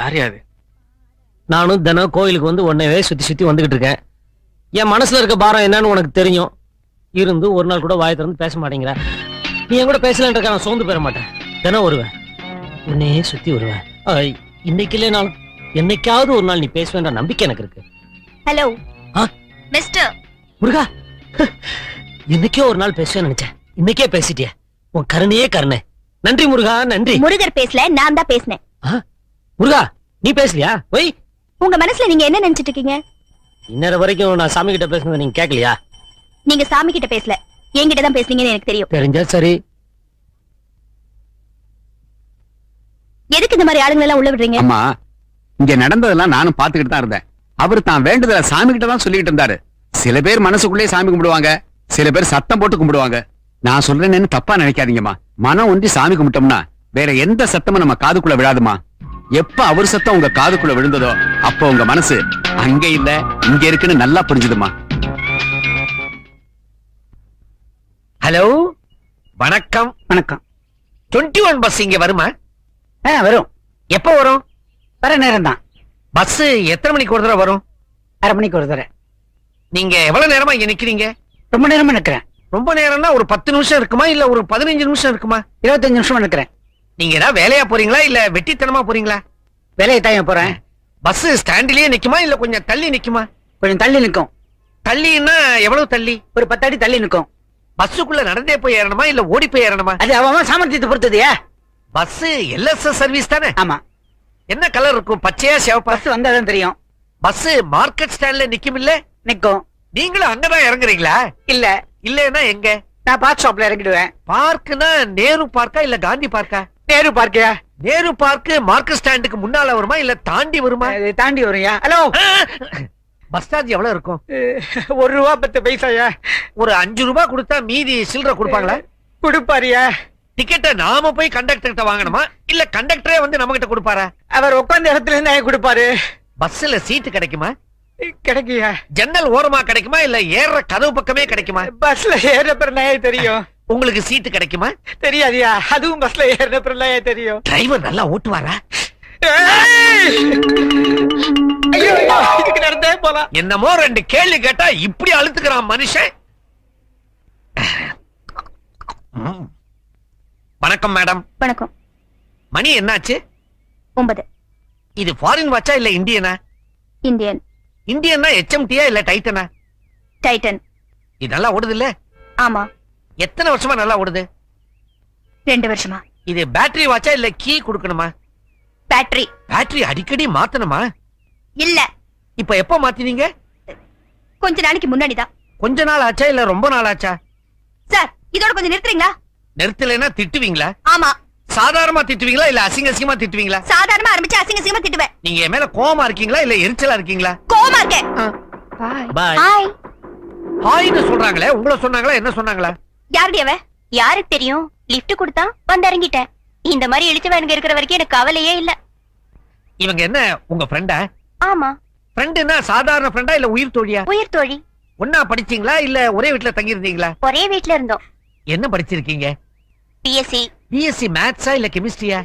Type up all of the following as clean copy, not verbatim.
யார் யாது? நானும் தினம் கோயிலுக்கு வந்து உன்னையே சுத்தி சுத்தி வந்துகிட்டு இருக்கேன். என் மனசுல இருக்க பாரம் என்னன்னு உனக்கு தெரியும். இருந்து ஒரு நாள் கூட வாயை திறந்து பேச மாட்டேங்கிற. நீ என் கூட பேசலன்ற நான் சோர்ந்து பெற மாட்டேன். தினம் வருவேன், உன்னையே சுத்தி வருவேன். இன்னைக்கு இல்லைனாலும் என்னைக்காவது ஒரு நாள் நீ பேசுவேன்ற நம்பிக்கை எனக்கு இருக்கு. ஹலோ மிஸ்டர் முருகா, இன்னைக்கே ஒரு நாள் பேசுவேன்னு நினைச்சேன். இன்னைக்கே பேசிட்டிய. உன் கருணையே கருணை. நன்றி முருகா, நன்றி. முருகர் பேசல, நான் தான் பேசினேன். முருகா, நீ பேசலையா? ஒய், உங்க மனசுல நீங்க என்ன நினைச்சிட்டு இருக்கீங்க? இன்னொரு வரைக்கும் நான் சாமி கிட்ட பேசுனதை நீங்க கேட்கலையா? நீங்க சாமி கிட்ட பேசல, என்கிட்ட தான் பேசுனீங்கன்னு எனக்கு தெரியும். தெரிஞ்சா சரி. எதுக்கு இந்த மாதிரி ஆளுங்க எல்லாம் உள்ள விடுறீங்க? அம்மா, இங்க நடந்ததெல்லாம் நானும் பாத்துக்கிட்டு தான் இருந்தேன். அவர் தான் வேண்டுதல சாமி கிட்ட தான் சொல்லிட்டு இருந்தாரு. சில பேர் மனசுக்குள்ளே சாமி கும்பிடுவாங்க, சில பேர் சத்தம் போட்டு கும்பிடுவாங்க. நான் சொல்றேன்னு தப்பா நினைக்காதீங்கம்மா. மனம் ஒன்றி சாமி கும்பிட்டோம்னா வேற எந்த சத்தமும் நம்ம காதுக்குள்ள விழாதுமா. எப்ப அவர் சத்தம் உங்க காதுக்குள்ள விழுந்ததோ அப்ப உங்க மனசு அங்க இல்ல இங்க இருக்குன்னு நல்லா புரிஞ்சுதுமா. ஹலோ, வணக்கம். வணக்கம். 21 பஸ் இங்க வருமா? வரும். எப்ப வரும்? வர நேரம் தான். பஸ் எத்தனை மணிக்கு ஒரு தடவை வரும்? 1/2 மணிக்கு ஒரு தடவை. நீங்க எவ்வளவு நேரமா இங்க நிக்கிறீங்க? ரொம்ப நேரமா நிக்கிறேன். ரொம்ப நேரம்னா ஒரு 10 நிமிஷம் இருக்குமா இல்ல ஒரு 15 நிமிஷம் இருக்குமா? 25 நிமிஷம் நிக்கிறேன். நீங்க ஏதாவது வேலையா போறீங்களா இல்ல வெட்டித்தனமா போறீங்களா? வேலையை தான் போறேன். பஸ் ஸ்டாண்டிலேயே நிக்குமா இல்ல கொஞ்சம் தள்ளி நிக்குமா? கொஞ்சம் தள்ளி நிக்கும். தள்ளின்னா எவ்வளவு தள்ளி? ஒரு 10 அடி தள்ளி நிக்கும். பஸ்ஸுக்குள்ள நடந்தே போய் ஏறணுமா இல்ல ஓடி போய் ஏறணுமா? அது அவன் சாமர்த்தியத்தை பொறுத்தது. பஸ் எல்எஸ்எஸ் சர்வீஸ் தானே? ஆமா. என்ன கலர் இருக்கும்? பச்சையா சிவப்பா? பஸ் வந்தாதான் தெரியும். பஸ் மார்க்கெட் ஸ்டாண்ட்ல நிக்கும் இல்ல? நிக்கும். நீங்களும் அங்கதான் இறங்குறீங்களா? இல்ல. இல்லன்னா எங்க? நான் பார்க் ஷாப்ல இறங்கிடுவேன். பார்க்னா நேரு பார்க்கா இல்ல காந்தி பார்க்கா? நேரு பார்க்கியா? நேரு பார்க் மார்க்கெட் ஸ்டாண்டுக்கு முன்னால வருமா இல்ல தாண்டி வருமா? தாண்டி வரும்யா. ஹலோ, பஸ் சார்ஜ் எவ்வளவு இருக்கும்? 1 ரூபா 10 பைசாயா. ஒரு 5 ரூபாய் கொடுத்தா மீதி சில்லறை கொடுப்பாங்களா? கொடுப்பாரியா. டிக்கெட்டை நாம போய் கண்டக்டர் கிட்ட வாங்கணுமா இல்ல கண்டக்டரே வந்து நம்ம கிட்ட கொடுப்பாரா? அவர் உட்கார்ந்த இடத்துல இருந்தா கொடுப்பாரு. பஸ்ல சீட்டு கிடைக்குமா? கிடைக்குயா. ஜன்னல் ஓரமா கிடைக்குமா இல்ல ஏற கதவு பக்கமே கிடைக்குமா? பஸ்ல ஏற பிறனாயே தெரியும். உங்களுக்கு சீட்டு கிடைக்குமா? தெரியாதியா. அதுவும் பஸ்ல ஏற பிறனாயே தெரியும். டிரைவர் நல்லா ஓட்டுவாரா? ஐயோ, இதுக்கு நடந்தே போலாம். என்னமோ 2 கேள்வி கேட்டா இப்படி அழுத்துக்கிறான் மனுஷன். வணக்கம் மேடம். வணக்கம். மணி என்னாச்சு? 9. இது ஃபாரின் வாட்சா இல்ல இந்தியனா? இந்தியன். இந்தியன்னா HMTயா இல்ல டைட்டனா? டைட்டன். இது நல்லா ஓடுது இல்ல? ஆமா. எத்தனை வருஷமா நல்லா ஓடுது? 2 வருஷமா. இது பேட்டரி வாட்சா இல்ல கீ கொடுக்கணுமா? பேட்டரி. பேட்டரி அடிக்கடி மாத்தணுமா? இல்ல. இப்ப எப்ப மாத்தினீங்க? கொஞ்ச நாளைக்கு முன்னாடி தான். கொஞ்ச நாள் ஆச்சா இல்ல ரொம்ப நாள் ஆச்சா? சார், இதோட கொஞ்சம் நிறுத்துறீங்களா? நிறுத்தலைன்னா திட்டுவீங்களா? ஆமா. சாதாரணமா திட்டுவீங்களா இல்ல அசிங்கமா திட்டுவீங்களா? சாதாரணமா ஆரம்பிச்சு அசிங்கமா திட்டுவேன். நீங்க என் மேல கோவமா இருக்கீங்களா இல்ல எரிச்சலா இருக்கீங்களா? கோவமா இருக்கேன். பாய். ஹாய். ஹாய்னு சொல்றாங்களே, உங்களை சொன்னாங்களா என்ன சொன்னாங்களா? யாருடைய அவ? யாருக்கு தெரியும்? லிஃப்ட் கொடுத்தா வந்து இறங்கிட்டேன். இந்த மாதிரி இழிச்சவனுங்க இருக்கிற வரைக்கும் எனக்கு கவலையே இல்ல. இவங்க என்ன உங்க ஃப்ரெண்டா? ஆமா. ஃப்ரெண்டுனா சாதாரண ஃப்ரெண்டா இல்ல உயிர் தோழியா? உயிர் தோழி. ஒன்னா படிச்சீங்களா இல்ல ஒரே வீட்ல தங்கி இருந்தீங்களா? ஒரே வீட்ல இருந்தோம். என்ன படிச்சிருக்கீங்க? பிஎஸ்சி. பிஎஸ்சி மேத்ஸா இல்ல கெமிஸ்ட்ரியா?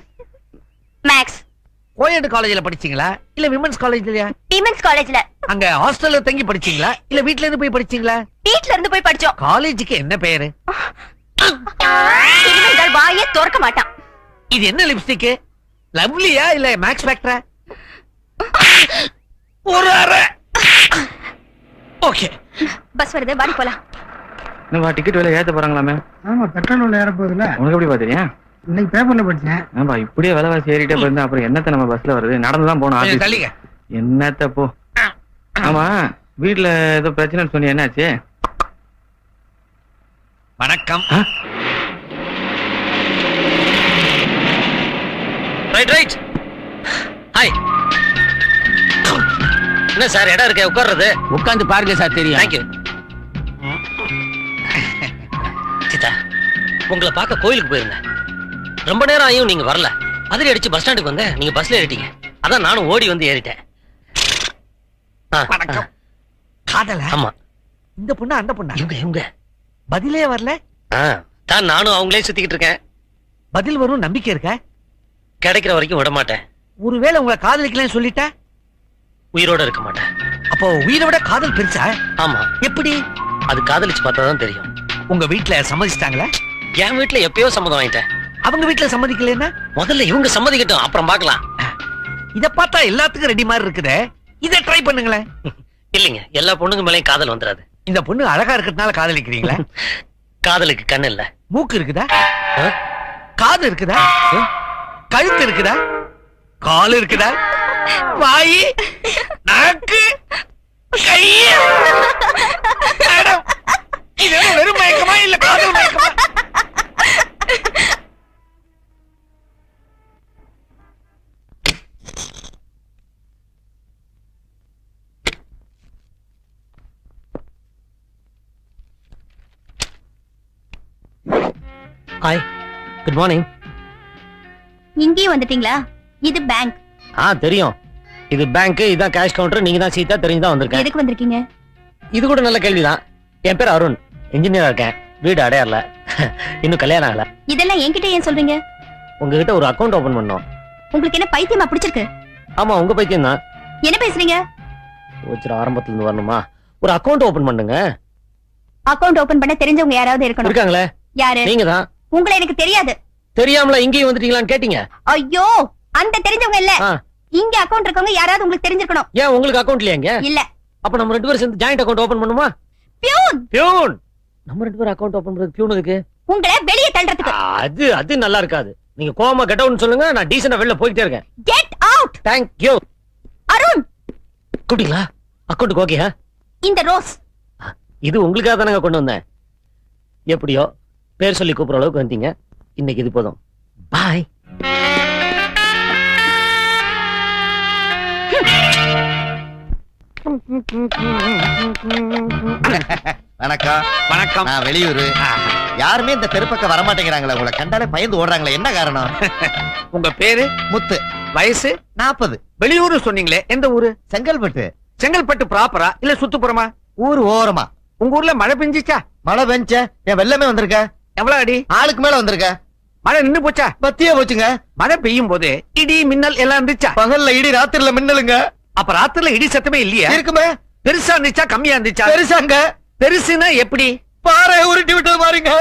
மேக்ஸ். கோயட் காலேஜ்ல படிச்சீங்களா இல்ல விமென்ஸ் காலேஜ்லயா? விமென்ஸ் காலேஜ்ல. அங்க ஹாஸ்டல்ல தங்கி படிச்சீங்களா இல்ல வீட்ல இருந்து போய் படிச்சீங்களா? வீட்ல இருந்து போய் படிச்சோம். காலேஜுக்கு என்ன பேரு? இனிமேல் வாயே திறக்க மாட்டான். இது என்ன லிப்ஸ்டிக்? லவ்லியா இல்ல மேக்ஸ் ஃபேக்டரா? ஒரு அரை. ஓகே. பஸ் வருது, வாடி போலாம். என்னப்பா டிக்கெட் விலை ஏத்த போறாங்களாமே? ஆமா, பெட்ரோல் விலை ஏற போகுதுல. உனக்கு எப்படி பாத்தீங்க? இன்னைக்கு பேப்பர்ல படிச்சேன். ஆமா, இப்படியே விலைவாசி ஏறிட்டே போயிருந்தா அப்புறம் என்னத்த நம்ம பஸ்ல வருது? நடந்துதான் போனோம் ஆபீஸ். தள்ளிங்க. என்னத்த போ. ஆமா, வீட்டுல ஏதோ பிரச்சனை சொன்னி, என்னாச்சு? வணக்கம். Right right. ஹாய். என்ன சார் இடம் இருக்க உட்கார்றது? உட்கார்ந்து பாருங்க சார், தெரியும். தேங்க்யூ. சீதா, உங்களை பார்க்க கோயிலுக்கு போயிருந்தேன். ரொம்ப நேரம் ஆகியும் நீங்க வரல. அதிரி அடிச்சு பஸ் ஸ்டாண்டுக்கு வந்தேன், நீங்க பஸ்ல ஏறிட்டீங்க. அதான் நானும் ஓடி வந்து ஏறிட்டேன். வணக்கம். காதல? ஆமா. இந்த பொண்ணு அந்த பொண்ணா? இவங்க பதிலே வரல. தான் நானும் அவங்களே சுத்திக்கிட்டு இருக்கேன். பதில் வரும் நம்பிக்கை இருக்க? கிடைக்கிற வரைக்கும் விட மாட்டேன். ஒருவேளை உங்களை காதலிக்கலன்னு சொல்லிட்டா உயிரோட இருக்க மாட்டேன். அப்போ உயிரை விட காதல் பெருசா? ஆமா. எப்படி? அது காதலிச்சு பார்த்தாதான் தெரியும். உங்க வீட்டுல சம்மதிச்சிட்டாங்களா? என் வீட்டுல எப்பயோ சம்மதம் வாங்கிட்டேன். அவங்க வீட்டுல சம்மதிக்கலன்னா? முதல்ல இவங்க சம்மதிக்கட்டும், அப்புறம் பார்க்கலாம். இத பார்த்தா எல்லாத்துக்கும் ரெடி மாதிரி இருக்குதே, இத ட்ரை பண்ணுங்களேன். இல்லைங்க, எல்லா பொண்ணுங்க மேலயும் காதல் வந்துடாது. இந்த பொண்ணு அழகா இருக்கிறதுனால காதலிக்கிறீங்களா? காதலுக்கு கண்ணு இல்ல. மூக்கு இருக்குதா? காது இருக்குதா? கழுத்து இருக்குதா? கால் இருக்குதா? வாயி, நாக்கு, கை. மேடம், இது வெறும் மயக்கமா இல்ல காதல் மயக்கமா? Hi, good morning. இங்கேயும் வந்துட்டீங்களா? இது பேங்க். தெரியும். இது பேங்க், இதான் கேஷ் கவுண்டர். நீங்க தான் சீதா, தெரிஞ்சுதான் வந்திருக்கேன். எதுக்கு வந்திருக்கீங்க? இது கூட நல்ல கேள்விதான். என் பேர் அருண், இன்ஜினியரா இருக்கேன். வீடு அடையார்ல. இன்னும் கல்யாணம் ஆகல. இதெல்லாம் என்கிட்ட ஏன் சொல்றீங்க? உங்ககிட்ட ஒரு அக்கவுண்ட் ஓபன் பண்ணோம். உங்களுக்கு என்ன பைத்தியமா பிடிச்சிருக்கு? ஆமா, உங்க பைத்தியம் தான். என்ன பேசுறீங்க? ஆரம்பத்துல இருந்து வரணுமா? ஒரு அக்கவுண்ட் ஓபன் பண்ணுங்க. அக்கவுண்ட் ஓபன் பண்ண தெரிஞ்சவங்க யாராவது இருக்கணும். இருக்காங்களே. யாரு? நீங்க தான். உங்களை எனக்கு தெரியாது. தெரியாமல இங்கேயும் வந்துட்டீங்களான்னு கேட்டீங்க. ஐயோ, அந்த தெரிஞ்சவங்க இல்ல. இங்க அக்கவுண்ட் இருக்கவங்க யாராவது உங்களுக்கு தெரிஞ்சிருக்கணும். ஏன் உங்களுக்கு அக்கவுண்ட் இல்லையாங்க? இல்ல. அப்ப நம்ம ரெண்டு பேரும் சேர்ந்து ஜாயிண்ட் அக்கவுண்ட் ஓபன் பண்ணுமா? பியூன். பியூன். நம்ம ரெண்டு பேரும் அக்கவுண்ட் ஓபன் பண்றது பியூன் எதுக்கு? உங்களை வெளிய தள்ளுறதுக்கு. அது நல்லா இருக்காது. நீங்க கோவமா கெட் அவுட்னு சொல்லுங்க, நான் டீசன்ட்டா வெளிய போயிட்டே இருக்கேன். Get out. Thank you. Arun. கூப்பிட்டீங்களா? அக்கவுண்ட் ஓகேயா? இந்த ரோஸ். இது உங்களுக்காக தானங்க கொண்டு வந்தேன். எப்படியோ பேர் சொல்லி கூப்பிடுற அளவுக்கு வந்தீங்க. இன்னைக்கு இது போதும். பாய். வணக்கம். வணக்கம். நான் வெளியூரு. யாருமே இந்த தெருப்பக்கம் வரமாட்டேங்கிறாங்களே, உங்களை கண்டாலே பயந்து ஓடுறாங்களே, என்ன காரணம்? உங்க பேரு? முத்து. வயசு? 40. வெளியூர் சொன்னீங்களே, எந்த ஊரு? செங்கல்பட்டு. செங்கல்பட்டு ப்ராப்பரா இல்ல சுத்துப்புறமா? ஊர் ஓரமா. உங்க ஊர்ல மழை பெஞ்சிச்சா? மழை பெஞ்ச, என் வெள்ளமே வந்திருக்க. எவ்வளவு அடி? ஆளுக்கு மேல வந்திருக்க. மழை நின்னு போச்சா? பத்தியே போச்சுங்க. மழை பெய்யும் போது இடி மின்னல் எல்லாம் இருந்துச்சா? பகல்ல இடி, ராத்திரில மின்னலுங்க. அப்ப ராத்திரில இடி சத்தமே இல்லையா? இருக்குமே. பெருசா இருந்துச்சா கம்மியா இருந்துச்சா? பெருசாங்க. பெருசுனா எப்படி? பாறை உருட்டி விட்டது பாருங்க.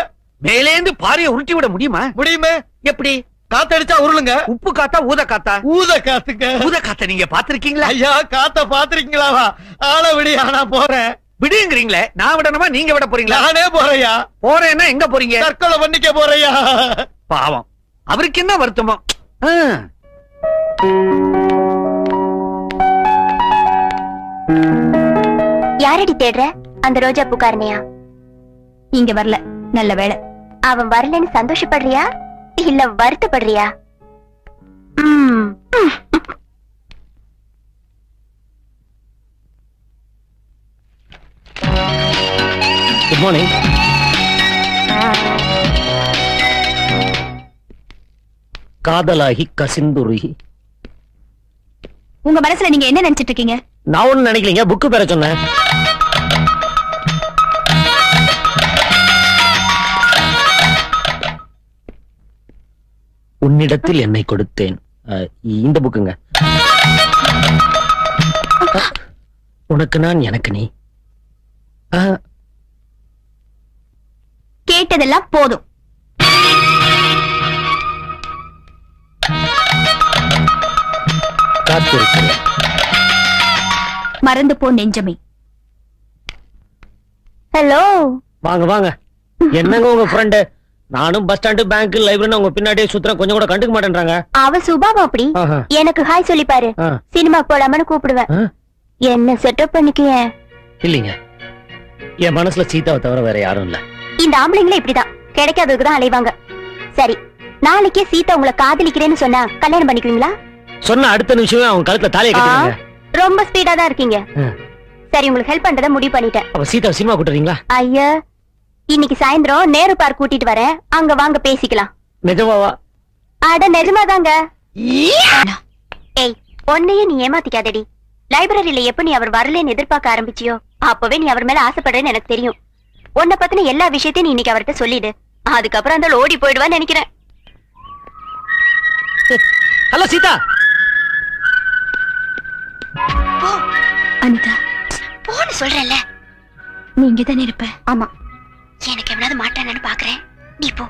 மேலேந்து பாறையை உருட்டி விட முடியுமா? முடியுமே. எப்படி? காத்தடிச்சா உருளுங்க. உப்பு காத்தா ஊத காத்தா? ஊத காத்துங்க. ஊத காத்த நீங்க பாத்திருக்கீங்களா? ஐயா, காத்த பாத்திருக்கீங்களா? ஆள விடி, ஆனா போறேன். விடுங்கிறீங்களே, நான் விடணுமா நீங்க விட போறீங்களா? நானே போறையா. போறேன்னா எங்க போறீங்க? தற்கொலை பண்ணிக்க போறையா. பாவம், அவருக்கு என்ன வருத்தமோ. யாரடி தேடுற? அந்த ரோஜா பூக்காரனையா? இங்க வரல. நல்ல வேளை. அவன் வரலன்னு சந்தோஷப்படுறியா இல்ல வருத்தப்படுறியா? Good morning. காதலாகி கசிந்துருகி. உங்க மனசுல நீங்க என்ன நினைச்சிட்டு இருக்கீங்க? நான் ஒண்ணு நினைக்கலீங்க, புக்கு பேர சொன்னேன். உன்னிடத்தில் என்னை கொடுத்தேன். இந்த புக்குங்க. உனக்கு நான், எனக்கு நீ. கேட்டதெல்லாம் போதும். காத்திருக்கிறேன். மறந்து போ நெஞ்சமே. ஹலோ. வாங்க வாங்க. என்னங்க உங்க ஃப்ரெண்டு? நானும் பஸ் ஸ்டாண்டு, பேங்க், லைப்ரரி உங்க பின்னாடியே சுத்துறேன், கொஞ்சம் கூட கண்டுக்க மாட்டேன்றாங்க. அவ சுபாவம் அப்படி. எனக்கு ஹாய் சொல்லி பாரு. சினிமாக்கு போலாமனு கூப்பிடுவேன். என்ன செட்டப் பண்ணிக்கிய? இல்லீங்க, என் மனசுல சீதாவை தவிர வேற யாரும் இல்ல. இந்த ஆம்பளைங்களே இப்படிதான், கிடைக்காததுக்கு தான் அலைவாங்க. சரி, நாளைக்கே சீதா உங்களை காதலிக்கிறேன்னு சொன்னா கல்யாணம் பண்ணிக்குவீங்களா? சொன்ன அடுத்த நிமிஷமே அவங்க கழுத்துல தாலியை கட்டுவீங்க. ரொம்ப ஸ்பீடா தான் இருக்கீங்க. சரி, உங்களுக்கு ஹெல்ப் பண்றத முடிவு பண்ணிட்டேன். அப்ப சீதா சினிமா கூட்டுறீங்களா? ஐயா, இன்னைக்கு சாயந்தரம் நேரு பார்க் கூட்டிட்டு வரேன், அங்க வாங்க பேசிக்கலாம். நிஜமாவா? அட நிஜமாதாங்க. ஏய், பொண்ணையே நீ ஏமாத்திக்காதடி. லைப்ரரியில எப்ப நீ அவர் வரலன்னு எதிர்பார்க்க ஆரம்பிச்சியோ அப்பவே நீ அவர் மேல ஆசைப்படுறேன்னு எனக்கு தெரியும். உன்னை பத்தின எல்லா விஷயத்தையும் நீ இன்னைக்கு அவர்கிட்ட சொல்லிடு. அதுக்கப்புறம் அந்த ஓடி போயிடுவான்னு நினைக்கிறேன். ஹலோ சீதா. அனிதா போன்னு சொல்றேன்ல, நீ இங்கதானே இருப்ப? ஆமா. எனக்கு எவ்வளவு மாட்டானு பாக்குறேன், நீ போ.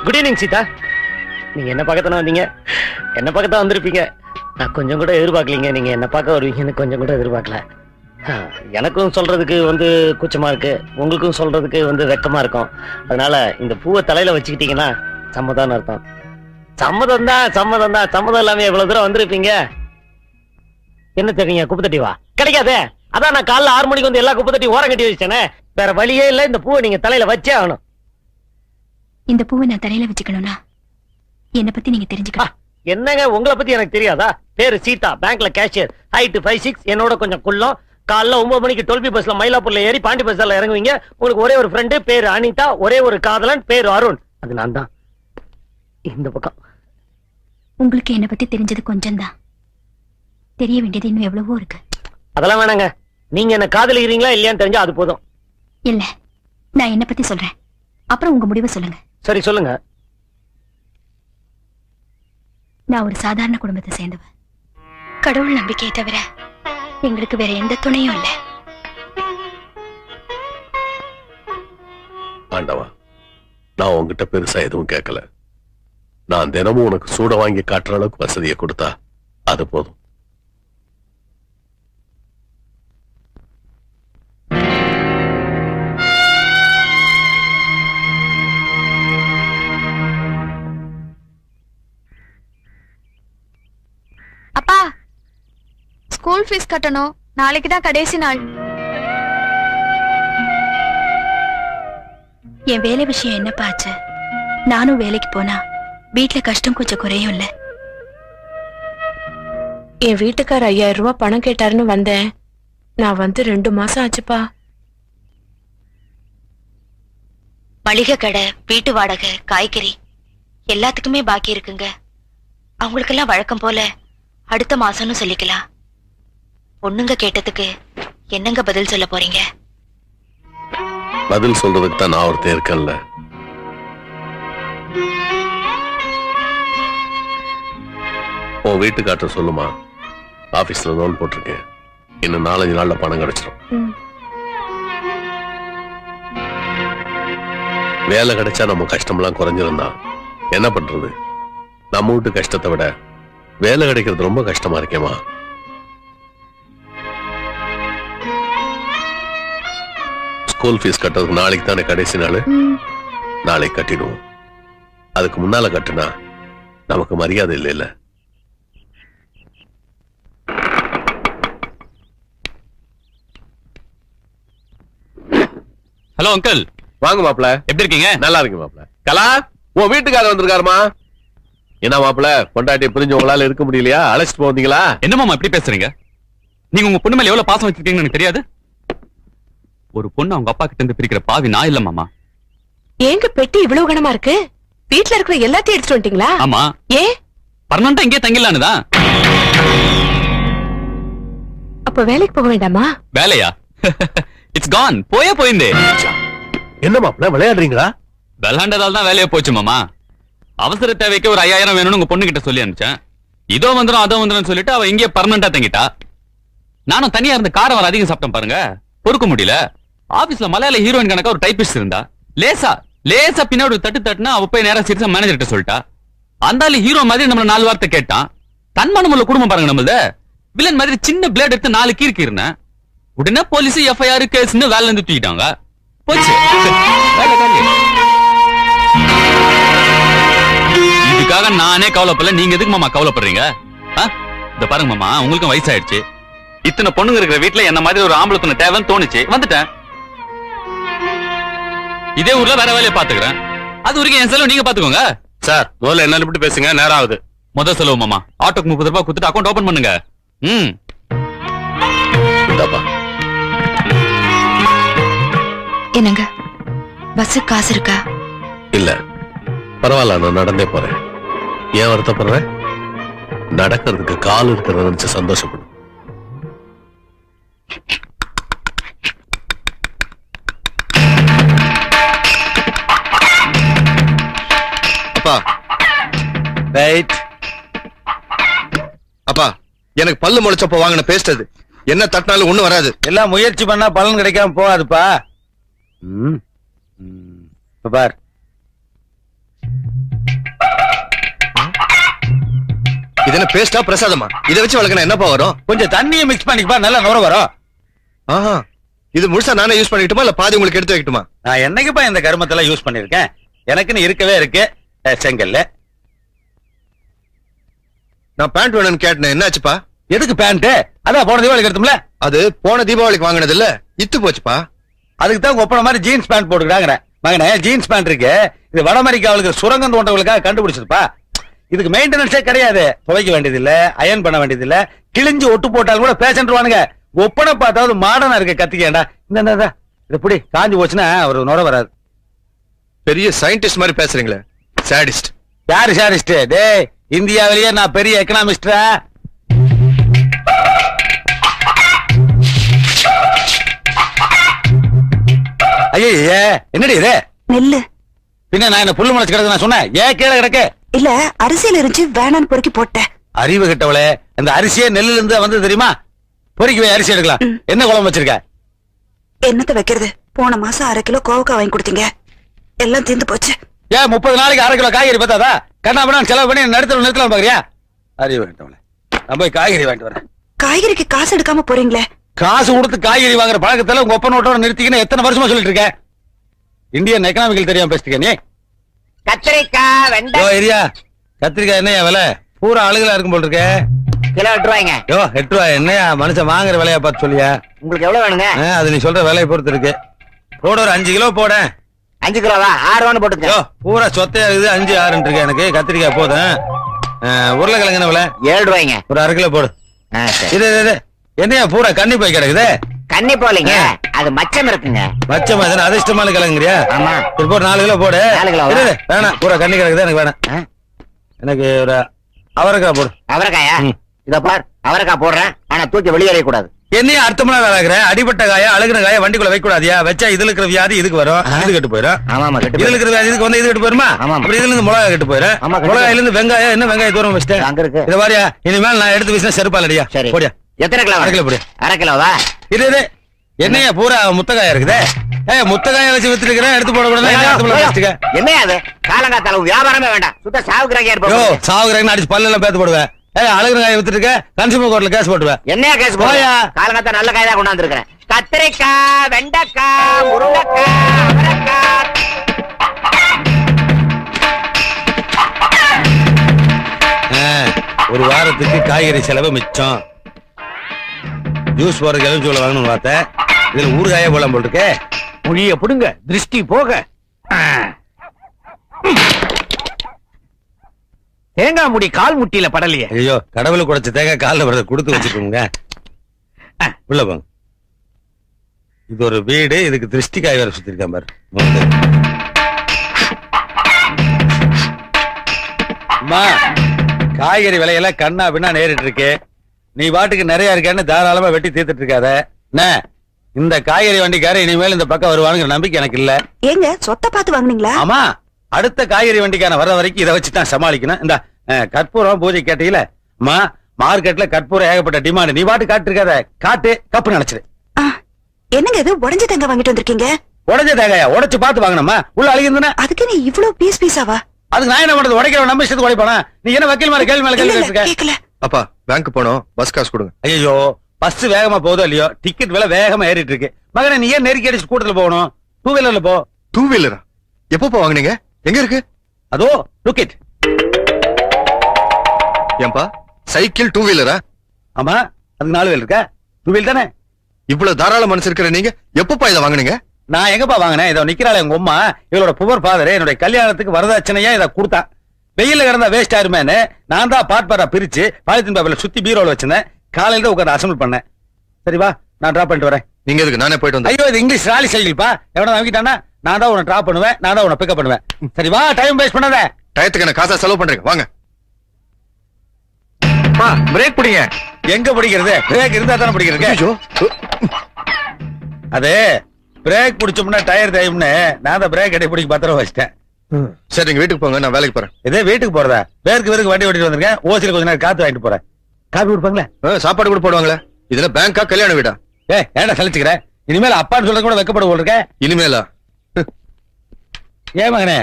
Good evening Sita. நீங்க என்ன பார்க்கத்தானே வந்தீங்க? என்ன பார்க்கத்தான் வந்திருப்பீங்க. நான் கொஞ்சம் கூட எதிர்பார்க்கலீங்க நீங்க என்ன பார்க்க வருவீங்கன்னு, கொஞ்சம் கூட எதிர்பார்க்கல. எனக்கும் சொல்றதுக்கு கூச்சமா இருக்கு, உங்களுக்கும் சொல்றதுக்கு வெக்கமா இருக்கும். அதனால இந்த பூவை தலையில வச்சுக்கிட்டீங்கன்னா சம்மதம்னு அர்த்தம். சம்மதம் தான், சம்மதம் தான். சம்மதம் இல்லாம எவ்வளவு தூரம் வந்திருப்பீங்க. என்ன தெரியுங்க, குப்பை தட்டி வா கிடைக்காதே. அதான் நான் காலைல 6 மணிக்கு எல்லா குப்பை தட்டி ஓரம் கட்டி வச்சேனே. வேற வழியே இல்ல, இந்த பூவை நீங்க தலையில வச்சே ஆகணும். இந்த பூவை நான் தலையில வச்சுக்கணும்னா என்ன பத்தி நீங்க தெரிஞ்சுக்கலாம். என்னங்க உங்களை பத்தி எனக்கு தெரியாதா? பேரு சீதா, பேங்க்ல கேஷியர், ஹைட் 5'6", என்னோட கொஞ்சம் குள்ளம். காலைல 9 மணிக்கு 12B பஸ்ல மயிலாப்பூர்ல ஏறி பாண்டி பஸ்ல இறங்குவீங்க. உங்களுக்கு ஒரே ஒரு ஃப்ரெண்டு, பேரு அனிதா. ஒரே ஒரு காதலன், பேரு அருண். அது நான் தான். இந்த பக்கம் உங்களுக்கு என்ன பத்தி தெரிஞ்சது கொஞ்சம் தான், தெரிய வேண்டியது இன்னும் எவ்வளவோ இருக்கு. அதெல்லாம் வேணாங்க. நீங்க என்ன காதலிக்கிறீங்களா இல்லையான்னு தெரிஞ்சா அது போதும். இல்ல, நான் என்ன பத்தி சொல்றேன், அப்புறம் உங்க முடிவை சொல்லுங்க. சரி சொல்லுங்க. நான் ஒரு சாதாரண குடும்பத்தை சேர்ந்தவ. கடவுள் நம்பிக்கையை தவிர எங்களுக்கு வேற எந்த துணையும் இல்ல. ஆண்டவா, நான் உங்ககிட்ட பெருசா எதுவும் கேட்கல. நான் தினமும் உனக்கு சூட வாங்கி காட்டுற அளவுக்கு வசதியை கொடுத்தா அது போதும். அப்பா, ஸ்கூல் ஃபீஸ் கட்டணும், நாளைக்கு தான் கடைசி நாள். என் வேலை விஷயம் என்னப்பா ஆச்சு? நானும் வேலைக்கு போனா வீட்டுல கஷ்டம் கொஞ்சம் குறையும் இல்ல. என் வீட்டுக்கார 5000 ரூபாய் பணம் கேட்டாருன்னு வந்தேன். நான் வந்து 2 மாசம் ஆச்சுப்பா. மளிகை கடை, வீட்டு வாடகை, காய்கறி எல்லாத்துக்குமே பாக்கி இருக்குங்க. அவங்களுக்கெல்லாம் வழக்கம் போல அடுத்த மாசம்னு சொல்லிக்கலாம். பொண்ணுங்க கேட்டதுக்கு என்னங்க பதில் சொல்ல போறீங்க? பதில் சொல்றதுக்கு தான் நான் ஒருத்தர் இருக்கேன்ல. உன் வீட்டுக்காரர் சொல்லுமா, ஆபீஸ்ல லோன் போட்டிருக்கேன், இன்னும் 4-5 நாள்ல பணம் கிடைச்சிடும். வேலை கிடைச்சா நம்ம கஷ்டம்லாம் குறைஞ்சிருந்தா என்ன பண்றது? நம்ம வீட்டு கஷ்டத்தை விட வேலை கிடைக்கிறது ரொம்ப கஷ்டமா இருக்கேமா. ஸ்கூல் ஃபீஸ் கட்டுறதுக்கு நாளைக்கு தானே கடைசி நாள். நாளைக்கு கட்டிடுவோம். அதுக்கு முன்னால கட்டுனா நமக்கு மரியாதை இல்ல. Hello uncle. வாங்க மாப்பிள. எப்படி இருக்கீங்க? நல்லா இருக்கு மாப்பிள. கலா, உன் வீட்டுக்காரர் வந்திருக்காருமா. என்ன மாப்பிள, பொண்டாட்டியை புரிஞ்சு உங்களால இருக்க முடியலையா? அழைச்சிட்டு போவீங்களா? என்ன மாமா இப்படி பேசுறீங்க? நீங்க உங்க பொண்ணு மேல எவ்வளவு பாசம் வச்சிருக்கீங்கன்னு எனக்கு தெரியாது. ஒரு பொண்ணு அவங்க அப்பா கிட்ட இருந்து பிரிக்கிற பாவி நான் இல்ல மாமா. ஏங்க பெட்டி இவ்வளவு கனமா இருக்கு? வீட்டுல இருக்கிற எல்லாத்தையும் எடுத்துட்டு வந்துட்டீங்களா? ஆமா. ஏன் பர்மனண்டா இங்கே தங்கிடலான்னு தான். அப்ப வேலைக்கு போக வேண்டாமா? வேலையா? இட்ஸ் கான். போயிருந்தே. என்ன மாப்பிள விளையாடுறீங்களா? விளையாண்டதால தான் வேலையா போச்சு மாமா. அவசர தேவைக்கு ஒரு 5000 வேணும்னு உங்க பொண்ணு கிட்ட சொல்லி அனுப்பிச்சேன். இதோ வந்துடும் அதோ வந்துடும் சொல்லிட்டு அவ இங்கே பர்மனண்டா தங்கிட்டா. நானும் தனியா இருந்த காரம் வர அதிகம் சாப்பிட்டேன் பாருங்க, பொறுக்க முடியல. ஆபீஸ்ல மலையாள ஹீரோயின் கணக்கா ஒரு டைபிஸ்ட் இருந்தா, லேசா பின்னாடி ஒரு தட்டு தட்டுனா அவ போய் நேரா சீரியஸா மேனேஜர்கிட்ட சொல்லிட்டா. அந்த ஹீரோ மாதிரி நம்மள 4 வார்த்தை கேட்டான். தன்மானம் உள்ள குடும்பம் பாருங்க நம்மளது. வில்லன் மாதிரி சின்ன பிளேட் எடுத்து 4 கீர்க்கு இருந்தேன். உடனே போலீஸ் FIR கேஸ்னு வேலை இருந்து தூக்கிட்டாங்க. போச்சு வேலை காலி. இதுக்காக நானே கவலைப்படல, நீங்க எதுக்கு மாமா கவலைப்படுறீங்க? இந்த பாருங்க மாமா, உங்களுக்கும் வயசாயிடுச்சு. இத்தனை பொண்ணுங்க இருக்கிற வீட்டுல என்ன மாதிரி ஒரு ஆம்பளை பொண்ணு தேவைன்னு தோணுச்சு, வந்துட்டேன். இதே ஊர்ல வேற வேலையை பாத்துக்கிறேன். அது வரைக்கும் என் செலவு நீங்க பாத்துக்கோங்க. சார், முதல்ல என்ன இப்படி பேசுங்க, நேரம் ஆகுது. முதல் செலவு மாமா, ஆட்டோக்கு 30 ரூபாய் கொடுத்துட்டு அக்கௌண்ட் ஓபன் பண்ணுங்க. இந்தாப்பா. என்னங்க பஸ் காசு இருக்கா? இல்ல பரவாயில்ல, நான் நடந்தே போறேன். ஏன் வருத்தப்படுறேன்? நடக்கிறதுக்கு கால் இருக்கிறத நினைச்சு சந்தோஷப்படும். அப்பா வெயிட். அப்பா எனக்கு பல்லு முளைச்சப்ப வாங்கின பேஸ்ட் அது. என்ன தட்டினாலும் ஒண்ணும் வராது. எல்லாம் முயற்சி பண்ணா பலன் கிடைக்காம போகாதுப்பா. பார், இது என்ன பேஸ்டா பிரசாதமா? இதை வச்சு வளர்க்கணும் என்னப்பா வரும்? கொஞ்சம் தண்ணியை மிக்ஸ் பண்ணிக்கப்பா, நல்லா நுர வரும். ஆஹா, இது முழுசா நானே யூஸ் பண்ணிக்கிட்டுமா இல்ல பாதி உங்களுக்கு எடுத்து வைக்கட்டுமா? நான் என்னைக்குப்பா இந்த கருமத்தெல்லாம் யூஸ் பண்ணிருக்கேன். எனக்குன்னு இருக்கவே இருக்கு செங்கல்ல. நான் பேண்ட் வேணும்னு கேட்டேன், என்னாச்சுப்பா? எதுக்கு பேண்ட்? அதான் போன தீபாவளிக்கு எடுத்தோம்ல. அது போன தீபாவளிக்கு வாங்கினது இல்ல, இத்து போச்சுப்பா. அதுக்கு தான் ஒப்பன மாதிரி ஜீன்ஸ் பேண்ட் போட்டுக்கிறாங்க. மகனே, ஜீன்ஸ் பேண்ட் இருக்கு, இது வட அமெரிக்காவுக்கு சுரங்கம் தோன்றவங்களுக்காக கண்டுபிடிச்சதுப்பா. இதுக்கு மெயின்டெனன்ஸே கிடையாது. துவைக்க வேண்டியது இல்ல, அயன் பண்ண வேண்டியது இல்ல, கிழிஞ்சு ஒட்டு போட்டாலும் கூட பேசன்ட்ருவானுங்க. ஒப்பனை பார்த்தாவது மாடர்னா இருக்க கத்திக்கேண்டா. இந்த இது புடி, காஞ்சி போச்சுன்னா ஒரு நுர வராது. பெரிய சயின்டிஸ்ட் மாதிரி பேசுறீங்களே. சாடிஸ்ட். யாரு சாடிஸ்ட்? டேய், இந்தியாவிலேயே நான் பெரிய எக்கனாமிஸ்டா. ஐயே, என்னடி இது? நெல்லு. பின்ன நான் என்ன புல்லு முளைச்சு கிடக்கு நான் சொன்னேன்? ஏன் கீழே கிடக்கு? இல்ல, அரிசியில இருந்துச்சு, வேணான்னு பொறுக்கி போட்டேன். அறிவு கிட்டவளே, அந்த அரிசியே நெல்லுல இருந்து வந்து தெரியுமா? பொறுக்கி போய் அரிசி எடுக்கலாம். என்ன குழம்பு வச்சிருக்க? என்னத்தை வைக்கிறது? போன மாசம் 1/2 கிலோ கோவக்காய் வாங்கி கொடுத்தீங்க, எல்லாம் தீர்ந்து போச்சு. ஏன் 30 நாளைக்கு 1/2 கிலோ காய்கறி பார்த்தாதா? கண்ணா பண்ணா செலவு பண்ணி நிறுத்தலாம் பாக்குறியா? அறிவு கிட்டவளே, நான் போய் காய்கறி வாங்கிட்டு வரேன். காய்கறிக்கு காசு எடுக்காம போறீங்களே. காசு கொடுத்து காய்கறி வாங்குற பழக்கத்துல உங்க ஒப்ப நோட்டோட நிறுத்திக்கின்னு எத்தனை வருஷமா சொல்லிட்டு இருக்க? இந்தியன் எக்கனாமிக்கல் தெரியாம பேசிட்டு நீ. கத்திரிக்காய், வெண்டைக்காய். ஏரியா கத்திரிக்காய் என்னையா விலை? பூரா அழுகலா இருக்கும் போல் இருக்க. கிலோ 8 ரூபாய்ங்க. 8 ரூபாய் என்னையா மனுஷன் வாங்குற விலையா பார்த்து சொல்லியா? உங்களுக்கு எவ்வளவு வேணுங்க? அது நீ சொல்ற விலையை பொறுத்து இருக்கு. போட ஒரு 5 கிலோ போட. 5 கிலோவா? 6 ரூபான்னு போட்டுக்க. பூரா சொத்தையா இருக்குது. 5, 6 இருக்கு எனக்கு. கத்திரிக்காய் போதும். உருளைக்கிழங்கு என்ன விலை? 7 ரூபாய்ங்க. ஒரு 1/2 கிலோ போடு. இது என்னையா பூரா கண்ணி போய் கிடக்குது? கண்ணி போலீங்க, அது மச்சம் இருக்குங்க. மச்சம் அதிர்ஷ்டமான கிழங்குறியா? ஆமா. இப்போ 4 கிலோ போடு. 4 கிலோ வேணாம், பூரா கண்ணி கிடக்குது எனக்கு வேணாம். எனக்கு ஒரு அவரைக்காய் போடு. அவரைக்காயா? இத பார், அவரைக்காய் போடுறேன், ஆனா தூக்கி வெளியேற கூடாது. என்னையும் அர்த்தமா வேலைக்கிற? அடிபட்ட காயா அழுகின காயா வண்டிக்குள்ள வைக்க கூடாதியா? வச்சா இதுல இருக்கிற வியாதி இதுக்கு வரும், இது கெட்டு போயிடும். இதுல இருக்கிற வியாதி இதுக்கு வந்து இது கெட்டு போயிருமா? அப்புறம் இதுல இருந்து மிளகா கெட்டு போயிடும். மிளகாயில இருந்து வெங்காயம், என்ன வெங்காயம் தூரம் வச்சுட்டேன் அங்க இருக்கு. இது மாதிரியா? இனிமேல் நான் எடுத்து வீசினா செருப்பாலடியா? போடியா. எத்தனை கிலோ? 1/2 கிலோ போடு. 1/2 கிலோவா? இது என்னையா பூரா முத்தக்காயா இருக்குதே? முத்தக்காய வச்சு வித்துட்டு இருக்கிறேன், எடுத்து போட கூடாது. என்னையா அது? காலங்காத்தால வியாபாரமே வேண்டாம், சுத்த சாவுக்குறாங்க இருப்போம். சாவுக்குறாங்க அடிச்சு பல்லெல்லாம் பேத்து போடுவேன். அழகு காய வித்துட்டு இருக்க, கன்சூமர் கோர்ட்ல கேஸ் போட்டுவேன். என்னையா கேஸ் போயா? காலங்காத்தா நல்ல காய் தான் கொண்டாந்து இருக்கிறேன். கத்திரிக்காய், வெண்டைக்காய், முருங்கைக்காய், அவரைக்காய். ஒரு வாரத்துக்கு காய்கறி செலவு மிச்சம். ஜூஸ் போறதுக்கு எலுமிச்சை வாங்கணும்னு பார்த்தேன். இதுல ஊறுகாயே போலாம் போல் இருக்கே. மொழிய புடுங்க, திருஷ்டி போக. தேங்காய் முடி கால் முட்டியில படலையே. ஐயோ, கடவுளை குடைச்ச தேங்காய் காலில் வரத கொடுத்து வச்சுக்கோங்க. உள்ள போங்க. இது ஒரு வீடு, இதுக்கு திருஷ்டி காய் வேற சுத்தி இருக்கான் பாரு. அம்மா, காய்கறி விலையெல்லாம் கண்ணா பின்னா நேரிட்டு இருக்கு. நீ பாட்டுக்கு நிறைய இருக்கேன்னு தாராளமா வெட்டி தீர்த்துட்டு இருக்காத. இந்த காய்கறி வண்டிக்கார இனிமேல் இந்த பக்கம் வருவானுங்கிற நம்பிக்கை எனக்கு இல்ல. ஏங்க, சொத்தை பார்த்து வாங்குனீங்களா? ஆமா, அடுத்த காய்கறி வண்டிக்கான வர வரைக்கும் இதை வச்சுதான் சமாளிக்கணும். இந்த கற்பூரம் பூஜை கேட்டீங்களா? அம்மா, மார்க்கெட்ல கற்பூரம் ஏகப்பட்ட டிமாண்ட். நீ பாட்டு காட்டு இருக்காத, காட்டு கப்பு நினைச்சிரு. என்னங்க இது, உடஞ்ச தேங்காய் வாங்கிட்டு வந்திருக்கீங்க? உடஞ்ச தேங்காயா? உடைச்சு பார்த்து வாங்கணுமா? உள்ள அழுகிருந்தா அதுக்கு நீ இவ்வளவு பீஸ் பீஸாவா? அதுக்கு நான் என்ன பண்றது? உடைக்கிறவன் நம்ம இஷ்டத்துக்கு உடைப்பானா? நீ என்ன வக்கீல் மேல கேள்வி மேல கேள்வி இருக்க? அப்பா, பேங்க் போனோம், பஸ் காசு கொடுங்க. ஐயோ, பஸ் வேகமா போதோ இல்லையோ, டிக்கெட் விலை வேகமா ஏறிட்டு இருக்கு. மகனே, நீ ஏன் நெருக்கி அடிச்சு கூட்டத்துல போகணும்? 2 வீலர்ல போ. 2 வீலரா? எப்போ வாங்குனீங்க? எங்க இருக்கு? அதோ லுக் இட். ஏன்பா, சைக்கிள் 2 வீலரா? ஆமா, அது 4 வீலர் இருக்கா? 2 வீல் தானே. இவ்வளவு தாராள மனசு இருக்கிற நீங்க எப்பப்பா இதை வாங்குனீங்க? நான் எங்கப்பா வாங்கினேன்? இதை நிக்கிறாள் எங்க அம்மா, இவளோட புவர் ஃபாதர் என்னுடைய கல்யாணத்துக்கு வரதட்சணையா இதை கொடுத்தான். வெயில கிடந்தா வேஸ்ட் ஆயிருமேன்னு நான் தான் பாட்பாரா பிரிச்சு பாலித்தீன் பேப்பர்ல சுத்தி பீரோல வச்சிருந்தேன். காலையில தான் உட்காந்து அசம்பிள் பண்ணேன். சரிவா, நான் டிராப் பண்ணிட்டு வரேன். நீங்க எதுக்கு? நானே போயிட்டு வந்தேன். ஐயோ, இது இங்கிலீஷ் ராலி சைக்கிள்ப்பா. எவனா வாங்கிட்டானா நான் தான் உன்னை டிராப் பண்ணுவேன், நான் தான் உன்னை பிக்கப் பண்ணுவேன். சரிவா, டைம் வேஸ்ட் பண்ணாத. டயத்துக்கு என்ன காசா செலவு பண்றீங்க? வாங்க. பிரேக் பிடிங்க. எங்க பிடிக்கிறது? பிரேக் இருந்தா தானே பிடிக்கிறது. அது பிரேக் பிடிச்சோம்னா டயர் தேயும்னு நான் தான் பிரேக் அடி பிடிக்க பத்திரம் வச்சிட்டேன். சரி, நீங்க வீட்டுக்கு போங்க, நான் வேலைக்கு போறேன். இதே வீட்டுக்கு போறதா? பேருக்கு வண்டி ஓட்டிட்டு வந்திருக்கேன். ஓசில கொஞ்ச நேரம் காத்து வாங்கிட்டு போறேன். காபி கொடுப்பாங்களா? சாப்பாடு கூட போடுவாங்களே. இதுல பேங்கா கல்யாண வீடா? ஏன்டா சலிச்சுக்கிற? இனிமேல அப்பான்னு சொல்றது கூட வெக்கப்பட போல் இருக்க. இனிமேலா? ஏன் மகனே,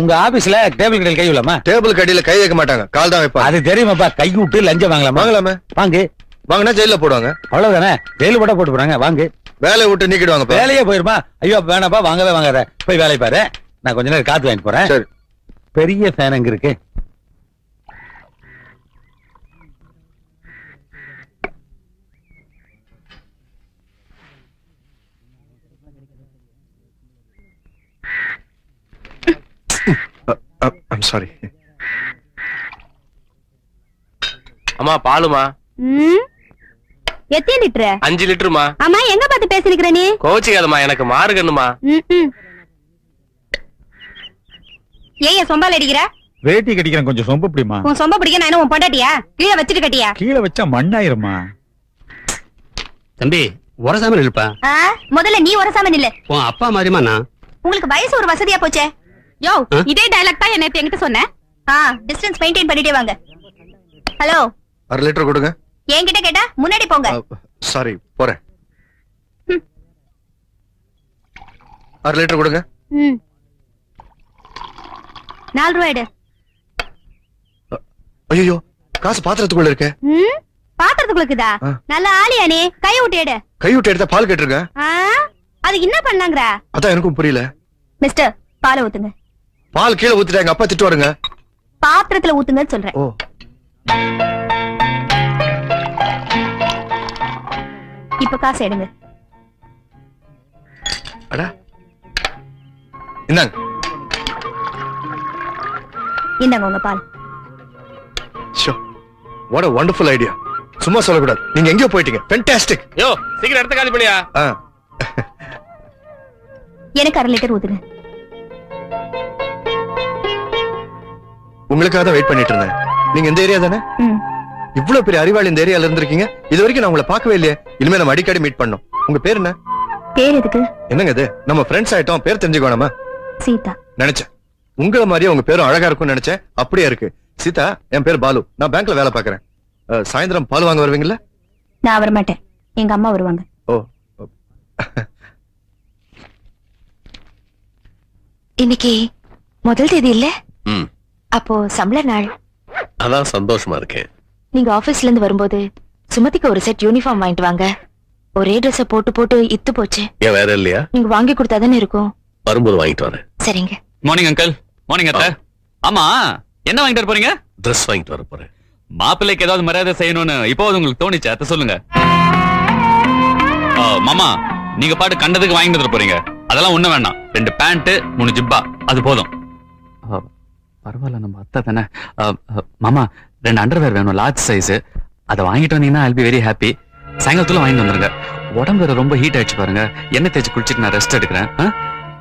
உங்க ஆபீஸ்ல டேபிள் கடையில் கை விடலாமா? டேபிள் கடையில கை வைக்க மாட்டாங்க, கால் தான் வைப்பாங்க. அது தெரியுமாப்பா. கை விட்டு லஞ்சம் வாங்கலாமா? வாங்கலாமே. வாங்கு. வாங்கினா ஜெயில போடுவாங்க. அவ்வளவுதானே, ஜெயில போட போட்டு போறாங்க. வாங்கு. வேலையை விட்டு நீக்கிடுவாங்க. வேலையே போயிருமா? ஐயோ வேணாப்பா, வாங்கவே வாங்காத. போய் வேலையை பாரு. நான் கொஞ்ச நேரம் காத்து வாங்கிட்டு போறேன். சரி. பெரிய ஃபேன் அங்க இருக்கு. I'm sorry. அம்மா பாலுமா? எத்தனை லிட்டர்? 5 லிட்டருமா. அம்மா எங்க பார்த்து பேசிருக்கிற நீ? கோச்சிக்காதம்மா, எனக்கு மாறுகண்ணுமா. ஏன் சொம்பால அடிக்கிற? வேட்டி கட்டிக்கிறேன், கொஞ்சம் சொம்ப பிடிமா. உன் சொம்ப பிடிக்க நான் என்ன உன் பொண்டாட்டியா? கீழே வச்சிட்டு கட்டியா? கீழே வச்சா மண்ணாயிருமா. தம்பி உரசாம நில்லுப்பா. முதல்ல நீ உரசாம நில்லு. உன் அப்பா மாதிரிமா நான். உங்களுக்கு வயசு ஒரு வசதியா போச்சே. யோ இதே டயலாக் தான் நேத்து என்கிட்ட சொன்னேன். டிஸ்டன்ஸ் மெயின்டைன் பண்ணிட்டே வாங்க. ஹலோ, 1/2 லிட்டர் கொடுங்க. என்கிட்ட கேட்டா முன்னாடி போங்க. சாரி, போறேன். 1/2 லிட்டர் கொடுங்க. 4 ரூபாய் எடு. ஐயோ, காசு பாத்திரத்துக்குள்ள இருக்கு. பாத்திரத்துக்குள்ளக்குதா? நல்ல ஆளியா நீ? கை விட்டு எடு. கை விட்டு எடுத்தா பால் கேட்டிருக்க. அது என்ன பண்ணாங்கற? அதான் எனக்கும் புரியல. மிஸ்டர், பால் ஊத்துங்க. பால் கீழே ஊத்திட்டாங்க, அப்பா திட்டு வருங்க. பாத்திரத்துல ஊத்துங்கன்னு சொல்றேன். ஓ. இப்ப காசு எடுங்க. அட இந்தாங்க. இந்தாங்க உங்க பால். So, what a wonderful idea. சும்மா சொல்லக்கூடாது. நீங்க எங்கேயோ போயிட்டீங்க. ஃபேண்டாஸ்டிக். யோ சீக்கிரம் எடுத்து காலி பண்ணியா. எனக்கு 1/2 லிட்டர் ஊத்துங்க. உங்களுக்காக தான் வெயிட் பண்ணிட்டு இருந்தேன். நீங்க இந்த ஏரியா தானே? இவ்வளவு பெரிய அறிவாளி இந்த ஏரியால இருந்திருக்கீங்க. இது வரைக்கும் நான் உங்களை பார்க்கவே இல்லையே. இனிமே நம்ம அடிக்கடி மீட் பண்ணோம். உங்க பேர் என்ன? பேர் எதுக்கு? என்னங்க இது, நம்ம ஃப்ரெண்ட்ஸ் ஆயிட்டோம், பேர் தெரிஞ்சுக்கோணுமா? சீதா. நினைச்சேன் உங்கள மாதிரியே உங்க பேரும் அழகா இருக்கும்னு நினைச்சேன். அப்படியே இருக்கு. சீதா, என் பேர் பாலு. நான் பேங்க்ல வேலை பாக்குறேன். சாயந்தரம் பால் வாங்க வருவீங்களா? நான் வர மாட்டேன், எங்க அம்மா வருவாங்க. ஓ. இன்னைக்கு முதல் தேதி இல்ல? அப்போ சம்பள நாள். அதான் சந்தோஷமா இருக்கேன். நீங்க ஆபீஸ்ல இருந்து வரும்போது சுமதிக்கு ஒரு செட் யூனிஃபார்ம் வாங்கிட்டு வாங்க. ஒரே ட்ரெஸ் போட்டு போட்டு இத்து போச்சு. ஏன் வேற இல்லையா? நீங்க வாங்கி கொடுத்தாதானே இருக்கும். வரும்போது வாங்கிட்டு வரேன். சரிங்க. Morning uncle. மார்னிங் அத்தை. ஆமா, என்ன வாங்கிட்டு வர போறீங்க? ட்ரெஸ் வாங்கிட்டு வர போறேன். மாப்பிள்ளைக்கு ஏதாவது மரியாதை செய்யணும்னு இப்போ உங்களுக்கு தோணிச்சு, அத்தை சொல்லுங்க. மாமா, நீங்க பாட்டு கண்டதுக்கு வாங்கிட்டு வர போறீங்க. அதெல்லாம் ஒண்ணு வேண்டாம். 2 பேண்ட் 3 ஜிப்பா, அது போதும். பரவாயில்ல, நம்ம அத்தை தானே. மாமா, 2 அண்டர்வேர் வேணும், லார்ஜ் சைஸ். அதை வாங்கிட்டு வந்தீங்கன்னா I'll be very happy. சாயங்காலத்துல வாங்கிட்டு வந்துருங்க. உடம்பு வேற ரொம்ப ஹீட் ஆயிடுச்சு பாருங்க. எண்ணெய் தேய்ச்சி குளிச்சுட்டு நான் ரெஸ்ட் எடுக்கிறேன்.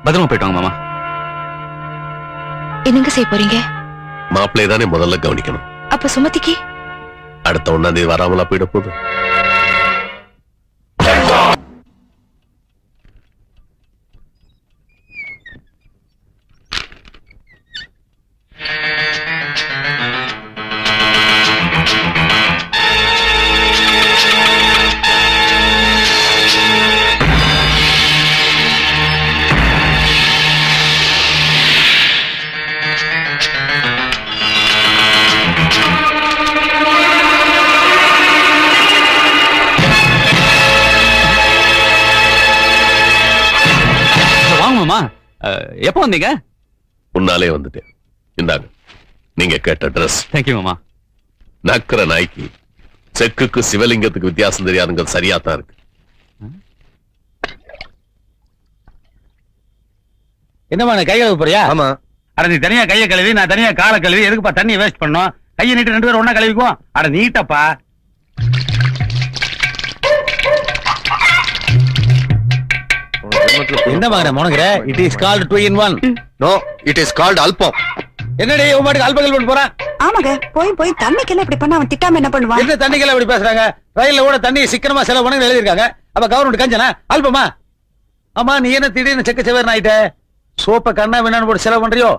பத்திரமா போயிட்டு வாங்க மாமா. என்னங்க செய்ய போறீங்க? மாப்பிள்ளையை தானே முதல்ல கவனிக்கணும். அப்ப சுமதிக்கு அடுத்த 1ஆம் தேதி வராமலா போயிட போகுது. எப்போ வந்தீங்க? முன்னாலே வந்துட்டேன். இந்தாங்க, நீங்க கேட்ட ட்ரெஸ். தேங்க்யூ மாமா. நக்கர நாய்க்கு செக்குக்கு சிவலிங்கத்துக்கு வித்தியாசம் தெரியாதுங்கிறது சரியா தான் இருக்கு. என்னமா கை கழுவ போறியா? ஆமா. அட நீ தனியா கையை கழுவி, நான் தனியா காலை கழுவி, எதுக்குப்பா தண்ணியை வேஸ்ட் பண்ணோம்? கையை நீட்டு 2 பேரும் ஒண்ணா கழுவிக்குவோம். அட நீட்டப்பா. என்ன மகனே முனங்கற? It is called 2 in 1. No, it is called album. என்னடே உமாட்டுக்கு அல்பங்கள் பண்ண போறான்? ஆமாங்க, போய் தண்ணிக்கெல்லாம் இப்படி பண்ணா அவன் திட்டாம என்ன பண்ணுவான்? என்ன தண்ணிக்கெல்லாம் இப்படி பேசுறாங்க? ரயில்ல கூட தண்ணி சிக்கனமா செலவு பண்ணுங்க எழுதிருக்காங்க. அப்ப கவர்மெண்ட் கஞ்சனா அல்பமா? ஆமா, நீ என்ன திடீர்னு செக்க செவேர்னு ஆயிட்ட? சோப்ப கண்ணா வேணான்னு போட்டு செலவு பண்றியோ?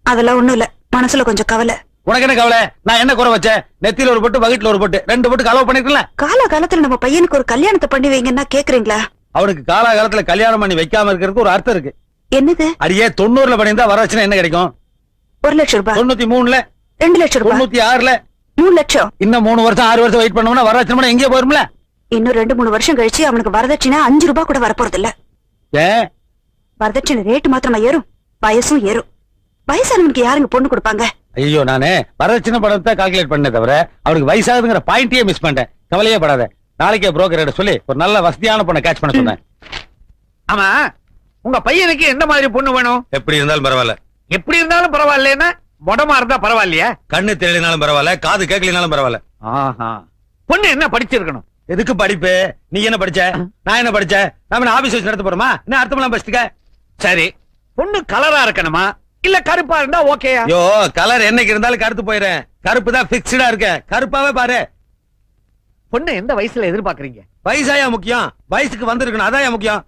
அதெல்லாம் ஒண்ணும் இல்ல, மனசுல கொஞ்சம் கவலை. உனக்கு என்ன கவலை? நான் என்ன குறை வச்சேன்? நெத்தியில ஒரு பொட்டு, வகிட்டுல ஒரு பொட்டு, 2 பொட்டுக்கு அலோவ் பண்ணிருக்கல. காலகாலத்துல நம்ம பையனுக்கு ஒரு கல்யாணத்தை பண்ணி வைங்கன்னா கேக்குறீங்களா? அவனுக்கு காலகாலத்துல கல்யாணம் பண்ணி வைக்காம இருக்கிறதுக்கு ஒரு அர்த்தம் இருக்கு. என்னது? அடியே 90ல பண்ணியிருந்தா வரவச்சுனா என்ன கிடைக்கும்? 1 லட்சம் ரூபாய். 93ல 2 லட்சம் ரூபாய். 96ல 3 லட்சம். இன்னும் 3 வருஷம் 6 வருஷம் வெயிட் பண்ணோம்னா வரவச்சுனா எங்கே போயிரும்ல? இன்னும் 2-3 வருஷம் கழிச்சு அவனுக்கு வரதட்சணை 5 ரூபாய் கூட வரப்போறது இல்ல. ஏன்? வரதட்சணை ரேட் மாத்திரமா ஏறும், வயசும் ஏறும். வயசானவனுக்கு யாருங்க பொண்ணு கொடுப்பாங்க? ஐயோ, நானே வரதட்சணை பணத்தை கால்குலேட் பண்ண தவிர அவனுக்கு வயசாகுதுங்கிற பாயிண்டே மிஸ் பண்ணிட்டேன். கவலையே படாத, நாளைக்கே புரோக்கர் சொல்லி ஒரு நல்ல வசதியான பொண்ணை கேட்ச் பண்ண சொன்னேன். ஆமா, உங்க பையனுக்கு எந்த மாதிரி பொண்ணு வேணும்? எப்படி இருந்தாலும் பரவாயில்ல. எப்படி இருந்தாலும் பரவாயில்லைன்னா மொடமா இருந்தா பரவாயில்லையா? கண்ணு தெரியலனாலும் பரவாயில்ல, காது கேட்கலனாலும் பரவாயில்ல. பொண்ணு என்ன படிச்சிருக்கணும்? எதுக்கு படிப்பு? நீ என்ன படிச்ச? நான் என்ன படிச்சேன்? நாம ஆபீஸ் வச்சு நடத்த போறோமா? என்ன அர்த்தமெல்லாம் படிச்சுக்க? சரி, பொண்ணு கலரா இருக்கணுமா இல்ல கருப்பா இருந்தா ஓகேயா? யோ, கலர் என்னைக்கு இருந்தாலும் கருத்து போயிடுறேன். கருப்பு தான் பிக்ஸ்டா இருக்க. கருப்பாவே பாரு. பொண்ணு எந்த வயசுல எதிர்பார்க்கறீங்க? வயசாயா முக்கியம்? வயசுக்கு வந்திருக்கணும், அதான் முக்கியம்.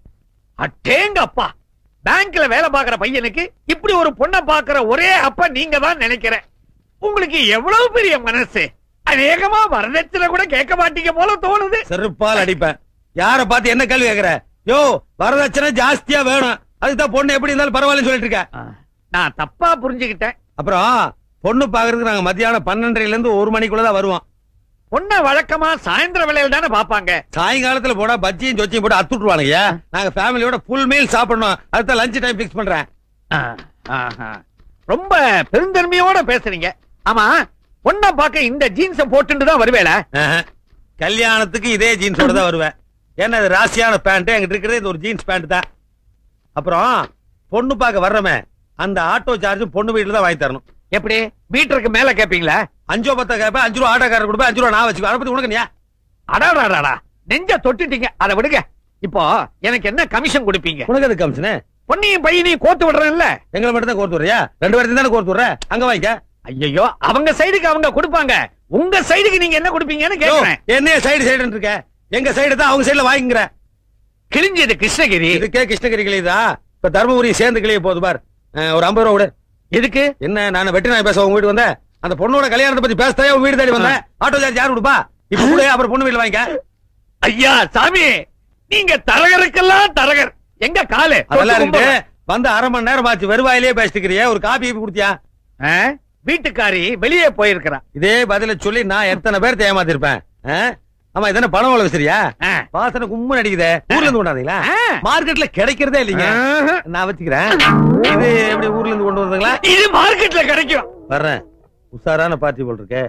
அட்டேங்க அப்பா, பேங்க்ல வேலை பாக்குற பையனுக்கு இப்படி ஒரு பொண்ணை பாக்குற ஒரே அப்பா நீங்க தான் நினைக்கிறேன். உங்களுக்கு எவ்வளவு பெரிய மனசு! அநேகமா வரதட்சணை கூட கேட்க மாட்டீங்க போல தோணுது. செருப்பால் அடிப்பேன். யார பார்த்து என்ன கேள்வி கேக்குற? யோ, வரதட்சணை ஜாஸ்தியா வேணும், அதுதான் பொண்ணு எப்படி இருந்தாலும் பரவாயில்லன்னு சொல்லிட்டு இருக்க. நான் தப்பா புரிஞ்சுக்கிட்டேன். அப்புறம் பொண்ணு பாக்குறதுக்கு நாங்க மத்தியானம் 12:30ல இருந்து 1 மணிக்குள்ளதான் வருவோம். பொண்ணை வழக்கமா சாயந்தர வேலையில தானே பாப்பாங்க. சாயங்காலத்துல போனா பஜ்ஜியும் சொச்சியும் போட்டு அத்துட்டுருவானுங்க. நாங்க ஃபேமிலியோட ஃபுல் மீல் சாப்பிடணும், அதுதான் லஞ்ச் டைம் பிக்ஸ் பண்றேன். ரொம்ப பெருந்தன்மையோட பேசுறீங்க. ஆமா, பொண்ணை பார்க்க இந்த ஜீன்ஸ போட்டுட்டு தான் வருவேல? கல்யாணத்துக்கு இதே ஜீன்ஸோட தான் வருவேன். ஏன்னா இது ராசியான பேண்ட், எங்கிட்ட இருக்கிறது இந்த ஒரு ஜீன்ஸ் பேண்ட் தான். அப்புறம் பொண்ணு பார்க்க வர்றமே அந்த ஆட்டோ சார்ஜும் பொண்ணு வீட்டுல தான் வாங்கி தரணும். எப்படி? மீட்டருக்கு மேல கேப்பீங்களா? 5 10 கேப்பேன். 5 ரூபா ஆட்டோக்காரர் கொடுப்பேன், 5 ரூபா நான் வச்சுக்கோ. அதை பத்தி உனக்கு நீ அடாடாடா, நெஞ்ச தொட்டுட்டீங்க. அதை விடுங்க. இப்போ எனக்கு என்ன கமிஷன் கொடுப்பீங்க? உனக்கு அது கமிஷன்? பொண்ணையும் பையனையும் கோர்த்து விடுறேன்ல. எங்களை மட்டும் தான் கோர்த்து விடுறியா? 2 பேர்த்தையும் தானே கோர்த்து விடுற. அங்க வாங்கிக்க. ஐயோ, அவங்க சைடுக்கு அவங்க கொடுப்பாங்க, உங்க சைடுக்கு நீங்க என்ன கொடுப்பீங்கன்னு கேக்குறேன். என்ன சைடு இருக்க? எங்க சைடு தான் அவங்க சைடுல வாங்கிக்கிற. கிழிஞ்சது கிருஷ்ணகிரி. இதுக்கே கிருஷ்ணகிரி கிளியுதா? இப்ப தர்மபுரி சேர்ந்து கிளிய போகுது பார். ஒரு 50 ரூபா கொடு. எதுக்கு? என்ன, நான் வெட்டி நாய் பேச உங்க வீட்டு வந்தேன். அந்த பொண்ணோட கல்யாணத்தை பத்தி பேசத்தாயே உங்க வீடு தேடி வந்தேன். ஆட்டோ சார்ஜ் யாரு கொடுப்பா? இப்ப கூட அப்புறம் பொண்ணு வீட்டுல வாங்கிக்க. ஐயா சாமி, நீங்க தரகருக்கெல்லாம் தரகர். எங்க காலு அதெல்லாம் இருக்கு. வந்து 1/2 மணி நேரம் ஆச்சு, வெறுவாயிலே பேசிக்கிறியே. ஒரு காபி குடுத்தியா? வீட்டுக்காரி வெளியே போயிருக்கிறா. இதே பதில சொல்லி நான் எத்தனை பேர் ஏமாத்திருப்பேன். ஆமா, இதென்ன பணம் வளவு சரியா? வாசனை கும்மு நடிக்குதே. ஊர்ல இருந்து கொண்டாந்தீங்களா? மார்க்கெட்ல கிடைக்கிறதே இல்லைங்க. நான் வச்சுக்கிறேன். இது எப்படி ஊர்ல இருந்து கொண்டு வந்தீங்களா? இது மார்க்கெட்ல கிடைக்கும். வர்றேன். உஷாரான பார்ட்டி போல் இருக்கே.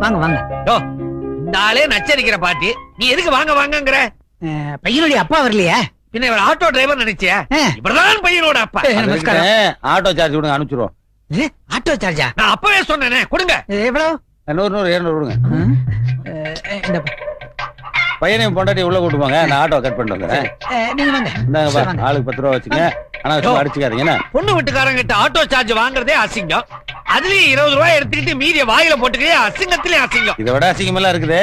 வாங்க வாங்க. இந்த ஆளே நச்சரிக்கிற பாட்டி, நீ எதுக்கு வாங்க வாங்கங்கிற? பையனுடைய அப்பா வரலையா? பின்ன இவர் ஆட்டோ டிரைவர் நினைச்சியா? இவர்தான் பையனோட அப்பா. ஆட்டோ சார்ஜ் கொடுங்க, அனுப்பிச்சிருவோம். ஆட்டோ சார்ஜா? நான் அப்பவே சொன்னேனே, கொடுங்க. எவ்வளவு? 100 200 கொடுங்க. பையனையும் பொண்டாட்டி உள்ள கூட்டு போங்க, நான் ஆட்டோ கட் பண்ணிட்டு வந்துறேன். நீங்க வாங்க. இந்தாங்க, ஆளுக்கு 10 ரூபா வச்சுங்க. ஆனா அடிச்சுக்காதீங்க. பொண்ணு வீட்டுக்காரங்க கிட்ட ஆட்டோ சார்ஜ் வாங்குறதே அசிங்கம். அதுலயும் 20 ரூபாய் எடுத்துக்கிட்டு மீதிய வாயில போட்டுக்கே அசிங்கத்திலே அசிங்கம். இதை விட அசிங்கம் எல்லாம் இருக்குது.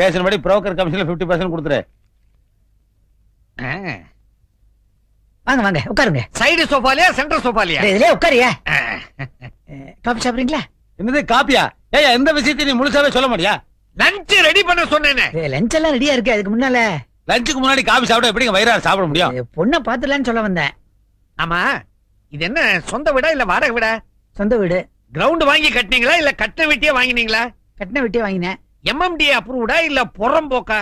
பேசினபடி புரோக்கர் கமிஷன்ல 50% கொடுத்துரு. வாங்க வாங்க, உட்காருங்க. சைடு சோஃபாலியா சென்டர் சோஃபாலியா? இதுலயே உட்காரியா. காபி சாப்பிடுறீங்களா? என்னது காப்பியா? ஏய், எந்த விஷயத்தையும் நீ முழுசாவே சொல்ல முடியா? லஞ்ச் ரெடி பண்ண சொன்னேனே. லஞ்ச் எல்லாம் ரெடியா இருக்கு. அதுக்கு முன்னால லஞ்சுக்கு முன்னாடி காபி சாப்பிட எப்படிங்க வயிறார சாப்பிட முடியும்? பொண்ணை பாத்துலான்னு சொல்ல வந்தேன். ஆமா, இது என்ன சொந்த வீடா இல்ல வாடகை வீடா? சொந்த வீடு. கிரவுண்ட் வாங்கி கட்டினீங்களா இல்ல கட்ட வீட்டியே வாங்கினீங்களா? கட்டின வீட்டியே வாங்கினேன். MMD அப்ரூவ்டா இல்ல புறம்போக்கா?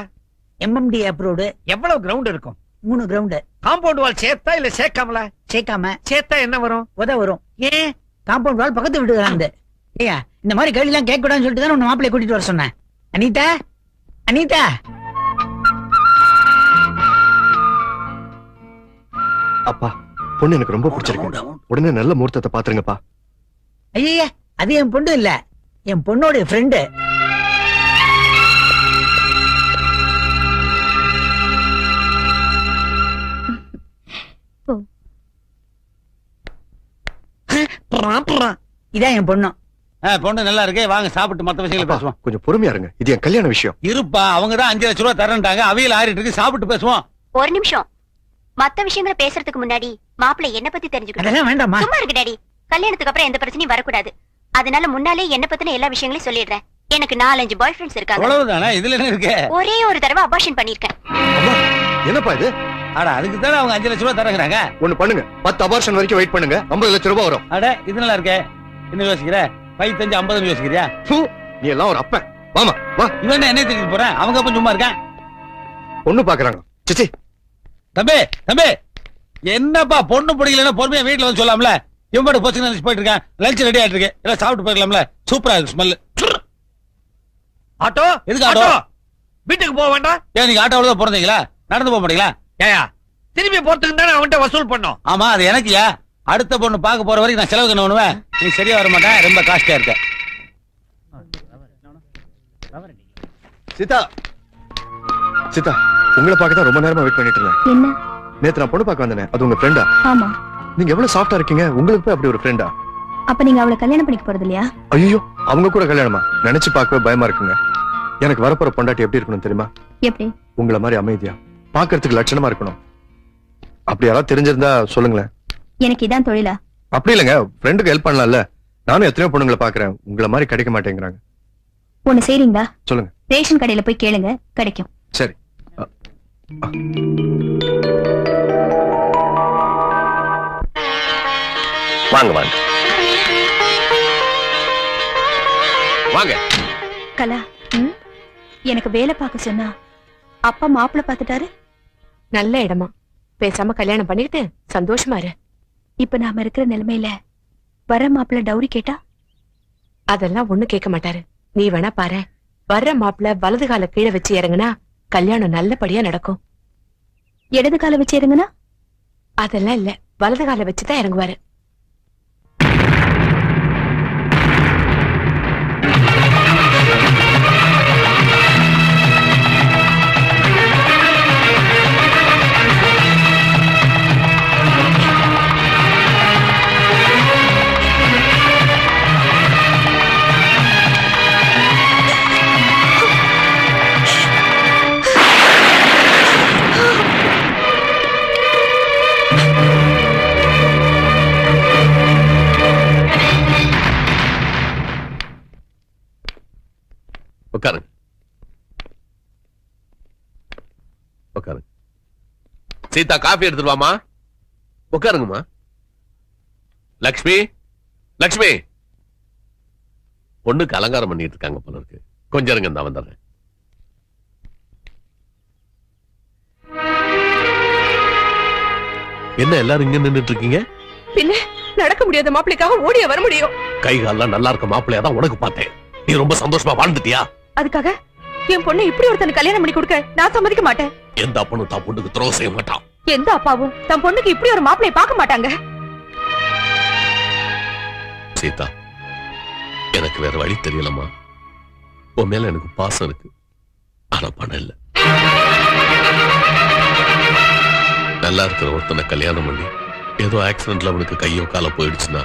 MMD approved. எவ்வளவு கிரவுண்ட் இருக்கும்? 3 கிரவுண்ட். காம்பவுண்ட் வால் சேர்த்தா இல்ல சேர்க்காமலா? சேர்க்காம. சேர்த்தா என்ன வரும்? உத வரும். ஏன்? காம்பவுண்ட் வால் பக்கத்து வீட்டுக்கு. ஏயா, இந்த மாதிரி கேள்வி எல்லாம் கேட்க கூடாதுன்னு சொல்லிட்டு தான் உன்னை மாப்பிள்ளைய கூட்டிட்டு வர சொன்னேன். அனிதா, அனிதா. அப்பா, பொண்ணு எனக்கு ரொம்ப பிடிச்சிருக்கு. உடனே நல்ல முகூர்த்தத்தை பாத்துருங்கப்பா. ஐயா, அது என் பொண்ணு இல்ல, என் பொண்ணோட ஃப்ரெண்டு. இதான் என் பொண்ணு. பொண்ணு நல்லா இருக்கு. வாங்க சாப்பிட்டு மத்த விஷயங்களை பேசுவோம். கொஞ்சம் பொறுமையா இருங்க, இது என் கல்யாண விஷயம். இருப்பா, அவங்க தான் 5 லட்சம் ரூபாய் தரேன்ட்டாங்க. அவியல் ஆறிட்டு இருக்கு, சாப்பிட்டு பேசுவோம். ஒரு நிமிஷம். மத்த விஷயங்களை பேசுறதுக்கு முன்னாடி மாப்பிள்ளை என்ன பத்தி தெரிஞ்சுக்கணும். வேண்டாமா? சும்மா இருக்கு டாடி. கல்யாணத்துக்கு அப்புறம் எந்த பிரச்சனையும் வரக்கூடாது. அதனால முன்னாலே என்ன பத்தின எல்லா விஷயங்களையும் சொல்லிடுறேன். எனக்கு 4-5 பாய் ஃப்ரெண்ட்ஸ் இருக்காங்க. அவ்வளவுதானே, இதுல என்ன இருக்கு? ஒரே ஒரு தடவை அபார்ஷன் பண்ணிருக்கேன். என்னப்பா இது? அட அதுக்கு தானே அவங்க 5 லட்சம் ரூபாய் தரங்கறாங்க. ஒண்ணு பண்ணுங்க, 10 அபார்ஷன் வரைக்கும் வெயிட் பண்ணுங்க, 50 லட்சம் ரூபாய் வரும். அட இது நல்லா இருக்கே. என்ன யோசிக்கிற? 5 50 யோசிக்கிறியா? நீ எல்லாம் ஒரு அப்பன். வாமா வா. இவன் என்ன திட்டிட்டு போறேன்? அவங்க அப்ப சும்மா இருக்கான். பொண்ணு பாக்குறாங்க. சிச்சி தம்பி தம்பி, என்னப்பா பொண்ணு பிடிக்கலன்னா பொறுமையா வீட்டுல வந்து சொல்லாம்ல. இவன் பாட்டு போச்சு போயிட்டு இருக்கேன். லஞ்ச் ரெடி ஆயிட்டு இருக்கு, எல்லாம் சாப்பிட்டு போயிடலாம்ல. சூப்பரா இருக்கு ஸ்மெல். ஆட்டோ எதுக்கு ஆட்டோ? வீட்டுக்கு போக வேண்டாம்? ஏன் நீங்க ஆட்டோல தான் பிறந்தீங்களா? நடந்து போக மாட்டீங்களா? ஏயா திரும்பி போறதுக்கு தானே அவன்கிட்ட வசூல் பண்ணோம். ஆமா அது எனக்குயா. அடுத்த பொண்ணு பார்க்க போற வரைக்கும் நான் செலவு பண்ணுவேன். நீ சரியா வர மாட்டேன், ரொம்ப காஸ்ட்லியா இருக்க. சீதா சீதா, உங்களை பார்க்க தான் ரொம்ப நேரமா வெயிட் பண்ணிட்டு இருந்தேன். என்ன? நேத்து நான் பொண்ணு பார்க்க வந்தேன், அது உங்க ஃப்ரெண்டா? ஆமா. நீங்க எவ்வளவு சாஃப்டா இருக்கீங்க, உங்களுக்கு போய் அப்படி ஒரு ஃப்ரெண்டா? அப்ப நீங்க அவளை கல்யாணம் பண்ணிக்க போறது இல்லையா? ஐயோ, அவங்க கூட கல்யாணமா? நினைச்சு பார்க்கவே பயமா இருக்குங்க. எனக்கு வரப்போற பொண்டாட்டி எப்படி இருக்கணும் தெரியுமா? எப்படி? உங்களை மாதிரி அமைதியா, பார்க்கிறதுக்கு லட்சணமா இருக்கணும். அப்படி யாராவது தெரிஞ்சிருந்தா சொல்லுங்களேன். எனக்கு இதான் தொழிலா? அப்படி இல்லைங்க, ஃப்ரெண்டுக்கு ஹெல்ப் பண்ணலாம்ல. நானும் எத்தனையோ பொண்ணுங்களை பாக்குறேன், உங்களை மாதிரி கிடைக்க மாட்டேங்கிறாங்க. ஒண்ணு செய்றீங்களா? சொல்லுங்க. ரேஷன் கடையில போய் கேளுங்க, கிடைக்கும். சரி. வாங்க வாங்க வாங்க. கலா, எனக்கு வேலை பார்க்க சொன்னா அப்பா மாப்பிள்ள பாத்துட்டாரு. நல்ல இடமா, பேசாம கல்யாணம் பண்ணிக்கிட்டு சந்தோஷமா இரு. இப்ப நாம இருக்கிற நிலைமையில வர மாப்பிள்ள டவுரி கேட்டா அதெல்லாம் ஒண்ணு கேட்க மாட்டாரு. நீ வேணா பாரு, வர்ற மாப்பிள்ள வலது கால கீழே வச்சு இறங்குனா கல்யாணம் நல்லபடியா நடக்கும். இடது கால வச்சு இறங்குனா? அதெல்லாம் இல்ல, வலது கால வச்சுதான் இறங்குவாரு. உட்காருங்க உட்காருங்க. சீதா காஃபி எடுத்துட்டு வாமா. உட்காருங்கம்மா. லக்ஷ்மி லக்ஷ்மி, பொண்ணுக்கு அலங்காரம் பண்ணிட்டு இருக்காங்க போல இருக்கு. கொஞ்சம் இருங்க, நான் வந்துடுறேன். என்ன எல்லாரும் இங்க நின்னுட்டு இருக்கீங்க? பின்ன நடக்க முடியாத மாப்பிள்ளைக்காக ஓடிய வர முடியும். கை கால்லாம் நல்லா இருக்க மாப்பிள்ளையா தான் உனக்கு பார்த்தேன். நீ ரொம்ப சந்தோஷமா வாழ்ந்துட்டியா? அதுக்காக என் பொண்ணை இப்படி ஒருத்தன் கல்யாணம் பண்ணி கொடுக்க நான் சம்மதிக்க மாட்டேன். எந்த அப்பனும் தான் பொண்ணுக்கு துரோகம் செய்ய மாட்டான். எந்த அப்பாவும் தன் பொண்ணுக்கு இப்படி ஒரு மாப்பிளைய பார்க்க மாட்டாங்க. சீதா, எனக்கு வேற வழி தெரியலம்மா. உன் மேல எனக்கு பாசம் இருக்கு, ஆனா பணம் இல்ல. நல்லா இருக்கிற ஒருத்தனை கல்யாணம் பண்ணி ஏதோ ஆக்சிடென்ட்ல அவனுக்கு கையோ கால போயிடுச்சுன்னா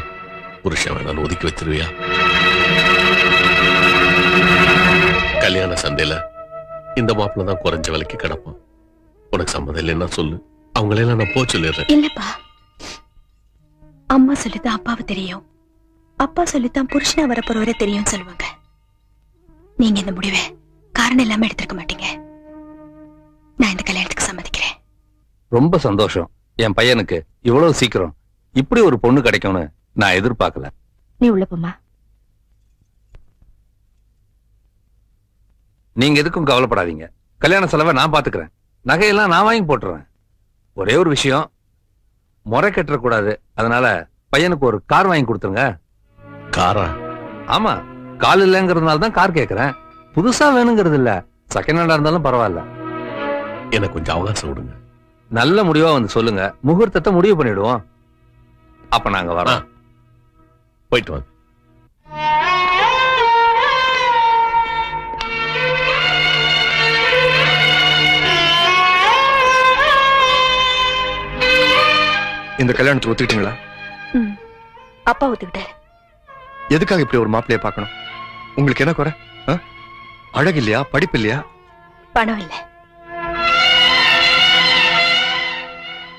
புருஷன் வேணாலும் ஒதுக்கி வச்சிருவியா? கல்யாண சந்தையில இந்த மாப்பிள்ள தான் குறைஞ்ச விலைக்கு கிடப்பான். உனக்கு சம்மதம் இல்லைன்னா சொல்லு, அவங்களெல்லாம் நான் போ சொல்லிடுறேன். இல்லப்பா, அம்மா சொல்லித்தான் அப்பாவை தெரியும், அப்பா சொல்லித்தான் புருஷனா வரப்போறவரை தெரியும் சொல்லுவாங்க. நீங்க இந்த முடிவை காரணம் இல்லாம எடுத்திருக்க மாட்டீங்க. நான் இந்த கல்யாணத்துக்கு சம்மதிக்கிறேன். ரொம்ப சந்தோஷம். என் பையனுக்கு இவ்வளவு சீக்கிரம் இப்படி ஒரு பொண்ணு கிடைக்கும்னு நான் எதிர்பார்க்கல. நீ உள்ள போமா. நீங்க எதுக்கும் கவலைப்படாதீங்க. கல்யாண செலவை நான் பாத்துக்கிறேன். நகையெல்லாம் நான் வாங்கி போட்டுறேன். ஒரே ஒரு விஷயம், முறை கட்டக்கூடாது. அதனால பையனுக்கு ஒரு கார் வாங்கி கொடுத்துருங்க. காரா? ஆமா, கால் இல்லைங்கிறதுனால தான் கார் கேட்கிறேன். புதுசா வேணுங்கிறது இல்ல, செகண்ட் ஹேண்டா இருந்தாலும் பரவாயில்ல. எனக்கு கொஞ்சம் அவகாசம் விடுங்க. நல்ல முடிவா வந்து சொல்லுங்க, முகூர்த்தத்தை முடிவு பண்ணிடுவோம். அப்ப நாங்க வரோம். போயிட்டு வாங்க. இந்த கல்யாணத்துக்கு ஒத்துக்கிட்டீங்களா? அப்பா ஒத்துக்கிட்டாரு. எதுக்காக இப்படி ஒரு மாப்பிள்ளைய பார்க்கணும்? உங்களுக்கு என்ன குறை? அழகு இல்லையா, படிப்பு இல்லையா? பணம் இல்ல.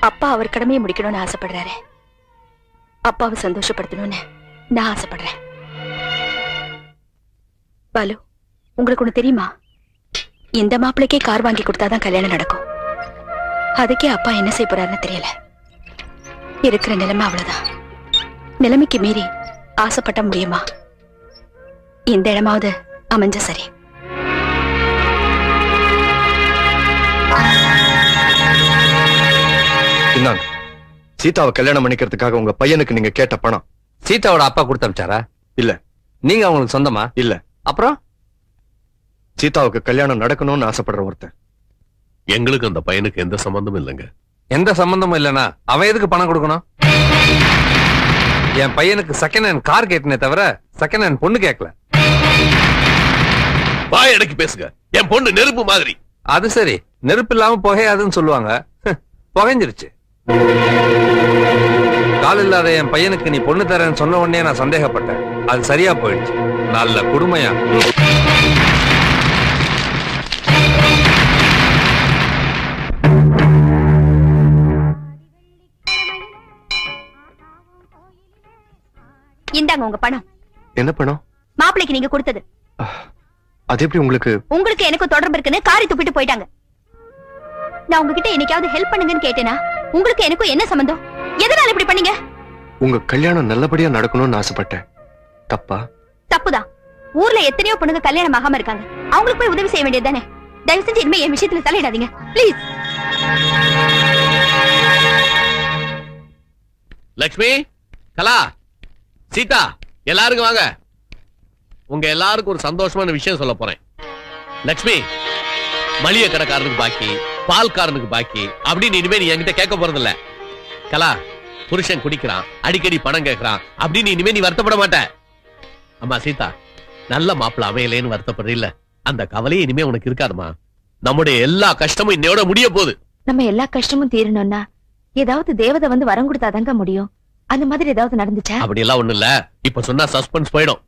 அப்பா அவர் கடமையை முடிக்கணும்னு ஆசைப்படுறாரு. அப்பாவை சந்தோஷப்படுத்தணும்னு நான் ஆசைப்படுறேன். பாலு, உங்களுக்கு ஒண்ணு தெரியுமா? இந்த மாப்பிளைக்கே கார் வாங்கி கொடுத்தாதான் கல்யாணம் நடக்கும். அதுக்கே அப்பா என்ன செய்ய போறாருன்னு தெரியல. இருக்கிற நிலைமை அவ்வளவுதான். நிலைமைக்கு மீறி ஆசைப்பட்ட முடியுமா? இந்த இடமாவது அமைஞ்ச சரி. இந்தாங்க, சீதாவை கல்யாணம் பண்ணிக்கிறதுக்காக உங்க பையனுக்கு நீங்க கேட்ட பணம். சீதாவோட அப்பா கொடுத்து அனுப்பிச்சாரா? இல்ல. நீங்க அவங்களுக்கு சொந்தமா? இல்ல. அப்புறம் சீதாவுக்கு கல்யாணம் நடக்கணும்னு ஆசைப்படுற ஒருத்தன். எங்களுக்கு அந்த பையனுக்கு எந்த சம்பந்தமும் இல்லைங்க. எந்த சம்பந்தமும் இல்லனா அவன் எதுக்கு பணம் கொடுக்கணும்? என் பையனுக்கு செகண்ட் ஹேண்ட் கார் கேட்டனே தவிர செகண்ட் ஹேண்ட் பொண்ணு கேட்கல. வாய் அடக்கி பேசுங்க. என் பொண்ணு நெருப்பு மாதிரி. அது சரி, நெருப்பு இல்லாம புகையாதுன்னு சொல்லுவாங்க. புகைஞ்சிருச்சு. கால் இல்லாத என் பையனுக்கு நீ பொண்ணு தரேன்னு சொன்ன உடனே நான் சந்தேகப்பட்டேன். அது சரியா போயிடுச்சு. நல்ல குடுமையா. இந்தாங்க உங்க பணம். என்ன பணம்? மாப்பிளைக்கு நீங்க கொடுத்தது. அது எப்படி உங்களுக்கு? உங்களுக்கு எனக்கு தொடர்பு இருக்குன்னு காரி துப்பிட்டு போயிட்டாங்க. நான் உங்ககிட்ட என்னைக்காவது ஹெல்ப் பண்ணுங்கன்னு கேட்டேனா? உங்களுக்கு எனக்கும் என்ன சம்பந்தம்? எதனால இப்படி பண்ணீங்க? உங்க கல்யாணம் நல்லபடியா நடக்கணும்னு ஆசைப்பட்டேன். தப்பா? தப்புதான். ஊர்ல எத்தனையோ பொண்ணுங்க கல்யாணம் ஆகாம இருக்காங்க. அவங்களுக்கு போய் உதவி செய்ய வேண்டியது தானே. தயவு செஞ்சு இனிமே என் விஷயத்துல தலையிடாதீங்க பிளீஸ். லட்சுமி, கலா, சீதா, எல்லாருக்கும் வாங்க. உங்க எல்லாருக்கும் ஒரு சந்தோஷமான விஷயம் சொல்ல போறேன். லட்சுமி, மளிகை கடைக்காரனுக்கு பாக்கி, பால்காரனுக்கு பாக்கி அப்படின்னு இனிமே நீ என்கிட்ட கேட்க போறது இல்ல. கலா, புருஷன் குடிக்கிறான், அடிக்கடி பணம் கேட்கறான் அப்படின்னு இனிமே நீ வருத்தப்பட மாட்ட. அம்மா சீதா, நல்ல மாப்பிள்ள அமையலேன்னு வருத்தப்படுற இல்ல, அந்த கவலையே இனிமே உனக்கு இருக்காதுமா. நம்முடைய எல்லா கஷ்டமும் இன்னையோட முடிய போகுது. நம்ம எல்லா கஷ்டமும் தீரணும்னா ஏதாவது தேவதை வந்து வரம் கொடுத்தாதாங்க முடியும். அந்த மாதிரி ஏதாவது நடந்துச்சா? அப்படி எல்லாம் ஒண்ணு இல்ல. இப்ப சொன்னா சஸ்பென்ஸ் போயிடும்.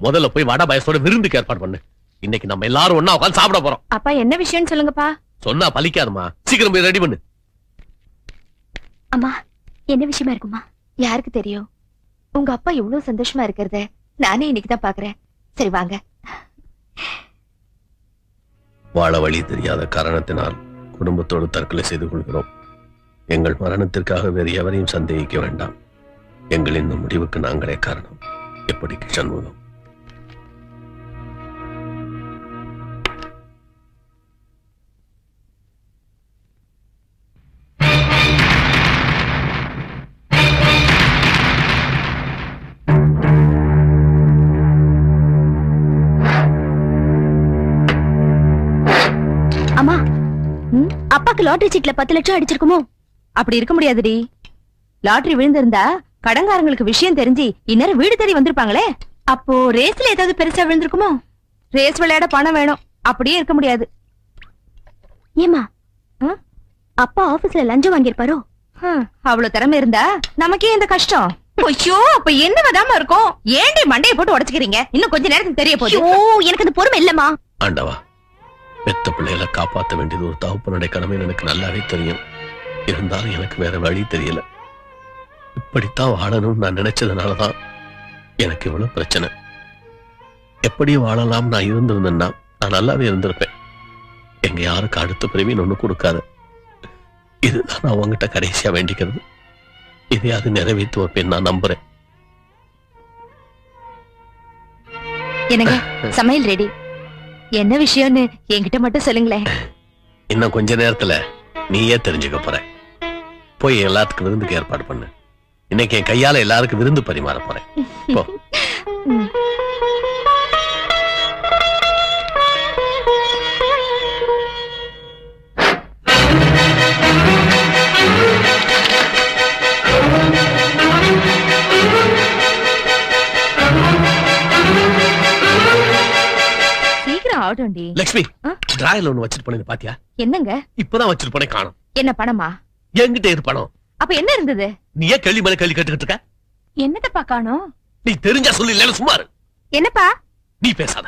முதல்ல போய் வடை பாயசத்தோட விருந்துக்கு ஏற்பாடு பண்ணு. இன்னைக்கு நம்ம எல்லாரும் ஒண்ணா உட்கார்ந்து சாப்பிட போறோம். அப்பா என்ன விஷயம்னு சொல்லுங்கப்பா. சொன்னா பலிக்காதுமா. சீக்கிரம் போய் ரெடி பண்ணு. அம்மா, என்ன விஷயமா இருக்குமா? யாருக்கு தெரியும்? உங்க அப்பா இவ்வளவு சந்தோஷமா இருக்கிறத நானே இன்னைக்கு தான் பாக்குறேன். சரி வாங்க. வாழ வழி தெரியாத காரணத்தினால் குடும்பத்தோடு தற்கொலை செய்து கொள்கிறோம். எங்கள் மரணத்திற்காக வேறு எவரையும் சந்தேகிக்க வேண்டாம். எங்களின் இந்த முடிவுக்கு நாங்களே காரணம். எப்படி சண்முகம்? அம்மா, அப்பாக்கு லாட்டரி சீட்ல 10 லட்சம் அடிச்சிருக்குமோ? அப்படி இருக்க முடியாதுடி. லாட்டரி விழுந்திருந்தா கடங்காரங்களுக்கு விஷயம் தெரிஞ்சு இந்நேரம் வீடு தேடி வந்திருப்பாங்களே. அப்போ ரேஸ்ல ஏதாவது பெருசா விழுந்திருக்குமோ? ரேஸ் விளையாட பணம் வேணும். அப்படியே இருக்க முடியாது. ஏமா, அப்பா ஆபீஸ்ல லஞ்சம் வாங்கியிருப்பாரோ? அவ்வளவு திறமை இருந்தா நமக்கே இந்த கஷ்டம். ஐயோ, அப்ப என்ன விடாம இருக்கும்? ஏண்டி மண்டையை போட்டு உடைச்சுக்கிறீங்க? இன்னும் கொஞ்ச நேரத்துக்கு தெரிய போகுது. எனக்கு அது பொறுமை இல்லம்மா. ஆண்டவா, பெத்த பிள்ளைகளை காப்பாற்ற வேண்டியது ஒரு தகப்பனுடைய கடமை எனக்கு நல்லாவே தெரியும். இருந்தாலும் எனக்கு வேற வழி தெரியல. இப்படித்தான் வாழணும்னு நான் நினைச்சதுனாலதான் எனக்கு இவ்வளவு பிரச்சனை. எப்படி வாழலாம் நான் இருந்திருந்தேன்னா நான் நல்லாவே இருந்திருப்பேன். எங்க யாருக்கு அடுத்த பிறவின்னு ஒண்ணு கொடுக்காத. இதுதான் நான் உங்ககிட்ட கடைசியா வேண்டிக்கிறது. இதையாவது நிறைவேற்றி வைப்பேன் நான் நம்புறேன். என்னங்க, சமையல் ரெடி. என்ன விஷயம்னு என்கிட்ட மட்டும் சொல்லுங்களேன். இன்னும் கொஞ்ச நேரத்துல நீயே தெரிஞ்சுக்க போற. போய் எல்லாத்துக்கும் விருந்துக்கு ஏற்பாடு பண்ணு. இன்னைக்கு என் கையால எல்லாருக்கும் விருந்து பரிமாற போறேன். போ. சீக்கிரம் ஆகட்டும்டி. லட்சுமி, டிராயர்ல ஒண்ணு வச்சிட்டு போனேன் பாத்தியா? என்னங்க? இப்பதான் வச்சிட்டு போனேன், காணோம். என்ன பணமா? என்கிட்ட இரு பணம். அப்ப என்ன இருந்தது? நீ ஏன் கேள்வி மேல கேள்வி கேட்டுக்கிட்டு இருக்க? என்னத்தப்பா காணோம்? நீ தெரிஞ்சா சொல்லு, இல்ல சும்மா இரு. என்னப்பா? நீ பேசாத.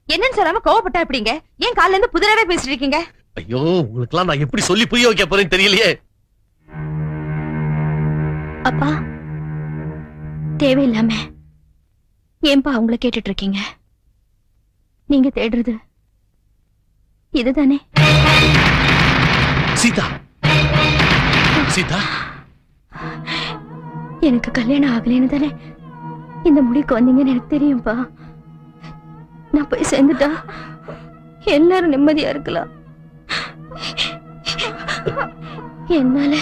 என்னன்னு சொல்லாம கோவப்பட்டா எப்படிங்க? ஏன் காலையில இருந்து புதிராவே பேசிட்டு இருக்கீங்க? ஐயோ, உங்களுக்கு எல்லாம் நான் எப்படி சொல்லி புரிய வைக்க போறேன்னு தெரியலையே. அப்பா தேவையில்லாம ஏன்பா அவங்கள கேட்டுட்டு இருக்கீங்க? நீங்க தேடுறது இதுதானே? சீதா, சீதா, எனக்கு கல்யாணம் ஆகலைன்னு தானே இந்த முடிவுக்கு வந்தீங்கன்னு எனக்கு தெரியும்பா. நான் போய் சேர்ந்துட்டா எல்லாரும் நிம்மதியா இருக்கலாம். என்னால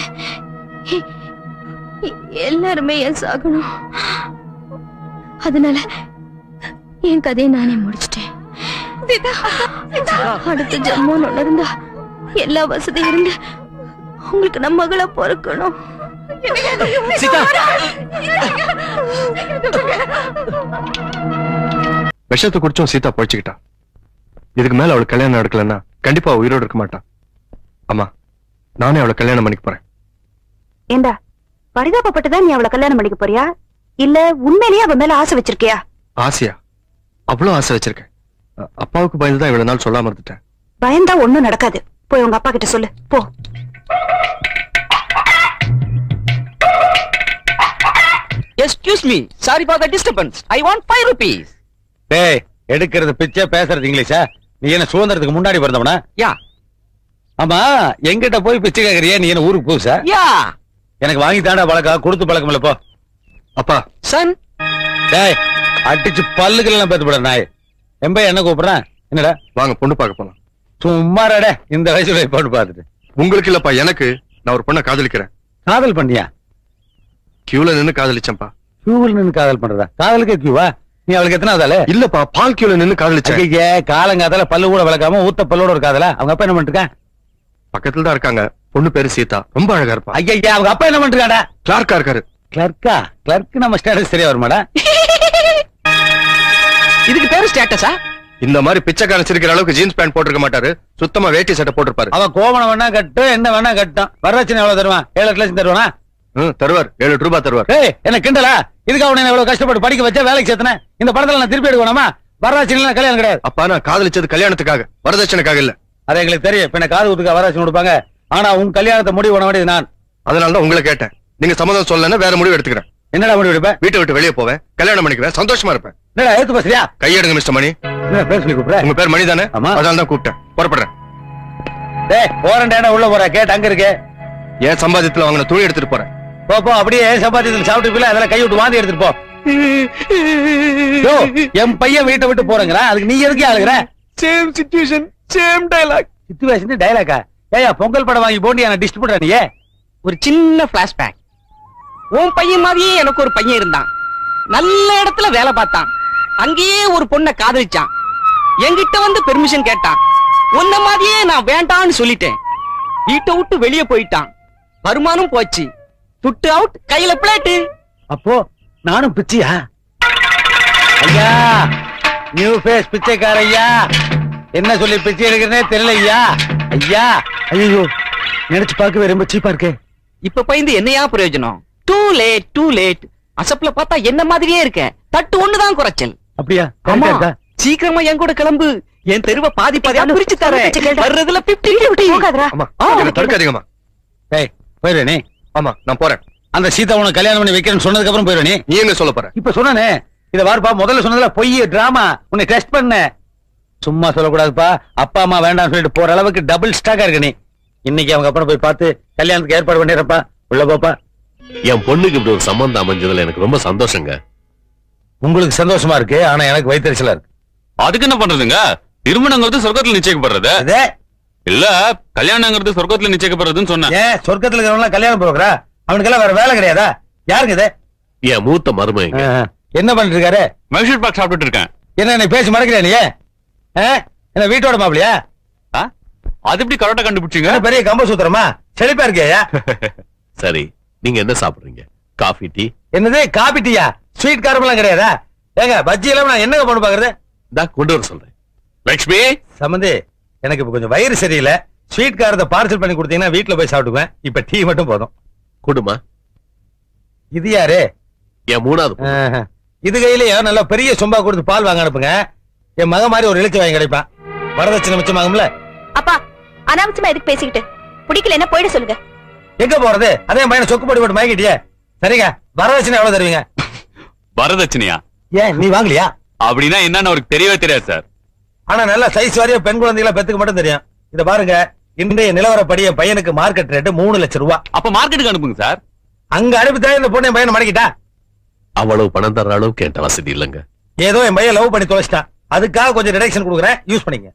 எல்லாருமே என் சாகணும். அதனால என் கதையை நானே முடிச்சிட்டேன். அடுத்த ஜென்மம் ஒண்ணு இருந்தா எல்லா வசதியும் இருந்து உங்களுக்கு நம்ம மகளா பிறக்கணும். விஷத்தை குடிச்சும் சீதா பொழைச்சுக்கிட்டா. இதுக்கு மேல அவளுக்கு கல்யாணம் நடக்கலன்னா கண்டிப்பா உயிரோடு இருக்க மாட்டான். அம்மா, நானே அவளை கல்யாணம் பண்ணிக்க போறேன். ஏண்டா பரிதாபப்பட்டுதான் நீ அவளை கல்யாணம் பண்ணிக்க போறியா, இல்ல உண்மையிலேயே அவ மேல ஆசை வச்சிருக்கியா? ஆசையா? அவ்வளவு ஆசை வச்சிருக்கேன். அப்பாவுக்கு பயந்துதான் இவ்வளவு நாள் சொல்லாம இருந்துட்டேன். பயந்தா ஒண்ணும் நடக்காது. போய் உங்க அப்பா கிட்ட சொல்லு போ. Excuse me, sorry for the disturbance. I want 5 rupees. டேய், எடுக்கிறது பிச்சை, பேசுறது இங்கிலீஷா? நீ என்ன சுதந்திரத்துக்கு முன்னாடி பிறந்தவனா? யா. ஆமா, எங்கிட்ட போய் பிச்சை கேக்குறியா? நீ என்ன ஊருக்கு புதுசா? யா. எனக்கு வாங்கி தாண்டா பழக்கம், கொடுத்து பழக்கம் இல்ல. போ. அப்பா. சன். டேய், அடிச்சு பல்லுக்கெல்லாம் பேத்து போட நாய். எம்பை என்ன கூப்பிடுறேன்? என்னடா? வாங்க பொண்ணு பார்க்க போலாம். சும்மாடா, இந்த வயசுல பொண்ணு பார்த்துட்டு. உங்களுக்கு இல்லப்பா, எனக்கு. நான் ஒரு பொண்ணை காதலிக்கிறேன். காதல் பண்ணியா? கியூல நின்னு காதலிச்சேன்ப்பா. கியூல நின்னு காதல் பண்றதா? காதலுக்கு கியூவா? நீ அவளுக்கு எத்தனை ஆதால? இல்லப்பா, பால் கியூல நின்னு காதலிச்சேன். காலங்காதால பல்லு கூட விளக்காம ஊத்த பல்லோட ஒரு காதல. அவங்க அப்பா என்ன பண்ணிருக்கான்? பக்கத்துல தான் இருக்காங்க. பொண்ணு பேரு சீதா, ரொம்ப அழகா இருப்பா. ஐயா, அவங்க அப்பா என்ன பண்ணிருக்காடா? கிளார்க்கா இருக்காரு. கிளர்க்கா? கிளர்க்கு நம்ம ஸ்டேட்டஸ் சரியா வருமாடா? இதுக்கு பேரு ஸ்டேட்டஸா? இந்த மாதிரி பிச்சைக்காரன் சிரிக்கிற அளவுக்கு ஜீன்ஸ் பேண்ட் போட்டிருக்க மாட்டாரு. சுத்தமா வேட்டி சட்டை போட்டிருப்பாரு. அவ கோவணம் வேணா கட்டு, என்ன வேணா கட்டும். வரதட்சணை எவ்வளவு தருவான்? 7 லட்சம் தருவானா? தருவார். 7 ரூபாய் தருவார். என்ன கிண்டலா? இதுக்கு அவனை எவ்வளவு கஷ்டப்பட்டு படிக்க வச்சா, வேலைக்கு சேர்த்தன. இந்த படத்துல நான் திருப்பி எடுக்கணுமா? வரதட்சணை கல்யாணம் கிடையாது. அப்பா, நான் காதலிச்சது கல்யாணத்துக்காக, வரதட்சணைக்காக இல்ல. அது எங்களுக்கு தெரியும். இப்ப காது ஊத்துக்க வரதட்சணை கொடுப்பாங்க. ஆனா உன் கல்யாணத்தை முடிவு பண்ண வேண்டியது நான். அதனாலதான் உங்களை கேட்டேன். நீங்க சம்மதம் சொல்லலன்னா வேற முடிவு எடுத்துக்கிறேன். என்னடா முடிவு எடுப்பேன்? வீட்டை விட்டு வெளியே போவேன், கல்யாணம் பண்ணிக்குவேன், சந்தோஷமா இருப்பேன். என்னடா ஏத்து பேசுறியா? கையெடுங்க மிஸ்டர் மணி. என்ன பேர் சொல்லி கூப்பிடுற? உங்க பேர் மணி தானே? ஆமா. அதனால தான் கூப்பிட்டேன். புறப்படுறேன். டேய், போறேன்டா, உள்ள போற. கேட் அங்க இருக்கு. ஏன் சம்பாதியத்துல வாங்கின துணி எடுத்துட்டு போறேன். போ, அப்படியே சம்பாதியத்துல சாப்பிட்டு போல அதெல்லாம் கை விட்டு வாந்தி எடுத்துட்டு போ. என் பையன் வீட்டை விட்டு போறேங்கிறான், அதுக்கு நீ எதுக்கே ஆளுகிற? Same situation, same dialogue. Situation டயலாக்கா? ஏயா, பொங்கல் படம் வாங்கி போண்டி என்ன டிஸ்ட் பண்ற? நீ ஒரு சின்ன பிளாஷ்பேக். உன் பையன் மாதிரியே எனக்கு ஒரு பையன் இருந்தான். நல்ல இடத்துல வேலை பார்த்தான். அங்கேயே ஒரு பொண்ணை காதலிச்சான். என்கிட்ட வந்து பெர்மிஷன் கேட்டான். உன்ன மாதிரியே நான் வேண்டான்னு சொல்லிட்டேன். வீட்டை விட்டு வெளியே போயிட்டான். வருமானம் போச்சு. துட்டு அவுட், கையில பிளேட்டு. அப்போ நானும் பிச்சையா? ஐயா, நியூ ஃபேஸ் பிச்சைக்கார ஐயா. என்ன சொல்லி பிச்சை எடுக்கிறனே தெரியல ஐயா. ஐயா, ஐயோ, நினைச்சு பார்க்கவே ரொம்ப சீப்பா இருக்கு. இப்ப பயந்து என்னையா பிரயோஜனம்? Too late, too late. அசப்ல பார்த்தா என்ன மாதிரியே இருக்க. தட்டு ஒண்ணுதான் குறைச்சல். அப்படியா? சீக்கிரமா என் கூட கிளம்பு. என் தெருவை பாதி பாதியா பிரிச்சு தரேன். வர்றதுல 50-50. தடுக்காதீங்கம்மா. டேய், போயிரு நீ. ஆமா, நான் போறேன். அந்த சீதா உனக்கு கல்யாணம் பண்ணி வைக்கிறேன்னு சொன்னதுக்கு அப்புறம் போயிரு நீ. நீ என்ன சொல்ல போற? இப்ப சொன்னானே, இத வாருப்பா, முதல்ல சொன்னதுல பொய் டிராமா. உன்னை டெஸ்ட் பண்ண. சும்மா சொல்லக்கூடாதுப்பா. அப்பா அம்மா வேண்டாம்னு சொல்லிட்டு போற அளவுக்கு டபுள் ஸ்டாக்கா இருக்க நீ. இன்னைக்கு அவங்க அப்புறம் போய் பார்த்து கல்யாணத்துக்கு ஏற்பாடு பண்ணிடுறப்பா. உள்ள போப்பா. என் பொண்ணுக்கு இப்படி ஒரு சம்பந்தம் அமைஞ்சதுல எனக்கு ரொம்ப சந்தோஷங்க. உங்களுக்கு சந்தோஷமா இருக்கு, ஆனா எனக்கு வயிற்றுச்சலா இருக்கு. அதுக்கு என்ன பண்றதுங்க? திருமணங்கிறது சொர்க்கத்துல நிச்சயிக்கப்படுறது இல்ல, கல்யாணங்கிறது சொர்க்கத்துல நிச்சயிக்கப்படுறதுன்னு சொன்னேன். ஏன் சொர்க்கத்துல இருக்கிறவங்க கல்யாணம் போகிறா? அவனுக்கெல்லாம் வேற வேலை கிடையாதா? யாருக்கு இது? என் மூத்த மருமகங்க. என்ன பண்ணிட்டு இருக்காரு? மைசூர் பாக் சாப்பிட்டு இருக்கேன். என்ன பேசி மறக்கிறேன் நீ? என்ன வீட்டோட மாப்பிளையா? அது எப்படி கரெக்டா கண்டுபிடிச்சீங்க? பெரிய கம்ப சூத்திரமா? செழிப்பா இருக்கியா? சரி, நீங்க என்ன சாப்பிடுறீங்க? Coffee, tea? என்னது காபி டீயா? ஸ்வீட் காரமெல்லாம் கிடையாதா? ஏங்க, பஜ்ஜி எல்லாம் நான் என்னங்க பண்ணு பாக்குறது? கொண்டு வர சொல்றேன். லட்சுமி சம்பந்தி, எனக்கு இப்ப கொஞ்சம் வயிறு சரியில்லை. ஸ்வீட் காரத்தை பார்சல் பண்ணி கொடுத்தீங்கன்னா வீட்டுல போய் சாப்பிடுவேன். இப்ப டீ மட்டும் போதும். குடுமா. இது யாரு? என் மூணாவது. இது கையிலயே நல்லா பெரிய சொம்பா கொடுத்து பால் வாங்க அனுப்புங்க. என் மக மாதிரி ஒரு இழுச்சி வாங்கி கிடைப்பான். வரதட்சணை மிச்சமாகும்ல. அப்பா, அனாவசியமா எதுக்கு பேசிக்கிட்டு? பிடிக்கல என்ன போயிட சொல்லுங்க. எங்க போறது? அதே பையனை சொக்கு போட்டு போட்டு மயக்கிட்டியே. சரிங்க, வரதட்சணை எவ்வளவு தருவீங்க? வரதட்சணையா? ஏன் நீ வாங்கலையா? அப்படின்னா என்னன்னு அவருக்கு தெரியவே தெரியாது சார். ஆனா நல்ல சைஸ் வாரியா பெண் குழந்தைகளை பெத்துக்க மட்டும் தெரியும். இத பாருங்க, இன்றைய நிலவரப்படி என் பையனுக்கு மார்க்கெட் ரேட் 3 லட்சம் ரூபாய். அப்ப மார்க்கெட்டுக்கு அனுப்புங்க சார். அங்க அனுப்பித்தான் இந்த பொண்ணு என் பையனை மடக்கிட்டா. அவ்வளவு பணம் தர்ற அளவுக்கு என்கிட்ட வசதி இல்லைங்க. ஏதோ என் பையன் லவ் பண்ணி தொலைச்சிட்டான், அதுக்காக கொஞ்சம் ரிடக்ஷன் கொடுக்குறேன், யூஸ் பண்ணிங்க.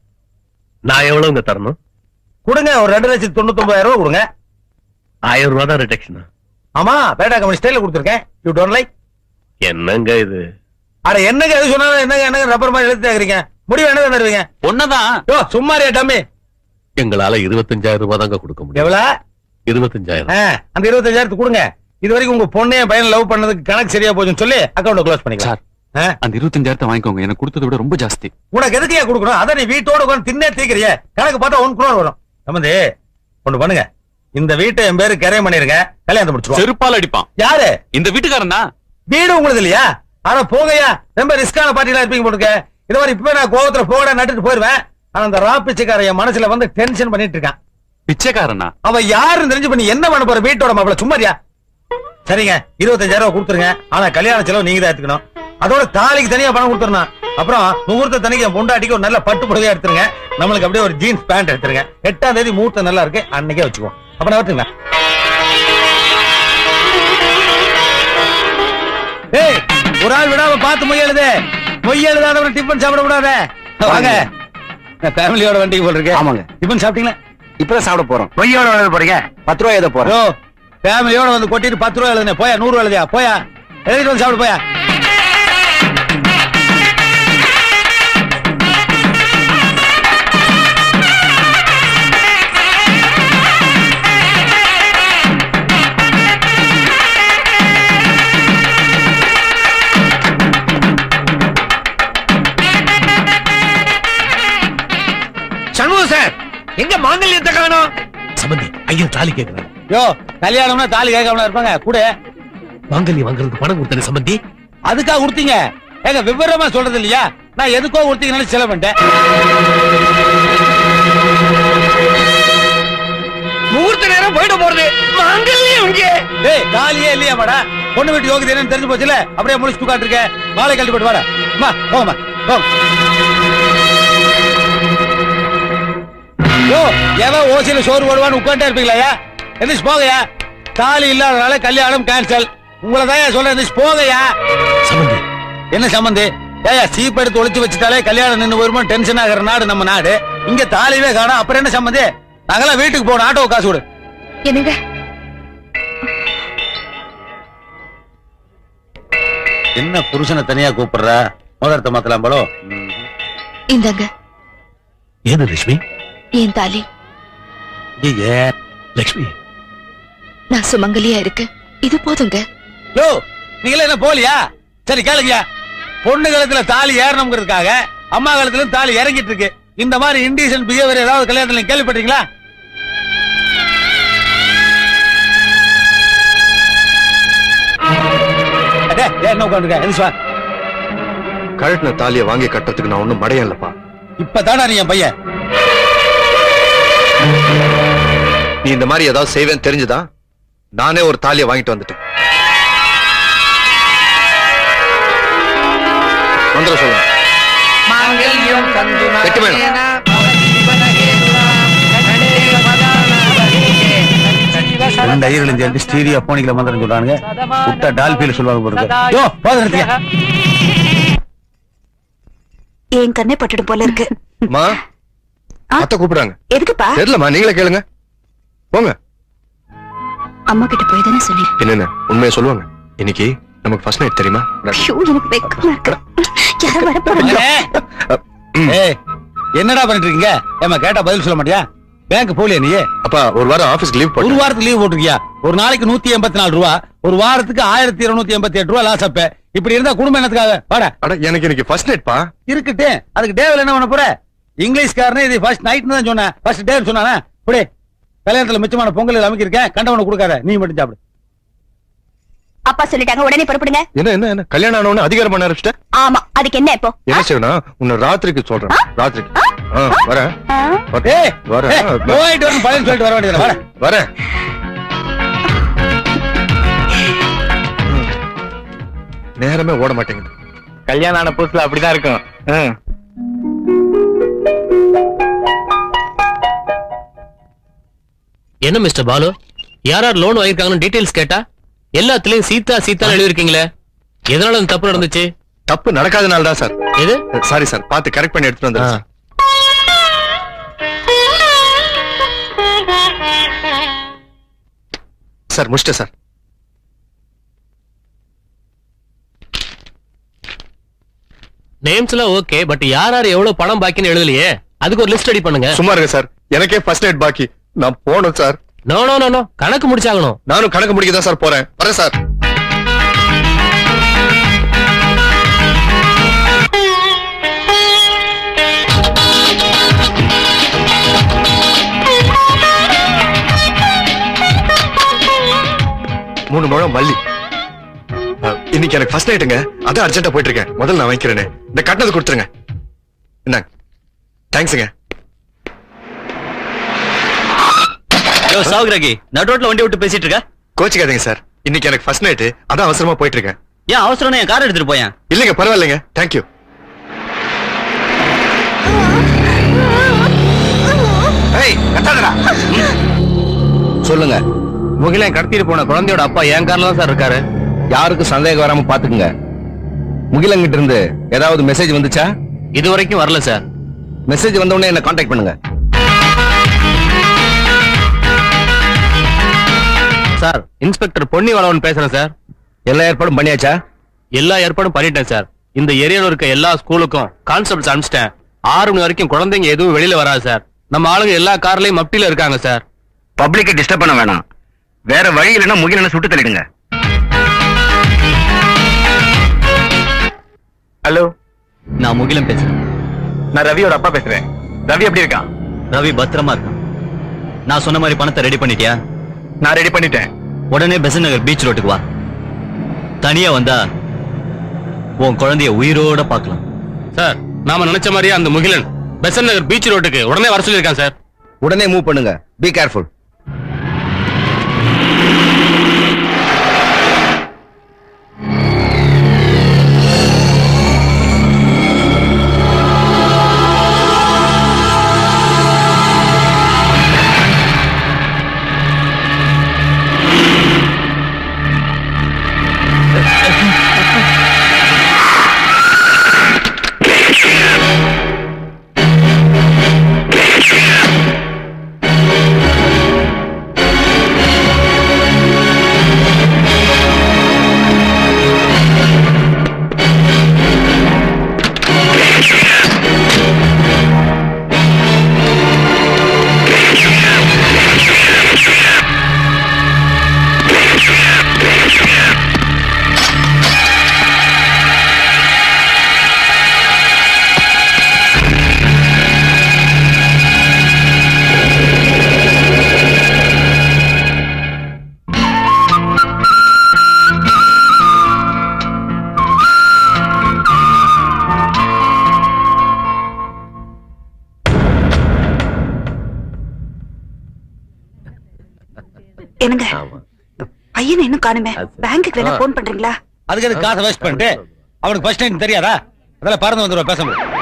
நான் எவ்வளவுங்க தரணும்? கொடுங்க, ஒரு 2,99,000 ரூபாய் கொடுங்க. 1000 ரூபாய் தான் ரிடக்ஷன். ஆமா, பேட்டா கம்பெனி ஸ்டைல கொடுத்துருக்கேன். You don't like? என்னங்க இது? அட என்னங்க எது சொன்னாலும் என்னங்க ரப்பர் மாதிரி எழுத்து கேக்குறீங்க? முடிவு என்ன தருவீங்க? ஒன்னதான். யோ சும்மாரியா டம்மி. எங்களால 25,000 ரூபாய் தாங்க கொடுக்க முடியும். எவ்வளவு? 25,000. அந்த 25,000 கொடுங்க. இது வரைக்கும் உங்க பொண்ணே பையன் லவ் பண்ணதுக்கு கணக்கு சரியா போச்சுன்னு சொல்லி அக்கௌண்ட் க்ளோஸ் பண்ணிக்கலாம். அந்த 25,000 வாங்கிக்கோங்க, எனக்கு கொடுத்ததை விட ரொம்ப ஜாஸ்தி. உனக்கு எதுக்கு கொடுக்கணும்? அதான் நீ வீட்டோட உட்கார்ந்து தின்னே தீக்கிறிய. கணக்கு பார்த்தா 1 crore வரும். சம்பந்தி ஒண்ணு பண்ணுங்க, இந்த வீட்டை என் பேரு கரை பண்ணிருங்க, கல்யாணம் முடிச்சுருவோம். செருப்பால் அடிப்பான். யாரு? இந்த வீட்டுக்காரன் தான். வீடு உங்களுக்கு இல்லையா? ஆனா போகையா, ரொம்ப ரிஸ்கான பார்ட்டிலாம் இருப்பீங்க போட்டுக்க. இது மாதிரி இப்ப நான் கோவத்துல போட நட்டுட்டு போயிருவேன். ஆனா அந்த ராப்பிச்சைக்கார என் மனசுல வந்து டென்ஷன் பண்ணிட்டு இருக்கான். பிச்சைக்காரனா? அவ யாருன்னு தெரிஞ்சு பண்ணி என்ன பண்ண போற? வீட்டோட மாப்பிள சும்மாரியா? சரிங்க, 25,000 ரூபாய் கொடுத்துருங்க. ஆனா கல்யாண செலவு நீங்க தான் எடுத்துக்கணும். அதோட தாலிக்கு தனியா பணம் கொடுத்துருணும். அப்புறம் முகூர்த்த தனிக்கு என் பொண்டாட்டிக்கு ஒரு நல்ல பட்டு புடவையா எடுத்துருங்க. நம்மளுக்கு அப்படியே ஒரு ஜீன்ஸ் பேண்ட் எடுத்துருங்க. 8ஆம் தேதி முகூர்த்தம் நல்லா இருக்கு, அன்னைக்கே வச்சுக்குவோம். அப்ப நான் வரட்டுங்களா? ஏய், ஒரு ஆள் விடாம பார்த்து மொய் எழுதாதவரை டிஃபன் சாப்பிட கூடாது. வாங்க, ஃபேமிலியோட வண்டிக்கு போல் இருக்கு. ஆமாங்க. டிஃபன் சாப்பிட்டீங்களா? இப்பதான் சாப்பிட போறோம். மொய்யோட எழுத போறீங்க? 10 ரூபாய் எழுத போறோம். ஃபேமிலியோட வந்து கொட்டிட்டு 10 ரூபாய் எழுதுனே. போயா, 100 ரூபாய் எழுதியா? போயா, எழுதிட்டு வந்து சாப்பிடு. போயா. சண்முகம் சார், எங்க மாங்கல்யத்தை காணோம்? சம்பந்தி, ஐயன் தாலி கேட்கிறார். யோ, கல்யாணம்னா தாலி கேட்காம இருப்பாங்க. கூட மாங்கல்யம் வாங்குறதுக்கு பணம் கொடுத்தேன் சம்பந்தி. அதுக்காக கொடுத்தீங்க? ஏங்க விவரமா சொல்றது இல்லையா? நான் எதுக்கோ கொடுத்தீங்கன்னு செலவு பண்ணிட்டேன். முகூர்த்த நேரம் போயிட போறது. மாங்கல்யம் இங்கே. டேய், தாலியே இல்லையா மாடா? பொண்ணு வீட்டு யோகிதை என்னன்னு தெரிஞ்சு போச்சுல, அப்படியே முடிச்சு தூக்காட்டு இருக்க. மாலை கழட்டி போட்டு வாடா. அம்மா போங்கம்மா, போங்க. யோ, எவன் ஓசியில சோறு போடுவான்னு உட்காண்டே இருப்பீங்களா? எந்திரிச்சு போகையா. தாலி இல்லாதனால கல்யாணம் கேன்சல். உங்களை தான் சொல்றேன், எந்திரிச்சு போகையா. சம்பந்தி என்ன சம்பந்தி? ஏயா, சீப் எடுத்து ஒளிச்சு வச்சுட்டாலே கல்யாணம் நின்று வருமா? டென்ஷன் ஆகிற நாடு நம்ம நாடு. இங்க தாலிவே காணோம், அப்புறம் என்ன சம்பந்தி? நாங்கெல்லாம் வீட்டுக்கு போகணும், ஆட்டோ காசு கொடு. என்னங்க? என்ன புருஷனை தனியா கூப்பிடுற? மோதிரத்தை மாத்தலாம் போலோ. இந்தாங்க. ஏது லட்சுமி? என் தாலி. லட்சுமி, நான் சுமங்கலியா இருக்கு, இது போதுங்க. யோ, நீங்களே என்ன போலியா? சரி கேளுங்க, பொண்ணு காலத்துல தாலி ஏறணுங்கிறதுக்காக அம்மா காலத்துல தாலி இறங்கிட்டு இருக்கு. இந்த மாதிரி இன்டீசன்ட் பிஹேவியர் ஏதாவது கல்யாணத்துல கேள்விப்பட்டீங்களா? என்ன உட்காந்துருக்க? கழட்டின தாலியை வாங்கி கட்டுறதுக்கு நான் ஒண்ணும் மடையன் இல்லப்பா. இப்பதானா நீ என் பையன்? நீ இந்த மாதிரி ஏதாவது செய்வேன்னு தெரிஞ்சுதான் நானே ஒரு தாலியை வாங்கிட்டு வந்துட்டேன். வந்துட சொல்லுங்க. கெட்டு வேணும். ஸ்டீரியோ போனிக்கல மந்திரம் சொல்றானுங்க. விட்டா டால்பியில சொல்லுவாங்க போறது. என் கண்ணே பட்டுடு போல இருக்கு. அம்மா, அத்தை கூப்பிடுறாங்க. எதுக்குப்பா? தெரியலம்மா, நீங்களே கேளுங்க. போங்க. அம்மா கிட்ட போய் தானே சொன்னேன். என்னென்ன உண்மையை சொல்லுவாங்க. இன்னைக்கு நமக்கு ஃபர்ஸ்ட் நைட் தெரியுமா? எனக்கு வெக்கமா இருக்கு. யாரோ வர போறாங்க. என்னடா பண்ணிட்டு இருக்கீங்க? ஏமா கேட்டா பதில் சொல்ல மாட்டியா? பேங்க் போலியா நீ? அப்பா, ஒரு வாரம் ஆபீஸ்க்கு லீவ் போட்டு. ஒரு வாரத்துக்கு லீவ் போட்டிருக்கியா? ஒரு நாளைக்கு 184 ரூபா, ஒரு வாரத்துக்கு 1288 ரூபா லாஸ். அப்ப இப்படி இருந்தா குடும்பம் என்னத்துக்காக? வாடா. எனக்கு இன்னைக்கு ஃபர்ஸ்ட் நைட் பா. இருக்கட்டு, அதுக்கு டேவில் என்ன பண்ண போற? இங்கிலீஷ்காரனே இது ஃபர்ஸ்ட் நைட்னு தான் சொன்னேன். ஃபர்ஸ்ட் டேன்னு சொன்னானே. புடி, கல்யாணத்துல மிச்சமான பொங்கல் அமைக்கிருக்கேன், கண்டவனை கொடுக்காத, நீ மட்டும் சாப்பிடு. அப்பா சொல்லிட்டாங்க, உடனே புறப்படுங்க. என்ன என்ன என்ன கல்யாணம் ஆனவன அதிகாரம் பண்ண ஆரம்பிச்சிட்ட? ஆமா, அதுக்கு என்ன இப்போ? என்ன செய்யணும்? உன்னை ராத்திரிக்கு சொல்றேன். ராத்திரிக்கு வரேன். போயிட்டு வரணும், பழம் சொல்லிட்டு வர வேண்டியது. வரேன். நேரமே ஓட மாட்டேங்குது. கல்யாணம் ஆன புதுசுல அப்படிதான் இருக்கும். என்ன மிஸ்டர் பாலு, யார் லோன் வாங்கிருக்காங்கன்னு டீடைல்ஸ் கேட்டா எல்லாத்துலயும் சீதா சீதா எழுதிருக்கீங்களே, எதனால இந்த தப்பு நடந்துச்சு? தப்பு நடக்காதனால தான் சார். எது? சாரி சார், பார்த்து கரெக்ட் பண்ணி எடுத்துட்டு வந்தேன். சார் முடிச்சிட்டேன் சார். நேம்ஸ் எல்லாம் ஓகே, பட் யார் யார் எவ்வளவு பணம் பாக்கின்னு எழுதலையே, அதுக்கு ஒரு லிஸ்ட் ரெடி பண்ணுங்க. சும்மா இருங்க சார், எனக்கே ஃபர்ஸ்ட் நைட் பாக்கி, நான் போகணும் sir. No no no no, கணக்கு முடிச்சாகணும். நானும் கணக்கு முடிக்க தான் சார் போறேன். வரேன் சார். மூணு முழம் மல்லி. இன்னைக்கு எனக்கு ஃபர்ஸ்ட் நைட்டுங்க, அதான் அர்ஜென்ட்டா போயிட்டு இருக்கேன். முதல்ல நான் வைக்கிறேனே, இந்த கட்டணத்தை கொடுத்துருங்க. என்ன தேங்க்ஸுங்க. சாவுகிராகி நடுரோட்ல வண்டி விட்டு பேசிட்டு இருக்க. கோச்சிக்காதீங்க சார், இன்னைக்கு எனக்கு ஃபர்ஸ்ட் நைட்டு, அதான் அவசரமா போயிட்டு இருக்கேன். ஏன் அவசரம்? என் கார் எடுத்துட்டு போயேன். இல்லைங்க பரவாயில்லைங்க, தேங்க்யூ. சொல்லுங்க. முகிலன் கடத்திட்டு போன குழந்தையோட அப்பா என் கார்ல தான் சார் இருக்காரு. யாருக்கும் சந்தேகம் வராம பாத்துக்குங்க. முகிலங்கிட்ட இருந்து ஏதாவது மெசேஜ் வந்துச்சா? இது வரைக்கும் வரல சார். மெசேஜ் வந்த உடனே என்ன கான்டாக்ட் பண்ணுங்க. சார், இன்ஸ்பெக்டர் பொன்னி வளவன் பேசுறேன் சார். எல்லா ஏற்பாடும் பண்ணியாச்சா? எல்லா ஏற்பாடும் பண்ணிட்டேன் சார். இந்த ஏரியால இருக்க எல்லா ஸ்கூலுக்கும் கான்ஸ்டபிள்ஸ் அனுப்பிச்சிட்டேன். 6 மணி வரைக்கும் குழந்தைங்க எதுவும் வெளியில வராது சார். நம்ம ஆளுங்க எல்லா கார்லயும் மப்டியில இருக்காங்க சார். பப்ளிக்கை டிஸ்டர்ப் பண்ண வேணாம். வேற வழி இல்லைன்னா முகிலனை சுட்டு தள்ளிடுங்க. ஹலோ, நான் முகிலன் பேசுறேன். நான் ரவியோட அப்பா பேசுறேன். ரவி எப்படி இருக்கான்? ரவி பத்திரமா இருக்கான். நான் சொன்ன மாதிரி பணத்தை ரெடி பண்ணிட்டியா? நான் ரெடி பண்ணிட்டேன். உடனே பெசன்ட் நகர் பீச் ரோட்டுக்கு வா. தனியா வந்தா உன் குழந்தைய உயிரோட பார்க்கலாம். சார், நாம நினைச்ச மாதிரியே அந்த முகிலன் பெசன்ட் நகர் பீச் ரோட்டுக்கு உடனே வர சொல்லியிருக்கான் சார். உடனே மூவ் பண்ணுங்க. Be careful. என்னங்க பையன் இன்னும் காணுமே, பேங்க்குக்கு வேணா போன் பண்றீங்களா? அதுக்கு எதுக்கு காசை வேஸ்ட் பண்ணிட்டு? அவனுக்கு ஃபர்ஸ்ட் டைம் தெரியாதா? அதெல்லாம் பறந்து வந்துருவா, பேச முடியும்.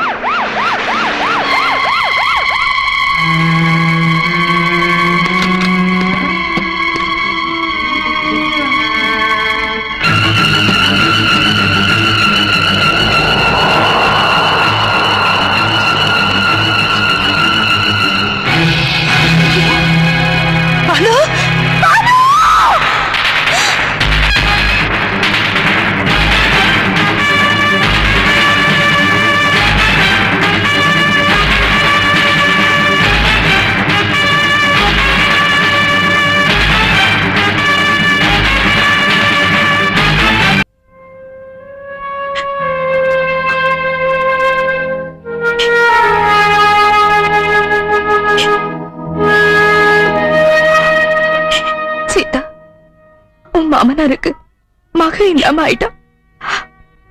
மாமனாருக்கு மக இல்லாம ஆயிட்டா,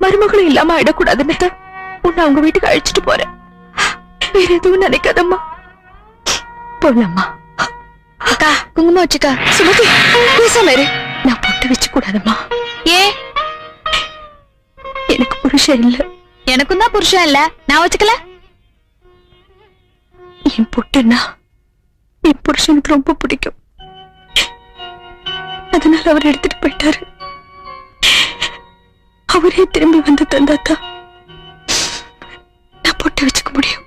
மருமகளும் இல்லாம ஆயிடக்கூடாதுன்னு தான் உன்னை அவங்க வீட்டுக்கு அழைச்சிட்டு போறேன். வேற எதுவும் நினைக்காதம்மா, போலாமா? அக்கா குங்குமம் வச்சுக்கா. சுமதி பேசாம இரு. நான் பொட்டு வச்சு கூடாதம்மா. ஏ எனக்கு புருஷன் இல்ல. எனக்கும் தான் புருஷன் இல்ல, நான் வச்சுக்கல. என் புட்டுன்னா என் புருஷனுக்கு ரொம்ப பிடிக்கும். அதனால அவர் எடுத்துட்டு போயிட்டாரு. அவரே திரும்பி வந்து தந்தாதான் நான் பொட்டு வச்சுக்க முடியும்.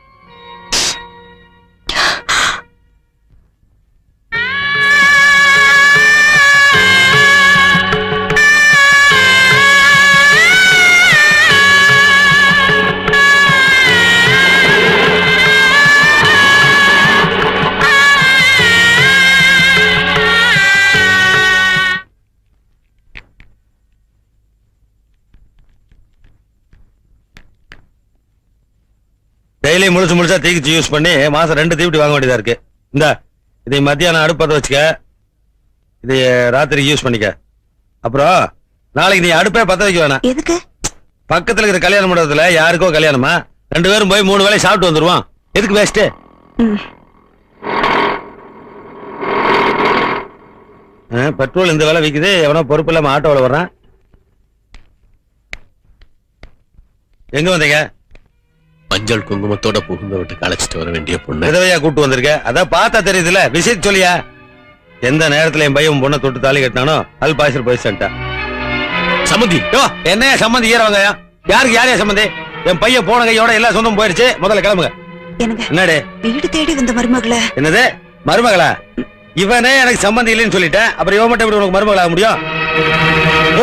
டெய்லி முழுசா தீக்கிச்சு யூஸ் பண்ணி மாசம் 2 தீவட்டி வாங்க வேண்டியதா இருக்கு. இந்த இதை மத்தியானம் அடுப்பத்தை வச்சுக்க, இதை ராத்திரிக்கு யூஸ் பண்ணிக்க. அப்புறம் நாளைக்கு நீ அடுப்பே பத்த வைக்க வேணாம். எதுக்கு? பக்கத்துல இருக்கிற கல்யாண மண்டபத்துல யாருக்கோ கல்யாணமா, 2 பேரும் போய் 3 வேளை சாப்பிட்டு வந்துருவான். எதுக்கு வேஸ்ட்? பெட்ரோல் இந்த வேலை விக்குது, எவனோ பொறுப்பு இல்லாம ஆட்டோவில் வர்றான். எங்க வந்தீங்க? மஞ்சள் குங்குமத்தோட புகுந்த விட்டு அழைச்சிட்டு வர வேண்டிய பொண்ணு விதவையா கூட்டு வந்திருக்க, அதான் பார்த்தா தெரியுதுல. விஷயத்தை சொல்லியா? எந்த நேரத்துல என் பையன் பொண்ணை தொட்டு தாலி கட்டினானோ அது பாய்ச்சல் போயிட்டான். சம்மந்தி என்னையா சம்மந்தி ஈரவங்க? யாருக்கு யாரையா சம்மந்தி? என் பையன் போன கையோட எல்லா சொந்தம் போயிருச்சு. முதல்ல கிளம்புங்க. என்னடே வீடு தேடி வந்த மருமகளே? என்னது மருமகளா? இவனே எனக்கு சம்மந்தி இல்லைன்னு சொல்லிட்டேன், அப்புறம் இவன் மட்டும் எப்படி உனக்கு மருமகள் ஆக முடியும்?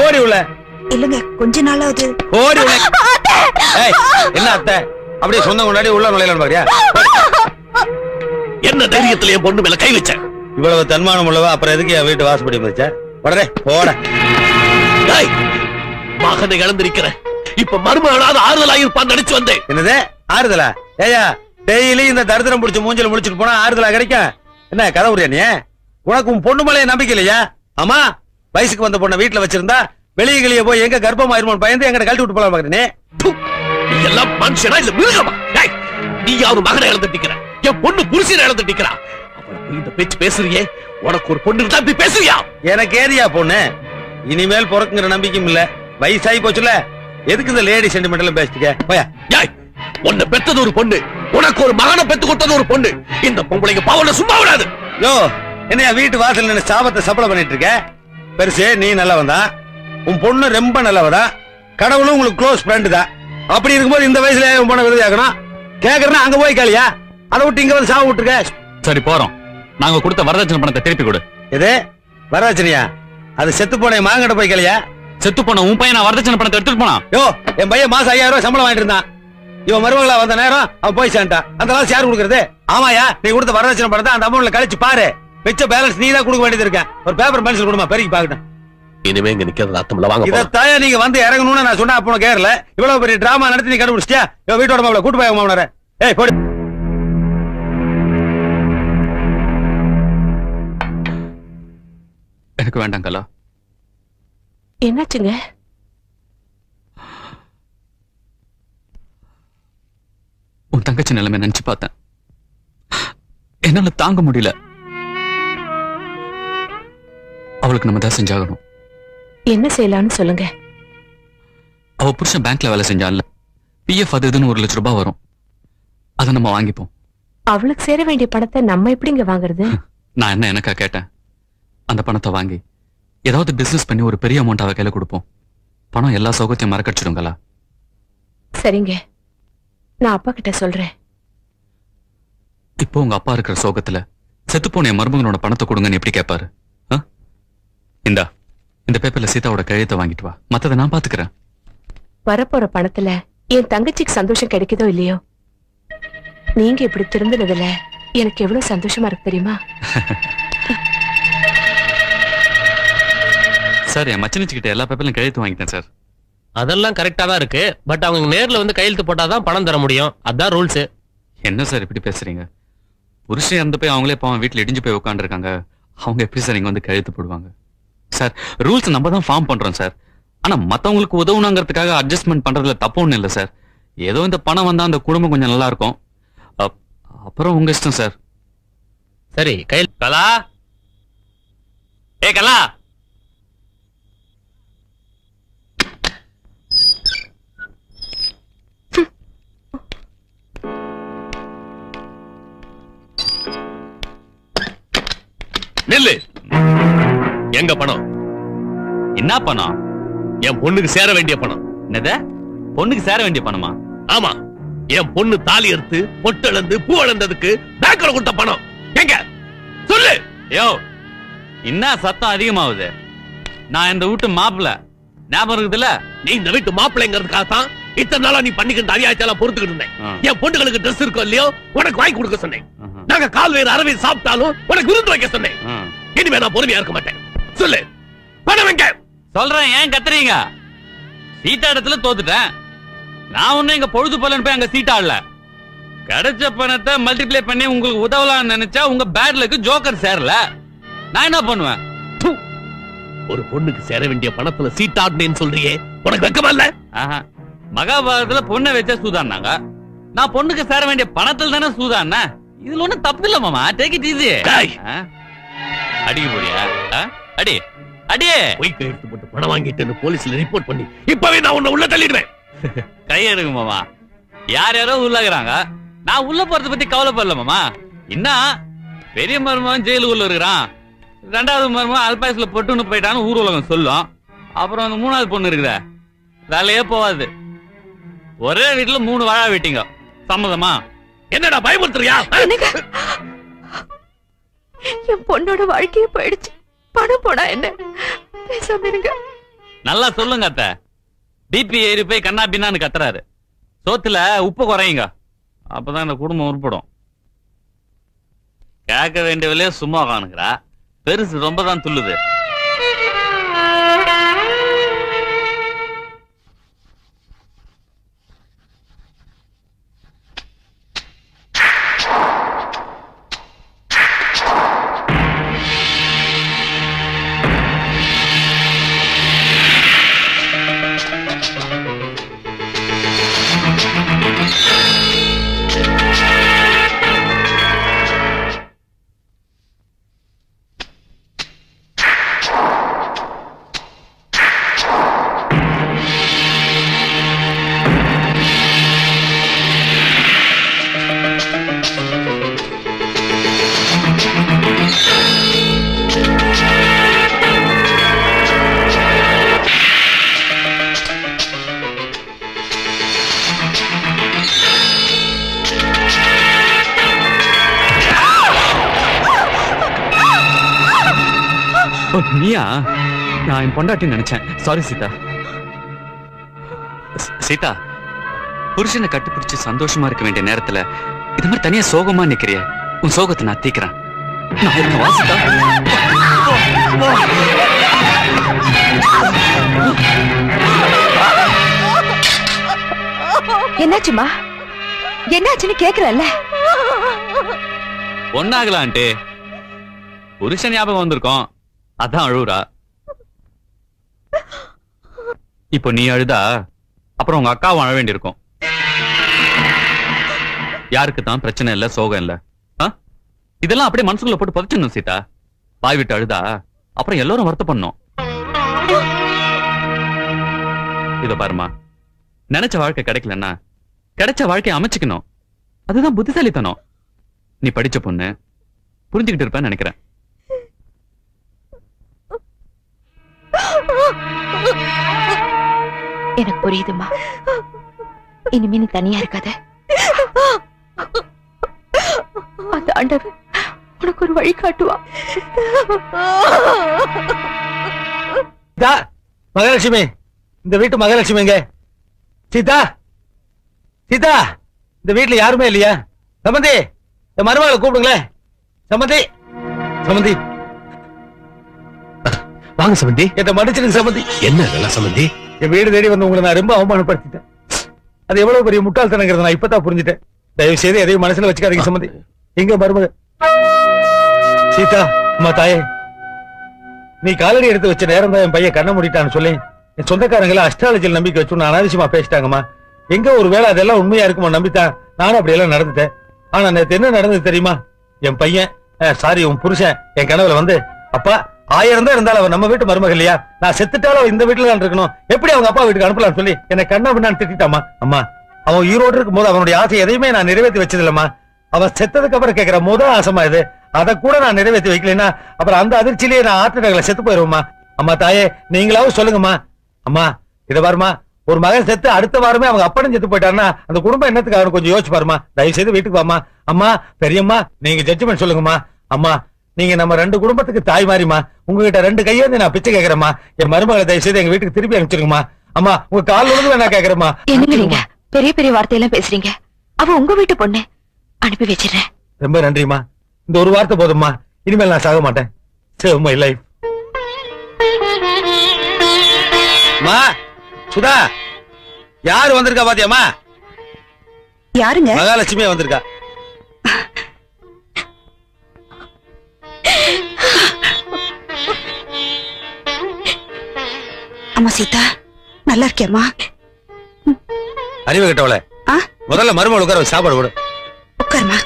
ஓடி உள்ள. இல்லங்க, கொஞ்ச நாளாவது. ஓடி உள்ள. என்ன அத்தை அப்படியே சொந்தம் கொண்டாடி உள்ள நுழையலாம் பாரியா? என்ன தைரியத்துல என் பொண்ணு மேல கை வச்ச? இவ்வளவு தன்மானம் உள்ளவா அப்புறம் எதுக்கு என் வீட்டு வாசப்படி வச்ச? உடனே போட. மகனை இழந்திருக்கிற இப்ப மருமகளாவது ஆறுதலா இருப்பான்னு நினைச்சு வந்தேன். என்னது ஆறுதலா? ஏயா டெய்லி இந்த தரித்திரம் பிடிச்ச மூஞ்சில முடிச்சுட்டு போனா ஆறுதலா கிடைக்கும்? என்ன கதை உரியா நீ? உனக்கு உன் பொண்ணு மேலே நம்பிக்கை இல்லையா? ஆமா, வயசுக்கு வந்த பொண்ணை வீட்டுல வச்சிருந்தா வெளியே கிளிய போய் எங்க கர்ப்பமாயிருமோன்னு பயந்து எங்கிட்ட கழட்டி விட்டு போலாம் பாக்குறேன். நீ எல்லாம் மனுஷனா இல்ல மிருகமா? நீ யாரு மகனை இழந்துட்டிக்கிற, என் பொண்ணு புருஷனை இழந்துட்டிக்கிறா. அவளுக்கு இந்த பேச்சு பேசுறியே, உனக்கு ஒரு பொண்ணு இருந்தா இப்படி பேசுறியா? எனக்கு ஏரியா பொண்ணு இனிமேல் பிறக்குங்கிற நம்பிக்கையும் இல்ல. வயசாகி போச்சுல, எதுக்கு இந்த லேடி சென்டிமெண்ட் எல்லாம் பேசிக்க? உன்னை பெத்தது ஒரு பொண்ணு, உனக்கு ஒரு மகனை பெத்து கொடுத்தது ஒரு பொண்ணு. இந்த பொம்பளைங்க பாவல சும்மா விடாது. யோ என்னையா வீட்டு வாசல் நின்று சாபத்தை சப்பளை பண்ணிட்டு இருக்க? பெருசே நீ நல்லவன் தான், உன் பொண்ணு ரொம்ப நல்லவதான், கடவுளும் உங்களுக்கு க்ளோஸ் ஃப்ரெண்டு தான். அப்படி இருக்கும்போது இந்த வயசுல உன் பொண்ணை விருதாக்கணும் கேக்குறேன்னா அங்க போய் காலியா? அதை விட்டு இங்க வந்து சாவு விட்டுருக்க. சரி போறோம், நாங்க கொடுத்த வரதட்சணை பணத்தை திருப்பி கொடு. எது வரதட்சணையா? அது செத்து போன மாங்கட்ட போய் காலியா? செத்து போன உன் பையன் வரதட்சணை பணத்தை எடுத்துட்டு போனா? யோ என் பையன் மாசம் 5000 ரூபாய் சம்பளம் வாங்கிட்டு இருந்தான். இவன் மருமகளா வந்த நேரம் அவன் போய் சேர்ந்தான். அந்த காசு யாரு கொடுக்கறது? ஆமாயா, நீ கொடுத்த வரதட்சணை பணத்தை அந்த அமௌண்ட்ல கழிச்சு பாரு. மிச்ச பேலன்ஸ் நீ தான் கொடுக்க வேண்டியது இருக்க. ஒரு பேப்பர் பென்சில் கொடுமா, பெருக்கி பாக்கட்டும். இனிமே இங்க நிக்கிறது அர்த்தம்ல. வாங்க இத தாயா நீங்க வந்து இறங்கணும்னு நான் சொன்னா அப்போ கேரள. இவ்வளவு பெரிய டிராமா நடத்தி நீ கண்டுபிடிச்சியா? வீட்டோட மாப்பிள கூட்டு போய் மாமனார. ஏய் போடு. எனக்கு வேண்டாம் கலா. என்னாச்சுங்க? உன் தங்கச்சி நிலைமை நினைச்சு பார்த்தேன், என்னால தாங்க முடியல. அவளுக்கு நம்ம தான் செஞ்சாகணும். என்ன செய்யலாம்னு சொல்லுங்க. அவ புருஷன் பேங்க்ல வேலை செஞ்சான்ல, பிஎஃப் அது இதுன்னு 1 லட்சம் ரூபாய் வரும். அதை நம்ம வாங்கிப்போம். அவளுக்கு சேர வேண்டிய பணத்தை நம்ம எப்படிங்க வாங்குறது? நான் என்ன எனக்கா கேட்டேன்? அந்த பணத்தை வாங்கி ஏதாவது பிசினஸ் பண்ணி ஒரு பெரிய அமௌண்ட் அவ கையில கொடுப்போம். பணம் எல்லா சௌகத்தையும் மறக்கடிச்சிடுங்களா? சரிங்க, நான் அப்பா கிட்ட சொல்றேன். இப்போ உங்க அப்பா இருக்கிற சோகத்துல செத்துப்போன என் மருமகனோட பணத்தை கொடுங்கன்னு எப்படி கேட்பாரு? இந்த பேப்பர்ல சீதாவோட கையெழுத்தை வாங்கிட்டு வா, மத்ததை நான் பாத்துக்கிறேன். வரப்போற பணத்துல என் தங்கச்சிக்கு சந்தோஷம் கிடைக்குதோ இல்லையோ, நீங்க இப்படி திருந்தினதுல எனக்கு எவ்வளவு சந்தோஷமா இருக்கு தெரியுமா? சார், என் மச்சனிச்சுக்கிட்ட எல்லா பேப்பர்லையும் கையெழுத்து வாங்கிட்டேன் சார். அதெல்லாம் கரெக்டா தான் இருக்கு. பட் அவங்க நேர்ல வந்து கையெழுத்து போட்டாதான் பணம் தர முடியும். அதான் ரூல்ஸ். என்ன சார் இப்படி பேசுறீங்க? புருஷன் இறந்து போய் அவங்களே பாவம் வீட்டுல இடிஞ்சு போய் உட்காந்துருக்காங்க. அவங்க எப்படி சார் இங்க வந்து கையெழுத்து போடுவாங்க? சார், ரூல்ஸ் நம்ம தான் ஃபார்ம் பண்றோம் சார். ஆனா மத்தவங்களுக்கு உதவுனாங்கிறதுக்காக அட்ஜஸ்ட்மெண்ட் பண்றதுல தப்பு ஒண்ணு இல்லை சார். ஏதோ இந்த பணம் வந்தா அந்த குடும்பம் கொஞ்சம் நல்லா இருக்கும். அப்புறம் உங்க இஷ்டம் சார். சரி, கையில் கலா. ஏ கலா, நெல்லு. எங்க பணம்? என்ன பணம்? என் பொண்ணுக்கு சேர வேண்டிய பணம். என்னது? பொண்ணுக்கு சேர வேண்டிய பணமா? ஆமா, என் பொண்ணு தாலி எடுத்து பொட்டு இழந்து பூ இழந்ததுக்கு பேங்க்ல கொடுத்த பணம் எங்க சொல்லு. யோ, என்ன சத்தம் அதிகமாகுது? நான் இந்த வீட்டு மாப்பிள்ள, ஞாபகம் இருக்குதுல்ல? நீ இந்த வீட்டு மாப்பிள்ளைங்கிறதுக்காக தான் இத்தனை நாளா நீ பண்ணிக்கிட்டு அரியாச்செல்லாம் பொறுத்துக்கிட்டு இருந்தேன். என் பொண்ணுகளுக்கு ட்ரெஸ் இருக்கோ இல்லையோ உனக்கு வாங்கி கொடுக்க சொன்னேன். நாங்க கால் வேறு அரவை சாப்பிட்டாலும் உனக்கு விருந்து வைக்க சொன்னேன். இனிமே நான் பொறுமையா இருக்க மாட்டேன். சொல்லு, பணம் எங்க? சொல்றேன், ஏன் கத்துறீங்க? சீட்டா இடத்துல தோத்துட்டேன். நான் ஒண்ணு எங்க பொழுது போலன்னு போய் அங்க சீட்டாடல. கிடைச்ச பணத்தை மல்டிப்ளை பண்ணி உங்களுக்கு உதவலாம்னு நினைச்சா உங்க பேட்லுக்கு ஜோக்கர் சேரல. நான் என்ன பண்ணுவேன்? ஒரு பொண்ணுக்கு சேர வேண்டிய பணத்துல சீட்டாடுனேன்னு சொல்றியே, உனக்கு வெக்கமா இல்ல? மகாபாரதத்துல பொண்ணை வச்சா சூதான்னாங்க. நான் பொண்ணுக்கு சேர வேண்டிய பணத்துல தானே சூதான. இதுல ஒண்ணும் தப்பு இல்ல மாமா. Take it easy. அடிக்க போறியா? அடி அடி. போய் கையெழுத்து போட்டு பணம் வாங்கிட்டு போலீஸ்ல ரிப்போர்ட் பண்ணி இப்பவே நான் உன்னை உள்ள தள்ளிடுவேன். கையெடுங்க மாமா. யார் யாரோ உள்ளாக்குறாங்க. நான் உள்ள போறத பத்தி கவலைப்படல மாமா. என்ன பெரிய மருமகன் ஜெயிலுக்குள்ள இருக்கிறான், ரெண்டாவது மருமகன் அல்பாயசுல பொட்டுன்னு போயிட்டான்னு ஊர் உலகம் சொல்லும். அப்புறம் அந்த மூணாவது பொண்ணு இருக்குத, வேலையே போவாது. ஒரே வீட்டுல 3 வாழா வெட்டிங்க. சம்மதமா? என்னடா பயமுறுத்துறியா? என் பொண்ணோட வாழ்க்கையே போயிடுச்சு. பணம் போனா என்ன? பேசாம இருங்க. நல்லா சொல்லுங்க அத்தை. பிபி ஏறி போய் கண்ணா பின்னான்னு கத்துறாரு. சோத்துல உப்பு குறையுங்க, அப்பதான் இந்த குடும்பம் உருப்படும். கேட்க வேண்டியவளே சும்மா காணுங்கிறா, பெருசு ரொம்ப தான் துள்ளுது. நீயா? நான் என் பொண்டாட்டி நினைச்சேன். சாரி சீதா. சீதா, புருஷனை கட்டுப்பிடிச்சு சந்தோஷமா இருக்க வேண்டிய நேரத்துல இது மாதிரி தனியா சோகமா நிக்கிறிய. உன் சோகத்தை நான் தீக்கிறேன். நான் இருக்கேன், வா சீதா. என்னாச்சுமா? என்னாச்சுன்னு கேக்குறல்ல? ஒன்னாகலான்ட்டு புருஷன் ஞாபகம் வந்திருக்கோம், அதான் அழுவுறா. இப்போ நீ அழுதா அப்புறம் உங்க அக்காவும் அழ வேண்டியிருக்கும். யாருக்கு தான் பிரச்சனை இல்ல, சோகம் இல்ல. இதெல்லாம் அப்படியே மனசுக்குள்ள போட்டு புதைச்சிடணும் சீதா. பாய் விட்டு அழுதா அப்புறம் எல்லாரும் வருத்த பண்ணணும். இத பாருமா, நினைச்ச வாழ்க்கை கிடைக்கலன்னா கிடைச்ச வாழ்க்கையை அமைச்சுக்கணும். அதுதான் புத்திசாலித்தனம். நீ படிச்ச பொண்ணு, புரிஞ்சுக்கிட்டு இருப்பேன்னு நினைக்கிறேன். எனக்கு புரியுதுமா. இனிமே நீ தனியா இருக்காத. அந்த ஆண்டவன் உனக்கு ஒரு வழி காட்டுவா. மகாலட்சுமி, இந்த வீட்டு மகாலட்சுமி எங்க? சீதா, சீதா, இந்த வீட்டுல யாருமே இல்லையா? சம்பந்தி, இந்த மருமகளை கூப்பிடுங்களேன். சம்பந்தி, சம்பந்தி வாங்க சம்பந்தி. என்ன மன்னிச்சிருங்க சம்பந்தி. என்ன இதெல்லாம் சம்பந்தி? என் வீடு தேடி வந்து உங்களை நான் ரொம்ப அவமானப்படுத்திட்டேன். அது எவ்வளவு பெரிய முட்டாள்தனங்கிறத நான் இப்பதான் புரிஞ்சுட்டேன். தயவு செய்து எதையும் மனசுல வச்சுக்காதீங்க சம்பந்தி. எங்க மருமக சீதா, அம்மா தாயே, நீ காலடி எடுத்து வச்ச நேரம் தான் என் பையன் கண்ண மூடிட்டான்னு சொல்லி என் சொந்தக்காரங்களை அஸ்ட்ராலஜியில் நம்பிக்கை வச்சு அனாவசியமா பேசிட்டாங்கம்மா. எங்க ஒரு வேளை அதெல்லாம் உண்மையா இருக்குமா நம்பித்தான் நானும் அப்படி எல்லாம் நடந்துட்டேன். ஆனா நேத்து என்ன நடந்தது தெரியுமா? என் பையன், சாரி உன் புருஷன் என் கனவுல வந்து, அப்பா 1000 தான் இருந்தாலும் அவன் நம்ம வீட்டு மருமக இல்லையா, நான் செத்துட்டாலும் இந்த வீட்டுல தான் இருக்கணும், எப்படி அவங்க அப்பா வீட்டுக்கு அனுப்பலாம்னு சொல்லி என்னை கண்ணா பின்னான்னு திட்டாமா. அம்மா, அவன் ஈரோடு இருக்கும் போது அவனுடைய ஆசை எதையுமே நான் நிறைவேற்றி வச்சது இல்லம்மா. அவன் செத்ததுக்கு அப்புறம் கேட்கிற முதல் ஆசைமா இது. அதை கூட நான் நிறைவேற்றி வைக்கலன்னா அப்புறம் அந்த அதிர்ச்சியிலேயே நான் ஹார்ட் அட்டாக்ல செத்து போயிருவோம்மா. அம்மா தாயே, நீங்களாவது சொல்லுங்கம்மா. அம்மா இத பாருமா, ஒரு மகன் செத்து அடுத்த வாரமே அவங்க அப்பனும் செத்து போயிட்டாருன்னா அந்த குடும்பம் என்னத்துக்கு அவனு கொஞ்சம் யோசிச்சு பாருமா. தயவு செய்து வீட்டுக்கு வாமா. அம்மா பெரியம்மா, நீங்க ஜட்ஜ்மெண்ட் சொல்லுங்கம்மா. அம்மா நீங்க நம்ம 2 குடும்பத்துக்கு தாய் மாறிமா. உங்ககிட்ட 2 கையேந்து நான் பிச்சை கேட்கறேம்மா. என் மருமகளை தயவு செய்து எங்க வீட்டுக்கு திருப்பி அனுப்பிச்சிருங்கம்மா. அம்மா உங்க கால் விழுந்து நான் கேட்கறேம்மா. என்னங்க நீங்க பெரிய பெரிய வார்த்தையெல்லாம் பேசுறீங்க? அவ உங்க வீட்டு பொண்ணு, அனுப்பி வச்சிடறேன். ரொம்ப நன்றிமா. இந்த ஒரு வார்த்தை போதும்மா. இனிமேல் நான் சாக மாட்டேன். Save my life. மா சுதா, யாரு வந்திருக்கா பாத்தியாமா? யாருங்க? மகாலட்சுமியா வந்திருக்கா. அம்மா சீதா, நல்லா இருக்கியம்மா? அறிவு கட்டவள, முதல்ல மருமகள் உட்கார வச்சு சாப்பாடு போடு. உட்காருமா.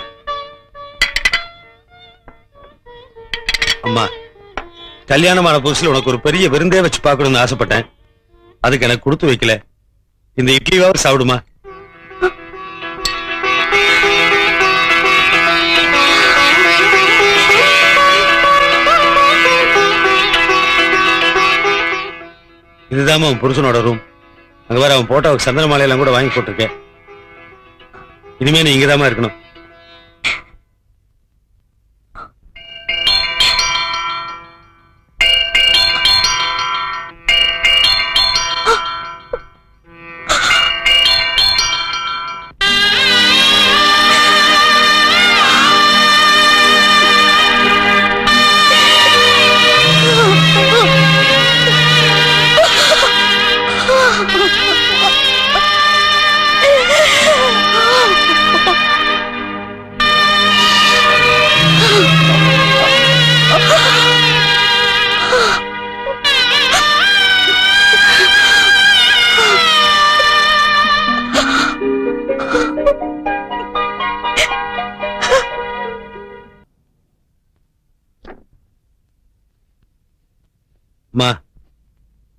அம்மா, கல்யாணமான புதுசுல உனக்கு ஒரு பெரிய விருந்தே வச்சு பார்க்கணும்னு ஆசைப்பட்டேன். அதுக்கு எனக்கு கொடுத்து வைக்கல. இந்த இட்லியாவது சாப்பிடுமா. இதுதான் அவன் புருஷனோட ரூம். அங்க வேற அவன் போட்டோவுக்கு சந்தன மாலையெல்லாம் கூட வாங்கி போட்டிருக்கேன். இனிமே நீ இங்கதாமா இருக்கணும்.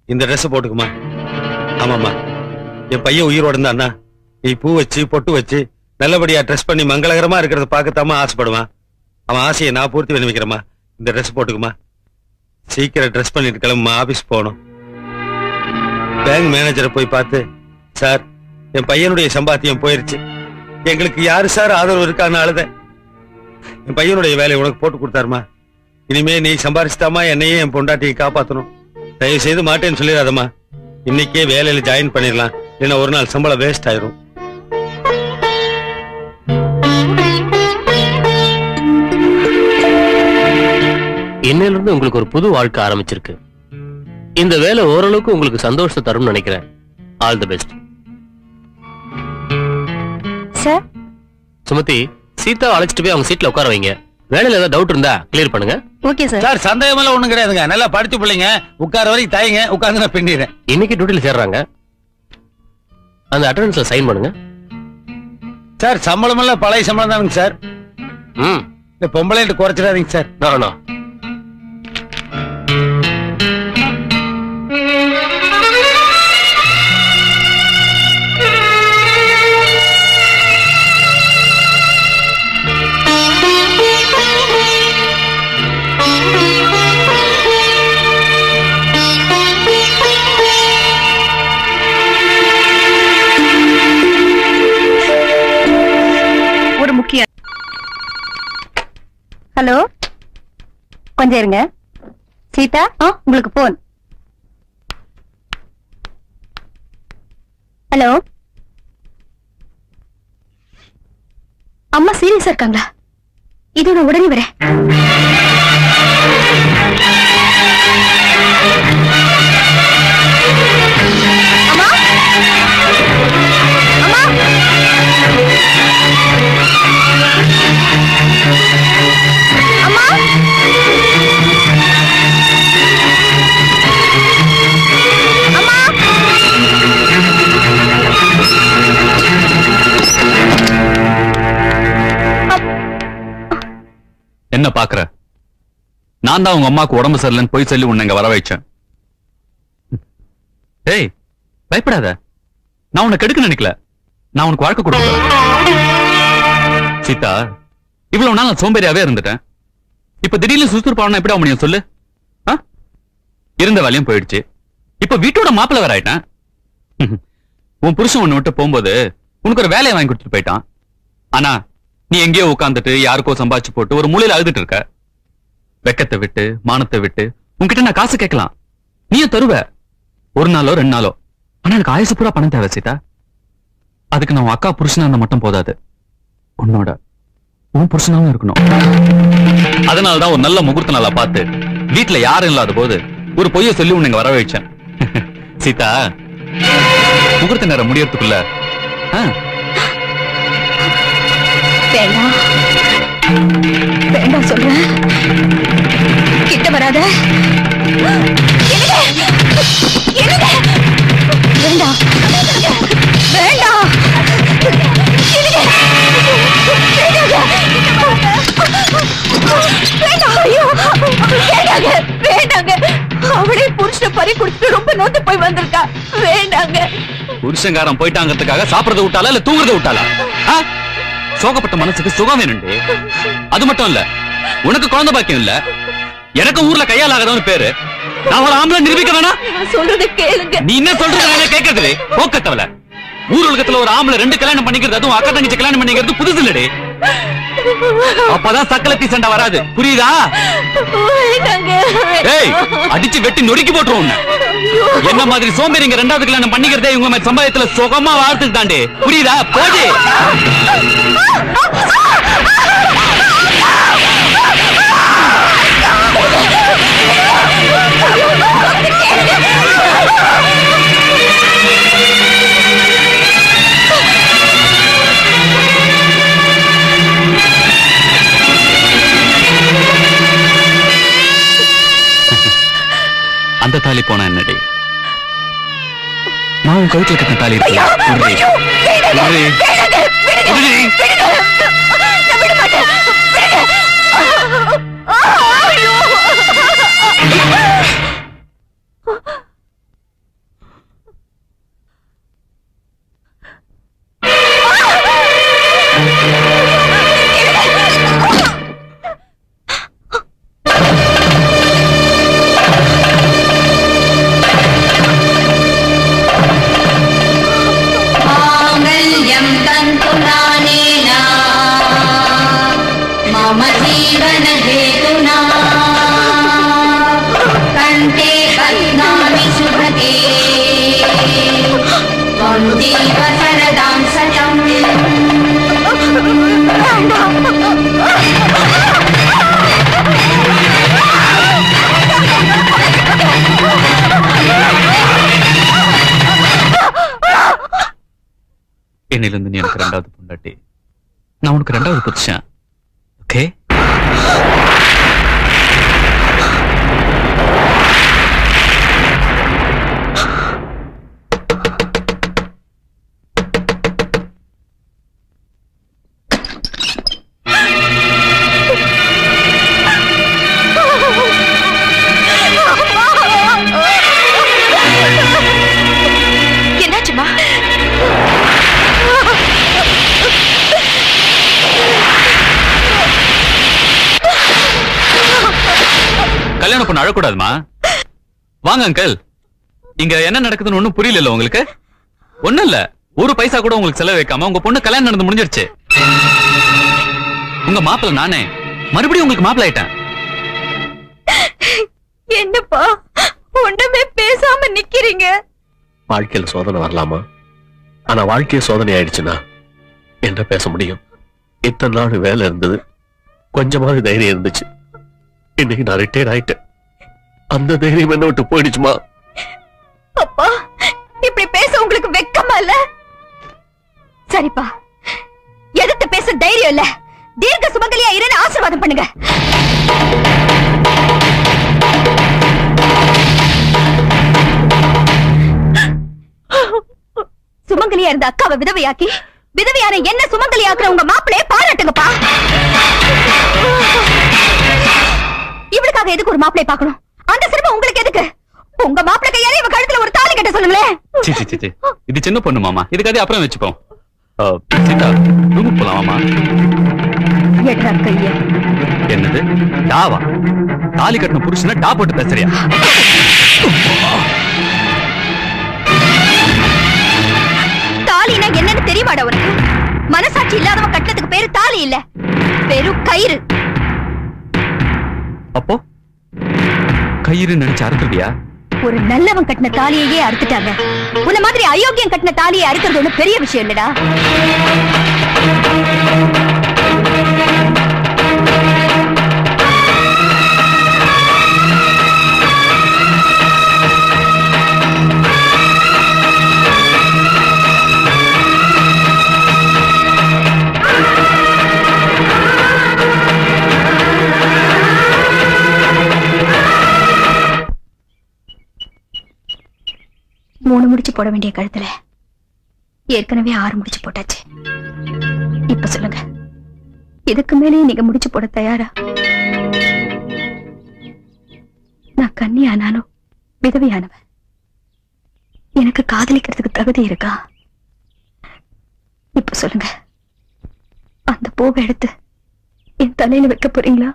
இந்த ட்ரெஸ் போட்டுக்குமா. ஆமாமா, என் பையன் உயிரோட இருந்தான்னா நீ பூ வச்சு பொட்டு வச்சு நல்லபடியா ட்ரெஸ் பண்ணி மங்களகரமா இருக்கிறத பார்க்கத்தாமா ஆசைப்படுவான். அவன் ஆசையை நான் பூர்த்தி பண்ணி வைக்கிறேம்மா. இந்த ட்ரெஸ் போட்டுக்குமா. சீக்கிரம் ட்ரெஸ் பண்ணிட்டு கிளம்புமா, ஆபீஸ் போகணும். பேங்க் மேனேஜரை போய் பார்த்து, சார் என் பையனுடைய சம்பாத்தியம் போயிருச்சு, எங்களுக்கு யாரு சார் ஆதரவு இருக்கான்னு அழுத. என் பையனுடைய வேலையை உனக்கு போட்டு கொடுத்தாருமா. இனிமே நீ சம்பாரிச்சுதாமா என்னையும் என் பொண்டாட்டியை காப்பாத்தணும். தயவு செய்து மாட்டேன்னு சொல்லிடாதம்மா. இன்னைக்கே வேலையில ஜாயின் பண்ணிடலாம், இல்லைன்னா ஒரு நாள் சம்பளம் வேஸ்ட் ஆயிரும். இன்னையில இருந்து உங்களுக்கு ஒரு புது வாழ்க்கை ஆரம்பிச்சிருக்கு. இந்த வேலை ஓரளவுக்கு உங்களுக்கு சந்தோஷத்தை தரும்னு நினைக்கிறேன். All the best. Sir, Sumathi, Sita அழைச்சிட்டு போய் அவங்க சீட்ல உட்கார வைங்க. வேலையில ஏதாவது டவுட் இருந்தா கிளியர் பண்ணுங்க. Okay sir. சார் சந்தேகம் எல்லாம் ஒண்ணும் கிடையாதுங்க. நல்லா படிச்சு பிள்ளைங்க, உட்கார வரைக்கும் தாய்ங்க, உட்கார்ந்து நான் பின்னிடுறேன். இன்னைக்கு டியூட்டில சேர்றாங்க. அந்த அட்டெண்டன்ஸ்ல சைன் பண்ணுங்க. சார் சம்பளம் எல்லாம் பழைய சம்பளம் தானுங்க சார். இந்த பொம்பளைட்டு குறைச்சிடாதீங்க சார். நோ. ஹலோ, கொஞ்சம் இருங்க. சீதா, உங்களுக்கு போன். ஹலோ, அம்மா சீரியஸா இருக்காங்களா? இது நான் உடனே வரேன். அம்மா, அம்மா, அம்மா, என்ன பாக்குற? நான் தான் உங்க அம்மாக்கு உடம்பு சரியில்லைன்னு போய் சொல்லி உன்னை இங்க வர வைச்சேன். ஏய், பயப்படாத. நான் உன்னை கெடுக்க நினைக்கல. நான் உனக்கு வாழ்க்கை கொடுக்கிறேன். சீதா, இவ்வளவு நாள் நான் சோம்பேறியாவே இருந்துட்டேன். இப்ப திடீர்னு சுறுசுறுப்பான எப்படி முடியும் சொல்லு? இருந்த வேலையும் போயிடுச்சு. இப்ப வீட்டோட மாப்பிள்ள வேற ஆயிட்டான். உன் புருஷன் உன்னை விட்டு போகும்போது உனக்கு ஒரு வேலையை வாங்கி கொடுத்துட்டு போயிட்டான். ஆனா நீ எங்கேயோ உட்காந்துட்டு யாருக்கோ சம்பாதிச்சு போட்டு ஒரு மூலையில அழுதுட்டு இருக்க. வெக்கத்தை விட்டு மானத்தை விட்டு உன்கிட்ட நான் காசு கேட்கலாம், நீயும் தருவ, ஒரு நாளோ 2 நாளோ. ஆனா எனக்கு ஆயுசு பூரா பணம் தேவை சீதா. அதுக்கு நான் உன் அக்கா புருஷனா இருந்தா மட்டும் போதாது, உன் புருஷனாவும் இருக்கணும். அதனாலதான் ஒரு நல்ல முகூர்த்த நாளா பார்த்து வீட்டுல யாரும் இல்லாத போது ஒரு பொய்ய சொல்லி உன்னை வர வச்சேன். சீதா, முகூர்த்த நேரம் முடியறதுக்குள்ள வேண்டாம் வேண்டாம் சொல்றேன், கிட்ட வராத. வேண்டாம் வேண்டாம் வேண்டாங்க. அவளே புருஷனை பறி குடிச்சிட்டு ரொம்ப நோந்து போய் வந்திருக்கா. வேண்டாங்க. புருஷங்காரன் போயிட்டாங்கிறதுக்காக சாப்பிடறத விட்டாலா இல்ல தூங்குறத விட்டாலா? சோகப்பட்ட மனசுக்கு சுகம் வேணுண்டு. அது மட்டும் இல்ல, உனக்கு குழந்தை பாக்கியம் இல்ல, எனக்கு ஊர்ல கையால் ஆகாதவனு பேரு. நான் ஒரு ஆம்பளை நிரூபிக்க வேணா? சொல்றது கேளுங்க. நீ என்ன சொல்றது கேட்கறது போக்கத்தவல. ஊர் உலகத்துல ஒரு ஆம்பளை 2 கல்யாணம் பண்ணிக்கிறது, அதுவும் அக்கா தங்கச்சி கல்யாணம் பண்ணிக்கிறது புதுசு இல்லடி. அப்பதான் சக்கலத்தி சண்டை வராது, புரியுதா? ஏய், அடிச்சு வெட்டி நொறுக்கி போட்டுருவோம். என்ன மாதிரி சோம்பேறிங்க 2வது கல்யாணம் பண்ணிக்கிறதே இவங்க மாதிரி சம்பாயத்துல சுகமா வாழ்த்துக்கு தாண்டி, புரியுதா? போது அந்த தாலி போனா என்னடி? நான் உன் கழுத்துல கட்ட தாலி என்னிலிருந்து நீ எனக்கு 2வது பொண்டாட்டி, நான் உனக்கு 2வது புருஷன். ஓகே? என்னாச்சுமா? கல்யாணம் பண்ண அழக்கூடாதுமா. வாங்க அங்கிள், இங்க என்ன நடக்குதுன்னு ஒண்ணும் புரியல உங்களுக்கு? ஒண்ணும் இல்ல, ஒரு பைசா கூட உங்களுக்கு செலவு வைக்காம உங்க பொண்ணு கல்யாணம் நடந்து முடிஞ்சிருச்சு. உங்க மாப்பிள்ள நானே மறுபடியும் உங்களுக்கு மாப்பிள்ள ஆயிட்டேன். என்னப்பா ஒண்ணுமே பேசாம நிக்கிறீங்க? வாழ்க்கையில சோதனை வரலாமா? ஆனா வாழ்க்கைய சோதனை ஆயிடுச்சுன்னா என்ன பேச முடியும்? இத்தனை நாள் வேலை இருந்தது, கொஞ்சமாவது தைரியம் இருந்துச்சு. இன்னைக்கு நான் ரிட்டையர்ட் ஆயிட்டேன், அந்த தைரியம் என்ன விட்டு போயிடுச்சுமா. அப்பா இப்படி பேச உங்களுக்கு வெக்கமா இல்ல? சரிப்பா, எதிர்த்து பேச தைரியம் இல்ல, தீர்க்க சுமங்கலியா இருன்னு ஆசீர்வாதம் பண்ணுங்க. சுமங்கலியா இருந்த அக்காவை விதவையாக்கி விதவையான என்ன சுமங்கலியாக்குற உங்க மாப்பிளைய பாராட்டுங்கப்பா. இவளுக்காக எதுக்கு ஒரு மாப்பிளைய பார்க்கணும்? அந்த சிரமம் உங்களுக்கு எதுக்கு? உங்க மாப்பிளை கையால இவ கழுத்துல ஒரு தாலி கட்ட சொல்லுங்களேன். இது சின்ன பொண்ணு மாமா, இதுக்காக அப்புறம் வச்சுப்போம். சீதா, ரூமுக்கு போலாம் மாமா. எட்ரா கைய என்னது டாவா? தாலி கட்டின புருஷனை டா போட்டு பேசுறியா? தாலினா என்னன்னு தெரியுமாடா உனக்கு? மனசாட்சி இல்லாதவன் கட்டினதுக்கு பேரு தாலி இல்ல, வெறும் கயிறு. அப்போ கயிறு நினைச்சு அறுத்துருவியா? ஒரு நல்லவன் கட்டின தாலியையே அறுத்துட்டாங்க. உன்ன மாதிரி அயோக்கியம் கட்டின தாலியை அறுக்கிறது ஒண்ணு பெரிய விஷயம் இல்லடா. மூணு முடிச்சு போட வேண்டிய கழுத்துல ஏற்கனவே 6 முடிச்சு போட்டாச்சு. இப்ப சொல்லுங்க, இதுக்கு மேலே நீங்க முடிச்சு போட தயாரா? நான் கன்னியானாலும் விதவையானவன். எனக்கு காதலிக்கிறதுக்கு தகுதி இருக்கா? இப்ப சொல்லுங்க, அந்த பூவை எடுத்து என் தலையில வைக்க போறீங்களா,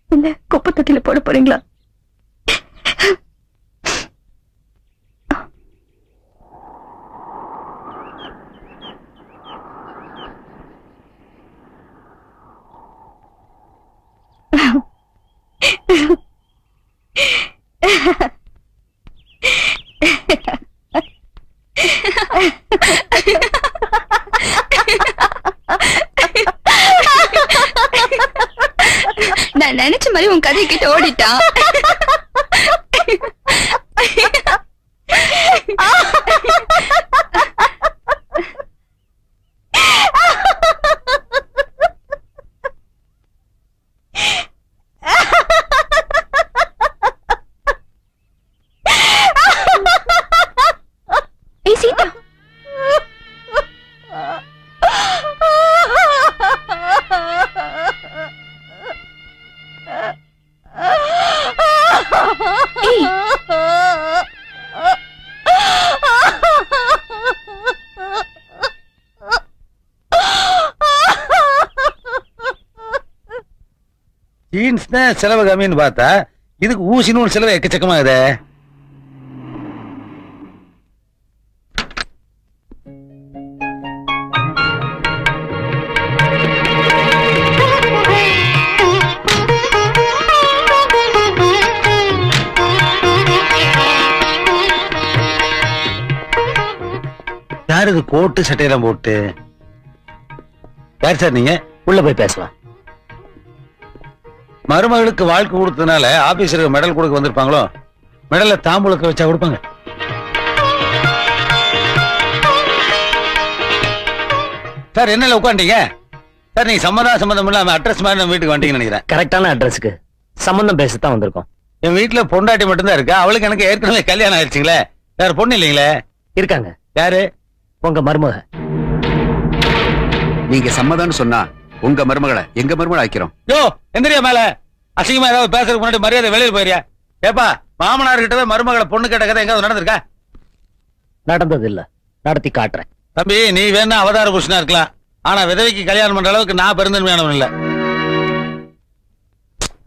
இல்ல குப்பை தொட்டில போட போறீங்களா? நான் நினைச்ச மாதிரி உன் கதை கிட்ட ஓடிட்டான். சீதா, ஜீன்ஸ் தான் செலவு கம்மின்னு பார்த்தா இதுக்கு ஊசி நூல் செலவு எக்கச்சக்கமாகுதே. யார் இது கோட்டு சட்டையெல்லாம் போட்டு? யார் சார் நீங்க? உள்ள போய் பேசலாம். மருமகளுக்கு வாழ்க்கை கொடுத்ததுனால ஆபீசருக்கு மெடல் கொடுக்க வந்திருப்பாங்களோ? மெடலை தாம்பூலத்துல வச்சா கொடுப்பாங்க. சார் என்ன உட்காண்டீங்க? சார் நீங்க சம்மந்தம் இல்லாம அட்ரஸ் மாதிரி நம்ம வீட்டுக்கு வந்துட்டீங்கன்னு நினைக்கிறேன். கரெக்டான அட்ரஸ்க்கு சம்பந்தம் பேசத்தான் வந்திருக்கோம். என் வீட்டுல பொண்டாட்டி மட்டும்தான் இருக்கா. அவளுக்கு எனக்கு ஏற்கனவே கல்யாணம் ஆயிடுச்சுங்களே. வேற பொண்ணு இல்லைங்களே? இருக்காங்க. யாரு? உங்க மருமக. நீங்க சம்மதம்னு சொன்னா உங்க மருமகளை எங்க மருமகளை ஆக்கிறோம். யோ எந்திரியா மேல. அசிங்கமா ஏதாவது பேசுறதுக்கு முன்னாடி மரியாதை வெளியில போயிரியா? ஏப்பா மாமனார் கிட்டவே மருமகளை பொண்ணு கேட்ட கதை எங்காவது நடந்திருக்கா? நடந்தது இல்ல, நடத்தி காட்டுறேன். தம்பி நீ வேணா அவதார புருஷனா இருக்கலாம், ஆனா விதவைக்கு கல்யாணம் பண்ற அளவுக்கு நான் பெருந்தன்மையானவன் இல்ல.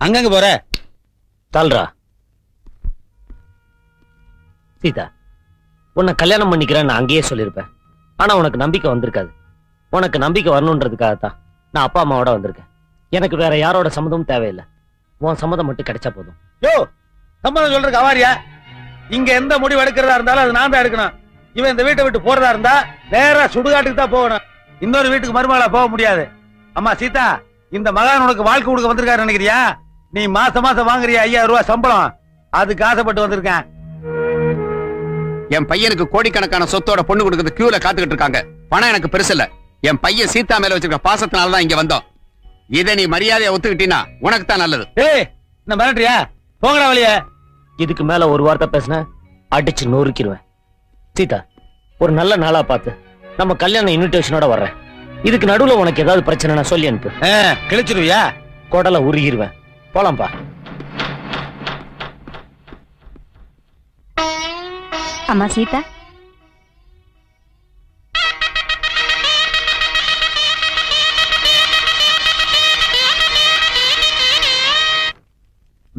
அங்கங்க போற தல்றா. சீதா, உன்னை கல்யாணம் பண்ணிக்கிறேன் நான் அங்கேயே சொல்லியிருப்பேன். ஆனா உனக்கு நம்பிக்கை வந்திருக்காது. உனக்கு நம்பிக்கை வரணுன்றதுக்காகத்தான் நான் அப்பா அம்மாவோட வந்திருக்கேன். எனக்கு வேற யாரோட சம்மதமும் தேவையில்லை. உன் சம்மதம் மட்டும் கிடைச்சா போதும். யோ சம்மதம் சொல்றதுக்கு அவாரியா? இங்க எந்த முடிவு எடுக்கிறதா இருந்தாலும் அது நான் தான் எடுக்கணும். இவன் இந்த வீட்டை விட்டு போறதா இருந்தா நேரா சுடுகாட்டுக்கு தான் போகணும். இன்னொரு வீட்டுக்கு மருமகளா போக முடியாது. அம்மா சீதா, இந்த மகான் உனக்கு வாழ்க்கை கொடுக்க வந்திருக்காரு நினைக்கிறியா? நீ மாசம் மாசம் வாங்குறியா 5000 ரூபாய் சம்பளம், அதுக்கு ஆசைப்பட்டு வந்திருக்கேன். என் பையனுக்கு கோடிக்கணக்கான சொத்தோட பொண்ணு கொடுக்கறது கியூல காத்துக்கிட்டு இருக்காங்க. பணம் எனக்கு பெருசு இல்ல. என் பையன் சீதா மேல வச்சிருக்க பாசத்தினாலதான் இங்க வந்தோம். இதை நீ மரியாதையை ஒத்துக்கிட்டீன்னா உனக்கு தான் நல்லது. ஏய் என்ன மிரட்டுறியா? போங்கடா வழிய. இதுக்கு மேல ஒரு வார்த்தை பேசின அடிச்சு நொறுக்கிடுவேன். சீதா, ஒரு நல்ல நாளா பார்த்து நம்ம கல்யாண இன்விடேஷனோட வர்றேன். இதுக்கு நடுவுல உனக்கு ஏதாவது பிரச்சனை சொல்லி அனுப்பு. கிழிச்சிருவியா? கொடலை உருகிடுவேன். போலாம்பா. அம்மா சீதா,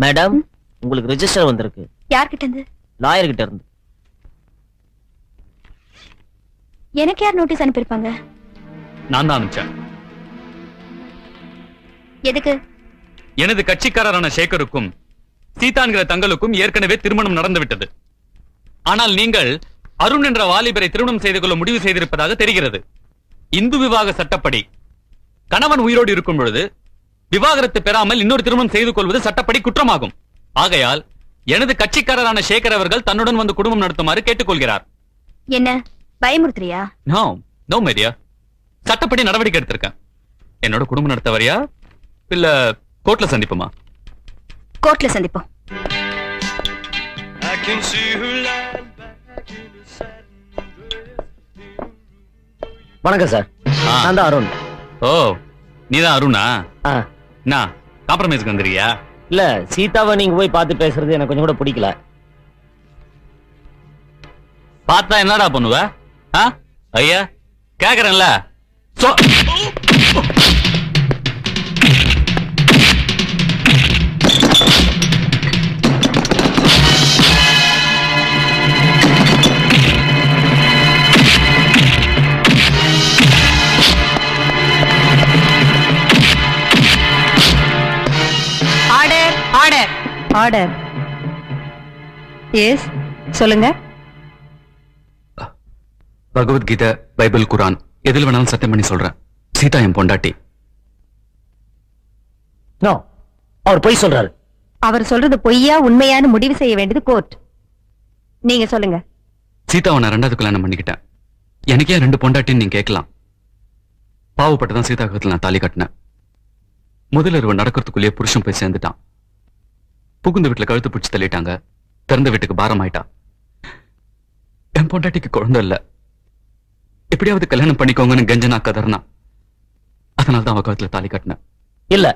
மேடம், உங்களுக்கு ரெஜிஸ்டர் வந்திருக்கு. யார்கிட்ட இருந்து? லாயர் கிட்ட இருந்து. எனக்கு யார் நோட்டீஸ் அனுப்பியிருப்பாங்க? நான் தான் அனுப்பிச்சேன். எதுக்கு? எனது கட்சிக்காரரான சேகருக்கும் சீதான்கிற தங்களுக்கும் ஏற்கனவே திருமணம் நடந்துவிட்டது. ஆனால் நீங்கள் அருண் என்ற வாலிபரை திருமணம் செய்து கொள்ள முடிவு செய்திருப்பதாக தெரிகிறது. இந்து விவாக சட்டப்படி கணவன் உயிரோடு இருக்கும் பொழுது விவாகரத்து பெறாமல் இன்னொரு திருமணம் செய்து கொள்வது சட்டப்படி குற்றமாகும். ஆகையால் எனது கட்சிக்காரரான சேகர் அவர்கள் தன்னுடன் வந்து குடும்பம் நடத்துமாறு கேட்டுக்கொள்கிறார். என்ன பயமுறுத்துறியா? நோ நோ மேரியா, சட்டப்படி நடவடிக்கை எடுத்திருக்கேன். என்னோட குடும்பம் நடத்த வரியா இல்ல கோர்ட்ல சந்திப்போமா? கோர்ட்ல சந்திப்போம். வணக்கம் சார், நான் தான் அருண். ஓ, நீதான் அருணா? நான் காம்ப்ரமைஸ்க்கு வந்துறியா? இல்ல, சீதாவை நீங்க போய் பார்த்து பேசுறது எனக்கு கொஞ்சம் கூட பிடிக்கல. பார்த்தா என்னடா பண்ணுவ? ஐயா கேக்குறேன்ல. Order order order. எஸ், சொல்லுங்க. பகவத்கீதை, பைபிள், குரான் எதில் வேணாலும் சத்தியம் பண்ணி சொல்றேன். சீதா என் பொண்டாட்டி. நோ, அவர் பொய் சொல்றாரு. அவர் சொல்றது பொய்யா உண்மையான்னு முடிவு செய்ய வேண்டியது கோர்ட். நீங்க சொல்லுங்க. சீதாவை நான் 2வது கல்யாணம் பண்ணிக்கிட்டேன். எனக்கே 2 பொண்டாட்டின்னு நீங்க கேட்கலாம். பாவப்பட்டுதான் சீதா கழுத்துல நான் தாலி கட்டினேன். முதல் இரவு நடக்கிறதுக்குள்ளேயே புருஷன் போய் சேர்ந்துட்டான். புகுந்த வீட்டுல கழுத்து பிடிச்சி தள்ளிட்டாங்க. திறந்த வீட்டுக்கு பாரம் ஆயிட்டா. என் பொண்டாட்டிக்கு குழந்தை இல்ல. எப்படியாவது கல்யாணம் பண்ணிக்கோங்கன்னு கெஞ்சனா கதர்னா. அதனால்தான் அவ கழுத்துல தாலி கட்டினேன். இல்ல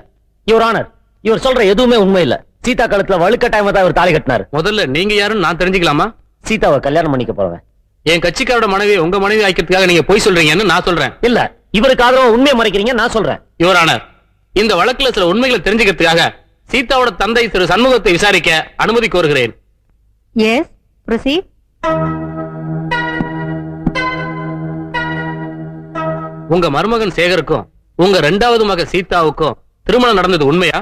யுவர் ஆனர், இவர் சொல்ற எதுவுமே உண்மை இல்ல. சீதா கழுத்துல வலுக்கட்டாயமா தான் இவர் தாலி கட்டினாரு. முதல்ல நீங்க யாருன்னு நான் தெரிஞ்சுக்கலாமா? சீதாவை கல்யாணம் பண்ணிக்க போறவன். என் கட்சிக்காரோட மனைவி உங்க மனைவி ஆக்கிறதுக்காக நீங்க பொய் சொல்றீங்கன்னு நான் சொல்றேன். இல்ல, இவருக்கு ஆதரவா உண்மையை மறைக்கிறீங்க நான் சொல்றேன். யுவர் ஆனர், இந்த வழக்குல சில உண்மைகளை தெரிஞ்சுக்கிறதுக்காக சீதாவோட தந்தை திரு சண்முகத்தை விசாரிக்க அனுமதி கோருகிறேன். Yes, proceed. உங்க மருமகன் சேகருக்கும் உங்க 2வது மகன் சீதாவுக்கும் திருமணம் நடந்தது உண்மையா?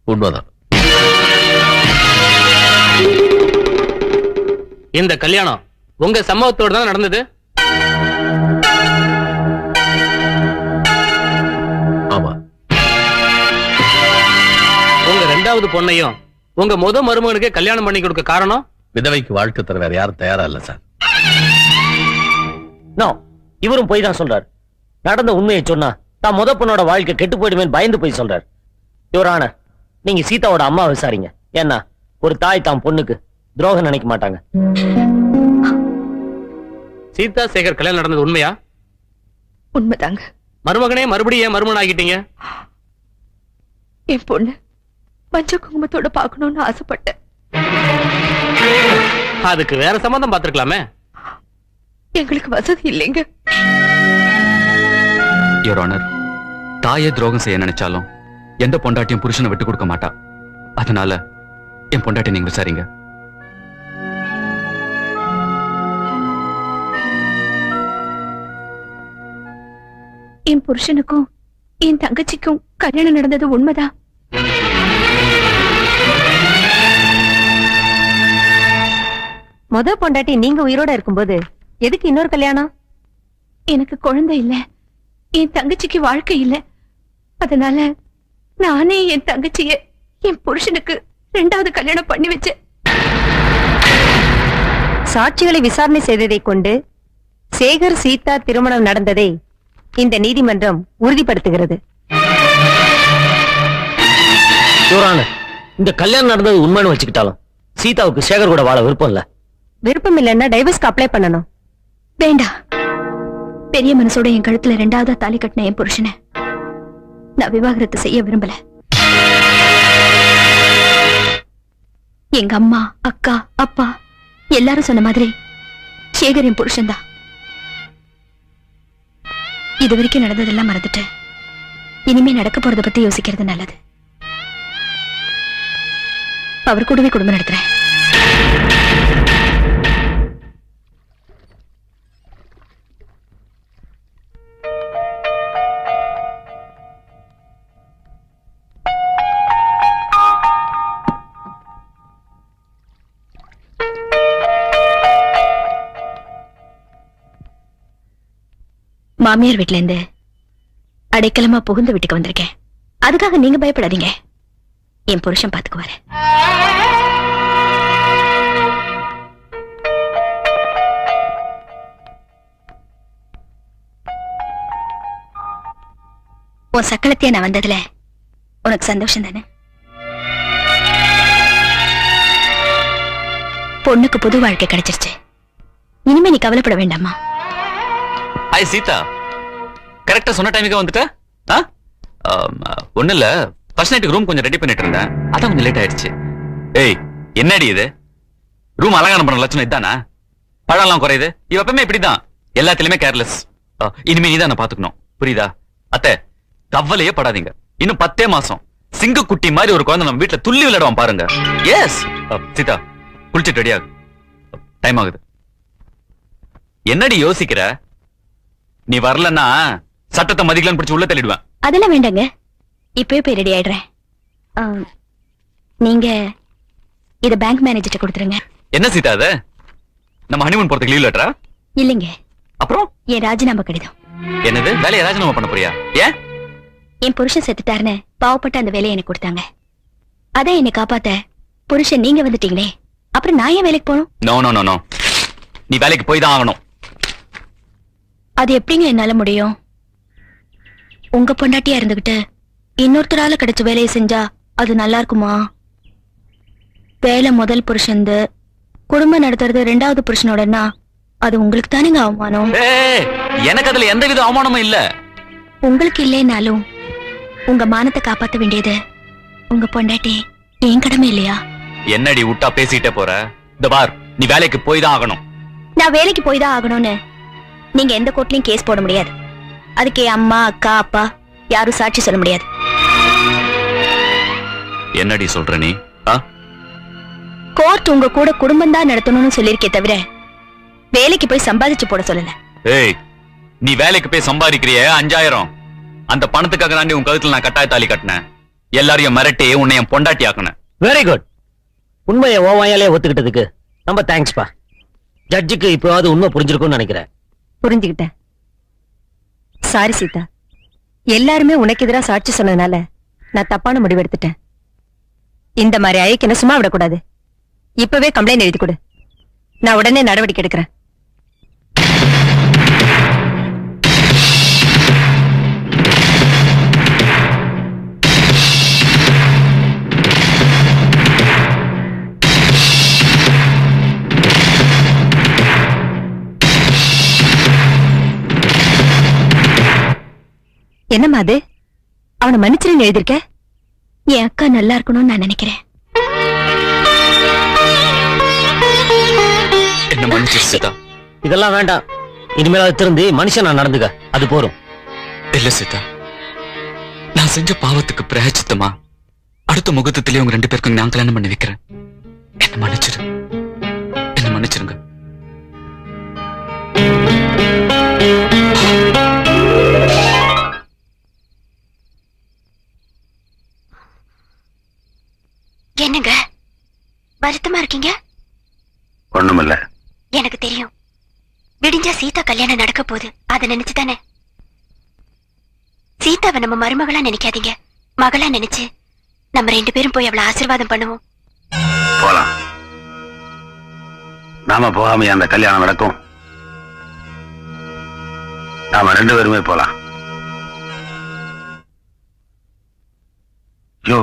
உண்மைதான். இந்த கல்யாணம் உங்க சம்மதத்தோடு தான் நடந்தது? ஆமா. உங்க 2வது பொண்ணையும் உங்க மருமகனுக்கு கல்யாணம் பண்ணி கொடுக்க காரணம்? விதவைக்கு வாழ்க்கை தர வேற யாரும் தயாரா இல்ல சார். நோ, இவரும் போய் தான் சொல்றாரு. நடந்த உண்மையை சொன்னா தான் பொண்ணோட வாழ்க்கை கெட்டு போயிடுமே பயந்து போய் சொல்றாரு. யுவர் ஆனர், நீங்க சீதாவோட அம்மா விசாரிங்க. ஏன்னா ஒரு தாய் தான் பொண்ணுக்கு துரோகம் நினைக்க மாட்டாங்க. சீதா சேகர் கல்யாணம் நடந்தது உண்மையா? உண்மைதாங்க. மருமகனே மறுபடியும் ஏன் மருமகன் ஆகிட்டீங்க? என் பொண்ணு மஞ்ச குங்குமத்தோட பார்க்கணும்னு ஆசைப்பட்டேன். அதுக்கு வேற சம்பந்தம் பார்த்திருக்கலாமே. எங்களுக்கு வசதி இல்லைங்க. யுவர் ஆனர், தாயே துரோகம் செய்ய நினைச்சாலும் எந்த பொண்டாட்டியும் புருஷனை விட்டு கொடுக்க மாட்டா. அதனால என் பொண்டாட்டி நீங்க விசாரிங்க. என் புருஷனுக்கும் என் தங்கச்சிக்கும் கல்யாணம் நடந்தது உண்மைதான். பொண்டாட்டி நீங்க உயிரோட இருக்கும்போது எதுக்கு இன்னொரு கல்யாணம்? எனக்கு குழந்தை இல்ல, என் தங்கச்சிக்கு வாழ்க்கை இல்ல. அதனால நானே என் தங்கச்சிய என் புருஷனுக்கு 2வது கல்யாணம் பண்ணி வச்சேன். சாட்சிகளை விசாரணை செய்ததை கொண்டு சேகர் சீதா திருமணம் நடந்ததை இந்த நீதிமன்றம் உறுதிப்படுத்துகிறது. இந்த கல்யாணம் நடந்தது உண்மைன்னு வச்சுக்கிட்டாலும் சீதாவுக்கு சேகர் கூட வாழ விருப்பம் இல்ல. விருப்பம் இல்லைன்னா டைவர்ஸ்க்கு அப்ளை பண்ணணும். வேண்டாம். பெரிய மனசோட என் கழுத்துல 2வது தாலி கட்டின என் புருஷனை நான் விவாகரத்து செய்ய விரும்பல. எங்க அம்மா, அக்கா, அப்பா எல்லாரும் சொன்ன மாதிரி சேகர் என் புருஷன்தான். இது வரைக்கும் நடந்ததெல்லாம் மறந்துட்டேன். இனிமே நடக்க போறத பத்தி யோசிக்கிறது நல்லது. அவர் கூடவே குடும்பம் நடத்துறேன். மாமியார் வீட்டுல இருந்து அடைக்கலமா புகுந்த வீட்டுக்கு வந்திருக்கேன். அதுக்காக நீங்க பயப்படாதீங்க. என் புருஷன் பாத்துக்குவாரு. உன் சக்களத்தையே நான் வந்ததுல உனக்கு சந்தோஷம் தானே? பொண்ணுக்கு புது வாழ்க்கை கிடைச்சிருச்சு. இனிமே நீ கவலைப்பட வேண்டாமா? ஹாய் சீதா, கரெக்டா சொன்ன டைமுக்கு வந்துட்ட? ஒண்ணு இல்ல, ஃபர்ஸ்ட் நைட்டுக்கு ரூம் கொஞ்சம் ரெடி பண்ணிட்டு இருந்தேன், அதான் கொஞ்சம் லேட் ஆயிடுச்சு. ஏய் என்னடி இது, ரூம் அலங்காரம் பண்ண லட்சணம் இதானா? பழம்லாம் குறையுது. இவ எப்பவுமே இப்படிதான், எல்லாத்துலயுமே கேர்லெஸ். இனிமே நீதான் நான் பாத்துக்கணும், புரியுதா? அத்தை கவலையே படாதீங்க, இன்னும் 10 மாசம் சிங்க குட்டி மாதிரி ஒரு குழந்தை நம்ம வீட்டுல துள்ளி விளையாடுவான் பாருங்க. எஸ் சீதா, குளிச்சுட்டு ரெடி ஆகு, டைம் ஆகுது. என்னடி யோசிக்கிற? நீ வரலன்னா சட்டத்தை மதிக்கலன்னு பிடிச்சு உள்ள தள்ளிடுவேன். அதெல்லாம் வேண்டாங்க, இப்பவே போய் ரெடி ஆயிடுறேன். நீங்க இத பேங்க் மேனேஜர்ட்ட கொடுத்துருங்க. என்ன சீதா அது, நம்ம ஹனிமூன் போறதுக்கு லீவ் லெட்டரா? இல்லைங்க, அப்புறம் என் ராஜினாமா கடிதம். என்னது, வேலையை ராஜினாமா பண்ண போறியா? ஏன்? என் புருஷன் செத்துட்டாருன்னு பாவப்பட்ட அந்த வேலையை எனக்கு கொடுத்தாங்க. அதான் என்னை காப்பாத்த புருஷன் நீங்க வந்துட்டீங்களே, அப்புறம் நான் ஏன் வேலைக்கு போகணும்? நோ நோ நோ நோ, நீ வேலைக்கு போய் தான் ஆகணும். அது எப்படிங்க என்னால முடியும்? உங்க பொண்டாட்டியா இருந்துகிட்டு இன்னொருத்தரால கிடைச்ச வேலையை செஞ்சா அது நல்லா இருக்குமா? வேலை முதல் புருஷன்து, குடும்பம் நடத்துறது 2வது புருஷனோடனா அது உங்களுக்கு தானேங்க அவமானம். எனக்கு அதுல எந்த வித அவமானமும் இல்ல. உங்களுக்கு இல்லைனாலும் உங்க மானத்தை காப்பாத்த வேண்டியது உங்க பொண்டாட்டி என் கடமை இல்லையா? என்னடி விட்டா பேசிட்டே போற? இந்த பார், நீ வேலைக்கு போய் தான் ஆகணும். நான் வேலைக்கு போய் தான் ஆகணும்னு நீங்க எந்த கோர்ட்லயும் கேஸ் போட முடியாது. அதுக்கு என் அம்மா அக்கா அப்பா யாரும் சாட்சி சொல்ல முடியாது. என்னடி சொல்ற நீ? கோர்ட் உங்க கூட குடும்பம் தான் நடத்தணும்னு சொல்லிருக்கே தவிர வேலைக்கு போய் சம்பாதிச்சு போட சொல்லல. ஏய், நீ வேலைக்கு போய் சம்பாதிக்கிறிய 5000, அந்த பணத்துக்காக தாண்டி உன் கழுத்துல நான் கட்டாய தாலி கட்டினேன். எல்லாரையும் மிரட்டி உன்னை என் பொண்டாட்டி ஆக்குனேன். Very good. உண்மையை ஓவாயாலே ஒத்துக்கிட்டதுக்கு ரொம்ப தேங்க்ஸ் பா. ஜட்ஜுக்கு இப்போவாது உண்மை புரிஞ்சிருக்கும்னு நினைக்கிறேன். புரிஞ்சுக்கிட்டேன். சாரி சீதா, எல்லாருமே உனக்கு எதிரா சாட்சி சொன்னதுனால நான் தப்பான முடிவு எடுத்துட்டேன். இந்த மாதிரி ஐக்கியம் சும்மா விடக்கூடாது. இப்பவே கம்ப்ளைண்ட் எழுதி கொடு, நான் உடனே நடவடிக்கை எடுக்கிறேன். என்னம்மா அது, அவனை மன்னிச்சிருன்னு எழுதிருக்க? என் அக்கா நல்லா இருக்கணும்னு நான் நினைக்கிறேன். என்ன மன்னிச்சு சீதா. இதெல்லாம் வேண்டாம், இனிமேல் திருந்தி மனுஷன் நான் நடந்துக்க, அது போரும். இல்ல சீதா, நான் செஞ்ச பாவத்துக்கு பிரயச்சித்தமா அடுத்த முகத்திலேயே உங்க 2 பேருக்கும் நான் கல்யாணம் பண்ணி வைக்கிறேன். என்ன மன்னிச்சிரு, என்ன மன்னிச்சிருங்க. என்னங்க வருத்தமா இருக்கீங்க? ஒண்ணுமில்ல. எனக்கு தெரியும், விடிஞ்சா சீதா கல்யாணம் நடக்க போகுது. அதை நினைச்சுதானே? சீதாவை நம்ம மருமகளா நினைக்காதீங்க, மகளா நினைச்சு நம்ம 2 பேரும் போய் அவளை ஆசீர்வாதம் பண்ணுவோம். போலாம். நாம போகாம அந்த கல்யாணம் நடக்கும்? நாம 2 பேருமே போலாம். யோ,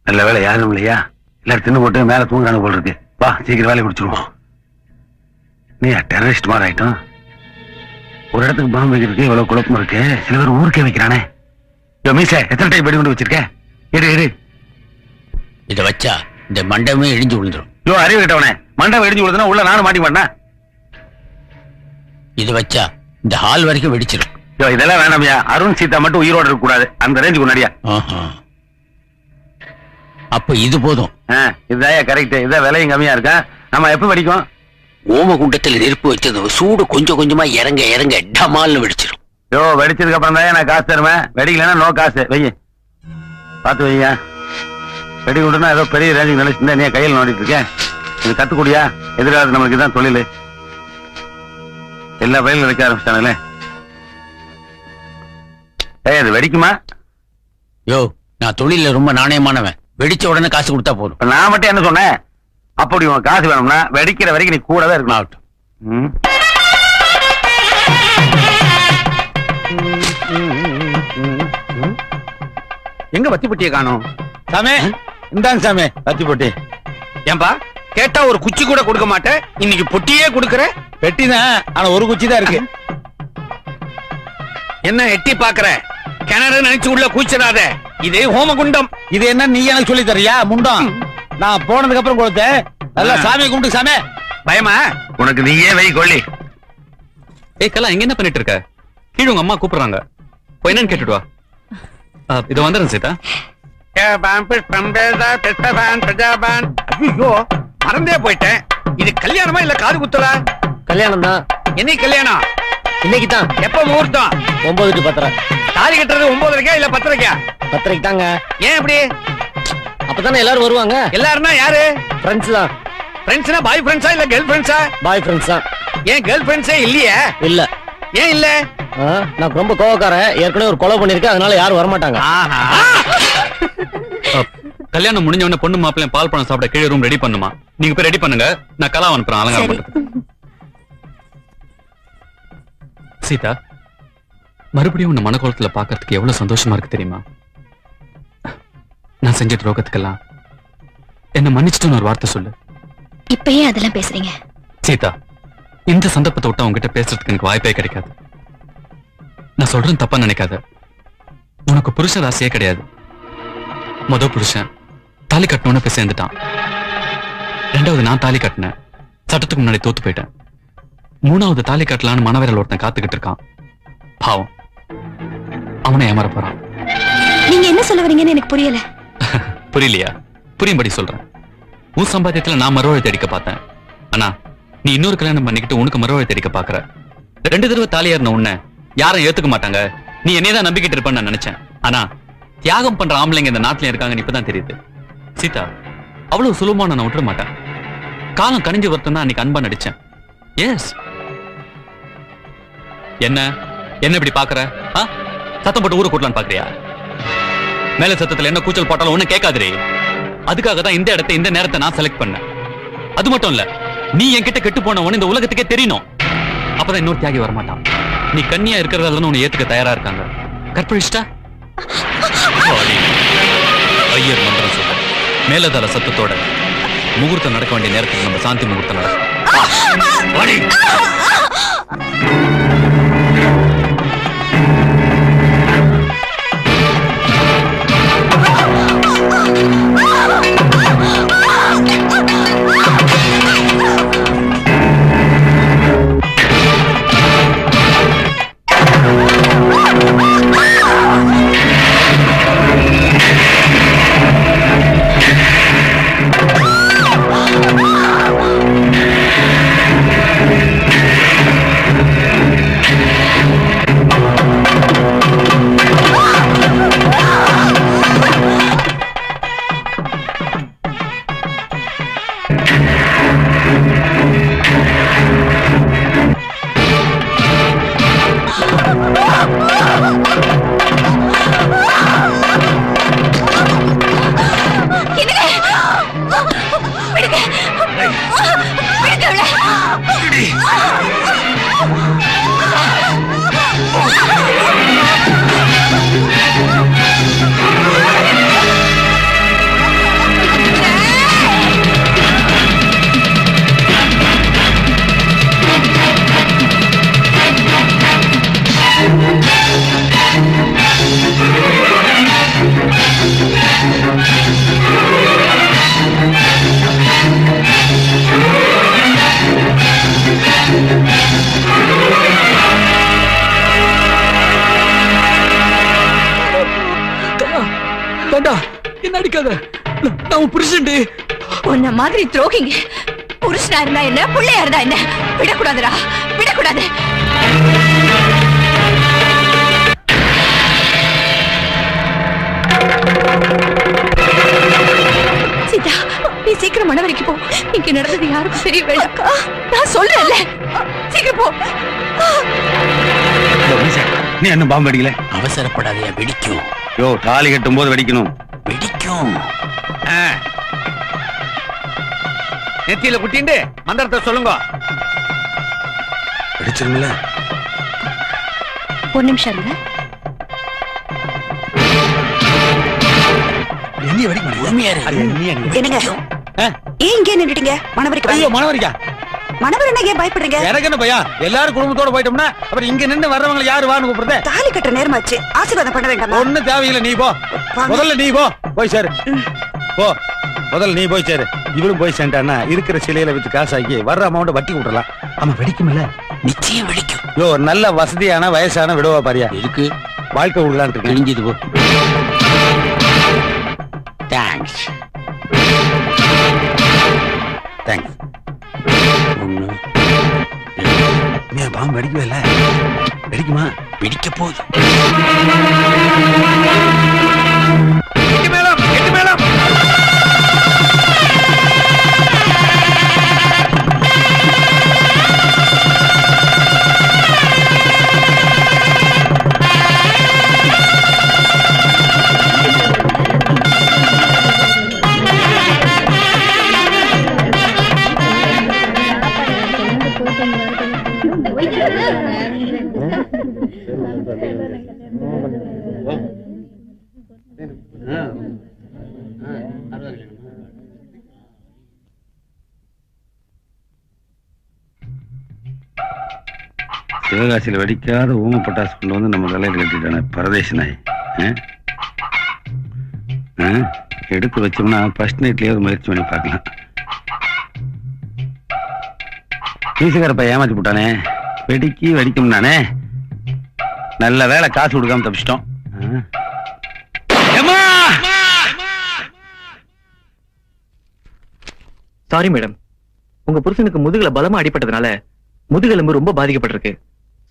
நல்ல வேலை யாரும் இல்லையா? எல்லாரும் தின்னு போட்டு மேல தூங்குறாங்க போல் இருக்கு. வா, சீக்கிரம் வேலையை முடிச்சிருவோம். நீ டெரரிஸ்ட் மாதிரி ஆயிட்டோம். ஒரு இடத்துக்கு பாம்பு வைக்கிறதுக்கு எவ்வளவு குழப்பம் இருக்கு. சில பேர் ஊருக்கே வைக்கிறானே. யோ மீச, எத்தனை டைம் வெடி கொண்டு வச்சிருக்க? எடு. இத வச்சா இந்த மண்டபமே இடிஞ்சு விழுந்துரும். யோ அறிவு கிட்டவனே, மண்டபம் இடிஞ்சு விழுதுனா உள்ள நானும் மாட்டி மாட்டேன். இது வச்சா இந்த ஹால் வரைக்கும் வெடிச்சிடும். யோ இதெல்லாம் வேண்டாமையா. அருண் சீதா மட்டும் உயிரோடு இருக்க கூடாது. அந்த ரேஞ்சுக்கு முன்னாடியா? அப்ப இது போதும். இதுதான் கரெக்ட். இதான் விலையும் கம்மியா இருக்கா. நம்ம எப்ப வெடிக்கும்? ஓமகுண்டத்தில் நெருப்பு வச்சது சூடு கொஞ்சம் கொஞ்சமா இறங்க இறங்க டமால்னு வெடிச்சிடும். யோ, வெடிச்சதுக்கு அப்புறம் தான் நான் காசு தருவேன். வெடிக்கலன்னா நோ காசு. வெய்ய பார்த்து வையா. வெடி கொண்டுனா ஏதோ பெரிய ரேஞ்சுக்கு நினைச்சிருந்தா நீ கையில் நோண்டிட்டு இருக்கேன். இது கத்துக்கூடியா? எதிர்காலத்து நம்மளுக்கு தான் தொழில். எல்லா பயிலும் வைக்க ஆரம்பிச்சிட்டானே. அது வெடிக்குமா? யோ, நான் தொழில ரொம்ப நாணயமானவன். வெடிச்ச உடனே காசு கொடுத்தா போதும். நான் மட்டும் என்ன சொன்னேன்? அப்படி உனக்கு காசு வேணும்னா வெடிக்கிற வரைக்கும் நீ கூடவே இருக்கணும். ஆகட்டும். எங்க வத்தி பொட்டியை காணோம்? சாமி, இந்தாங்க சாமி வத்தி பொட்டி. ஏன்பா கேட்டா ஒரு குச்சி கூட கொடுக்க மாட்டேன், இன்னைக்கு பொட்டியே கொடுக்கற? பெட்டி தான், ஆனா ஒரு குச்சி தான் இருக்கு. என்ன எட்டி பாக்குற? கிணறு நினைச்சு உள்ள கூச்சிடாத. இது ஹோமகுண்டம். இது என்ன நீ எனக்கு சொல்லி தரியா? முண்டம் நான் போனதுக்கு அப்புறம் கொடுத்தேன். நல்லா சாமி கும்பிட்டு. சாமி பயமா? உனக்கு நீயே வை கொள்ளி. ஏய் கலா, இங்க என்ன பண்ணிட்டு இருக்க? கீழ உங்க அம்மா கூப்பிடுறாங்க, போய் என்னன்னு கேட்டுட்டு வா. இது வந்துடுறேன் சீதா. ஐயோ, மறந்தே போயிட்டேன். இது கல்யாணமா இல்ல காது குத்தலா? கல்யாணம் தான். என்னைக்கு கல்யாணம்? இன்னைக்கு தான். எப்ப முகூர்த்தம்? 9 to 10. தாலி கட்டுறது 9:30 இல்ல 10:30? 10:30 தாங்க. ஏன் அப்படி? அப்பதானே எல்லாரும் வருவாங்க. எல்லாருன்னா யாரு? ஃப்ரெண்ட்ஸ் தான். ஃப்ரெண்ட்ஸ்னா பாய் ஃப்ரெண்ட்ஸா இல்ல கேர்ள் ஃப்ரெண்ட்ஸா? பாய் ஃப்ரெண்ட்ஸ் தான். ஏன் கேர்ள் ஃப்ரெண்ட்ஸே இல்லையா? இல்ல. ஏன் இல்ல? நான் ரொம்ப கோவக்காரன். ஏற்கனவே ஒரு கொலை பண்ணிருக்கேன், அதனால யாரும் வர மாட்டாங்க. கல்யாணம் முடிஞ்ச உடனே பொண்ணு மாப்பிள்ளையும் பால் பழம் சாப்பிட கீழே ரூம் ரெடி பண்ணுமா? நீங்க போய் ரெடி பண்ணுங்க, நான் கலா அனுப்புறேன் அலங்காரம் பண்றதுக்கு. சீதா, மறுபடியும் உன்னை மனக்கோலத்துல பாக்கிறதுக்கு எவ்வளவு சந்தோஷமா இருக்கு தெரியுமா? நான் செஞ்ச துரோகத்துக்கெல்லாம் என்ன மன்னிச்சுட்டு ஒரு வார்த்தை சொல்லு. இப்பயே அதெல்லாம் பேசுறீங்க? சீதா, இந்த சந்தர்ப்பத்தை விட்டு உங்ககிட்ட பேசுறதுக்கு எனக்கு வாய்ப்பே கிடைக்காது. நான் சொல்றேன் தப்பா நினைக்காத. உனக்கு புருஷ ராசியே கிடையாது. முதல் புருஷன் தாலி கட்டணும்னு போய் சேர்ந்துட்டான். ரெண்டாவது நான் தாலி கட்டினேன், சட்டத்துக்கு முன்னாடி தோத்து போயிட்டேன். மூணாவது தாலி கட்டலான்னு மனவேரல் ஒருத்தன் காத்துக்கிட்டு இருக்கான். பாவம், அவனை ஏமாற போறான். நீங்க என்ன சொல்ல வரீங்கன்னு எனக்கு புரியல. புரியலையா? புரியும்படி சொல்றேன். உன் சம்பாத்தியத்துல நான் மறுவாழ் தேடிக்க பார்த்தேன். ஆனா நீ இன்னொரு கல்யாணம் பண்ணிக்கிட்டு உனக்கு மறுவாழ் தேடிக்க பாக்குற. 2 தடவை தாலியாருன உன்னை யாரும் ஏத்துக்க மாட்டாங்க. நீ என்னையதான் நம்பிக்கிட்டு இருப்பேன்னு நான் நினைச்சேன். ஆனா தியாகம் பண்ற ஆம்பளைங்க இந்த நாட்டுல இருக்காங்கன்னு இப்பதான் தெரியுது. சீதா, அவ்வளவு சுலபமா நான் விட்டுற மாட்டேன். காலம் கணிஞ்சு வரட்டும் தான் அன்னைக்கு அன்பா நடிச்சேன். எஸ். என்ன என்ன இப்படி பாக்குற? சத்தம் போட்டு ஊரை கூட்டலான்னு பாக்குறியா? மேல சத்தத்துல என்ன கூச்சல் போட்டாலும் ஒண்ணு கேட்காதே. அதுக்காக தான் இந்த இடத்தை இந்த நேரத்தை நான் செலக்ட் பண்ணேன். அது மட்டும் இல்ல, நீ என்கிட்ட கெட்டு போனவன் இந்த உலகத்துக்கே தெரியணும். அப்பதான் இன்னொரு தியாகி வரமாட்டான். நீ கன்னியா இருக்கிறதால உன்னை ஏத்துக்க தயாரா இருக்காங்க. கற்பழிச்சிட்டா ஐயர் மந்திரம் சொல்ல மேலதார சத்தத்தோட முகூர்த்தம் நடக்க வேண்டிய நேரத்துக்கு நம்ம சாந்தி முகூர்த்தம் நடக்கும். என்ன அடிக்காத. நான் உன் புருஷன்டி. உன்ன மாதிரி துரோகிங்க புருஷனா இருந்தா என்ன புள்ளையா இருந்தா என்ன விடக்கூடாதுடா, விடக்கூடாது. சீதா, நீ சீக்கிரம் மணவரைக்கு போ. இங்க நடந்தது யாருக்கும் தெரிய வேண்டாம். நான் சொல்றேன்ல, சீக்கிரம் போ. நீ என்ன பாம்பு அடிக்கல? அவசரப்படாதயா, வெடிக்கும். யோ, தாலி கட்டும் போது வெடிக்கணும். வெடிக்கும். நெத்தியில குட்டிண்டு மந்திரத்தை சொல்லுங்க. வெடிச்சிருமில்ல? ஒரு நிமிஷம் இருங்க. என்னங்க ஏன் இங்கே நின்னுட்டீங்க? மணவரைக்கு ஐயோ, மணவரைக்கா? மணவர் என்ன ஏன் பயப்படுறீங்க? எனக்கு என்ன பையா, எல்லாரும் குடும்பத்தோட போயிட்டோம்னா அப்புறம் இங்க நின்னு வர்றவங்க யாரு வான்னு கூப்பிடுறேன். தாலி கட்ட நேரமாச்சு, ஆசீர்வாதம் பண்ண வேண்டாமா? ஒண்ணு தேவையில்லை, நீ போ. முதல்ல நீ போ, போய் சேரு. போ, முதல்ல நீ போய் சேரு. இவளும் போய் சேர்ந்தான்னா இருக்கிற சிலையில வச்சு காசாக்கி வர்ற அமௌண்ட் வட்டி விட்டுறலாம். ஆமா, வெடிக்கும்ல? நிச்சயம் வெடிக்கும். யோ, நல்ல வசதியான வயசான விடவா பாரியா? இருக்கு. வாழ்க்கை விடலான் இருக்கு. கிழிஞ்சது போ. தேங்க்ஸ். தேங்க்ஸ். நீ பாம்பு வெடிக்கவே இல்ல? வெடிக்குமா? வெடிக்க போகுது. மேளம், எட்டு மேளம். சிவகாசியில் வெடிக்காத ஊம பட்டாசு கொண்டு வந்து நம்ம தலையில் கட்டிட்டானே பரதேசி நாய். எடுத்து வச்சோம்னா ஃபர்ஸ்ட் நைட்லயே ஒரு முயற்சி பண்ணி பார்க்கலாம். வீசுகாரப்ப ஏமாத்தி போட்டானே, வெடிக்கி வெடிக்கும் நானே. நல்ல வேலை, காசு கொடுக்காம தப்பிச்சிட்டோம். சாரி மேடம், உங்க புருஷனுக்கு முதுகுல பலமா அடிபட்டதுனால முதுகெலும்பு ரொம்ப பாதிக்கப்பட்டிருக்கு.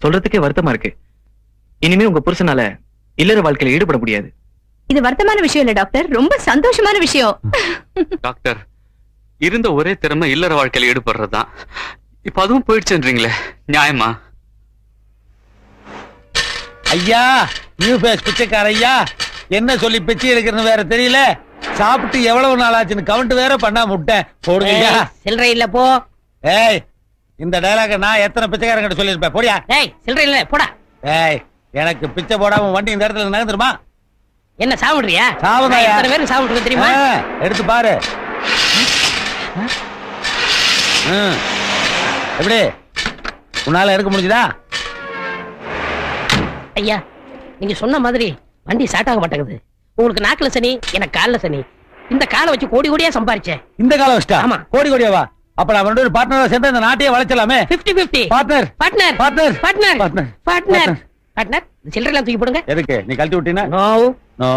சொல்றதுக்கே வருத்தமா இருக்கு. இனிமே உங்க புருஷனால இல்லற வாழ்க்கையில ஈடுபட முடியாது. இது வருத்தமான விஷயம் இல்ல டாக்டர், ரொம்ப சந்தோஷமான விஷயம். டாக்டர், இருந்த ஒரே திறமை இல்லற வாழ்க்கையில ஈடுபடுறதுதான். இப்ப அதுவும் போயிடுச்சுன்றீங்களே, நியாயமா? ஐயா, நியூ பேஸ் பிச்சைக்கார ஐயா, என்ன சொல்லி பிச்சை எடுக்கிறன்னு வேற தெரியல. சாப்பிட்டு எவ்வளவு நாள் ஆச்சுன்னு கவுண்ட் வேற பண்ணாம விட்டேன். போடுங்க. சில்லறை இல்ல போ. ஏய், இந்த டயலாக நான் எத்தனை பிச்சைக்காரங்கிட்ட சொல்லியிருப்பேன். போடியா. ஏய், சில்லறை இல்ல போடா. ஏய், எனக்கு பிச்சை போடாம வண்டி இந்த இடத்துல நகர்ந்துருமா? என்ன சாப்பிடுறியா? சாவுதாயா? எத்தனை பேருக்கு சாப்பிடுறது தெரியுமா? எடுத்து பாரு. எப்படி உன்னால எடுக்க முடிஞ்சுதா? ஐயா, நீங்க சொன்ன மாதிரி வண்டி ஸ்டார்ட் ஆக மாட்டேங்குது. உங்களுக்கு நாக்குல சனி, எனக்கு கால்ல சனி. இந்த காலை வச்சு கோடி கோடியா சம்பாரிச்சேன். இந்த காலை வச்சுட்டா? ஆமா. கோடி கோடியாவா? அப்ப நான் ரெண்டு பார்ட்னரா சேர்ந்து இந்த நாட்டையே வளைச்சலாமே. 50-50. Partner partner partner partner partner partner partner. சில்லறை எல்லாம் தூக்கி போடுங்க. எதுக்கு? நீ கழட்டி விட்டீனா? No no.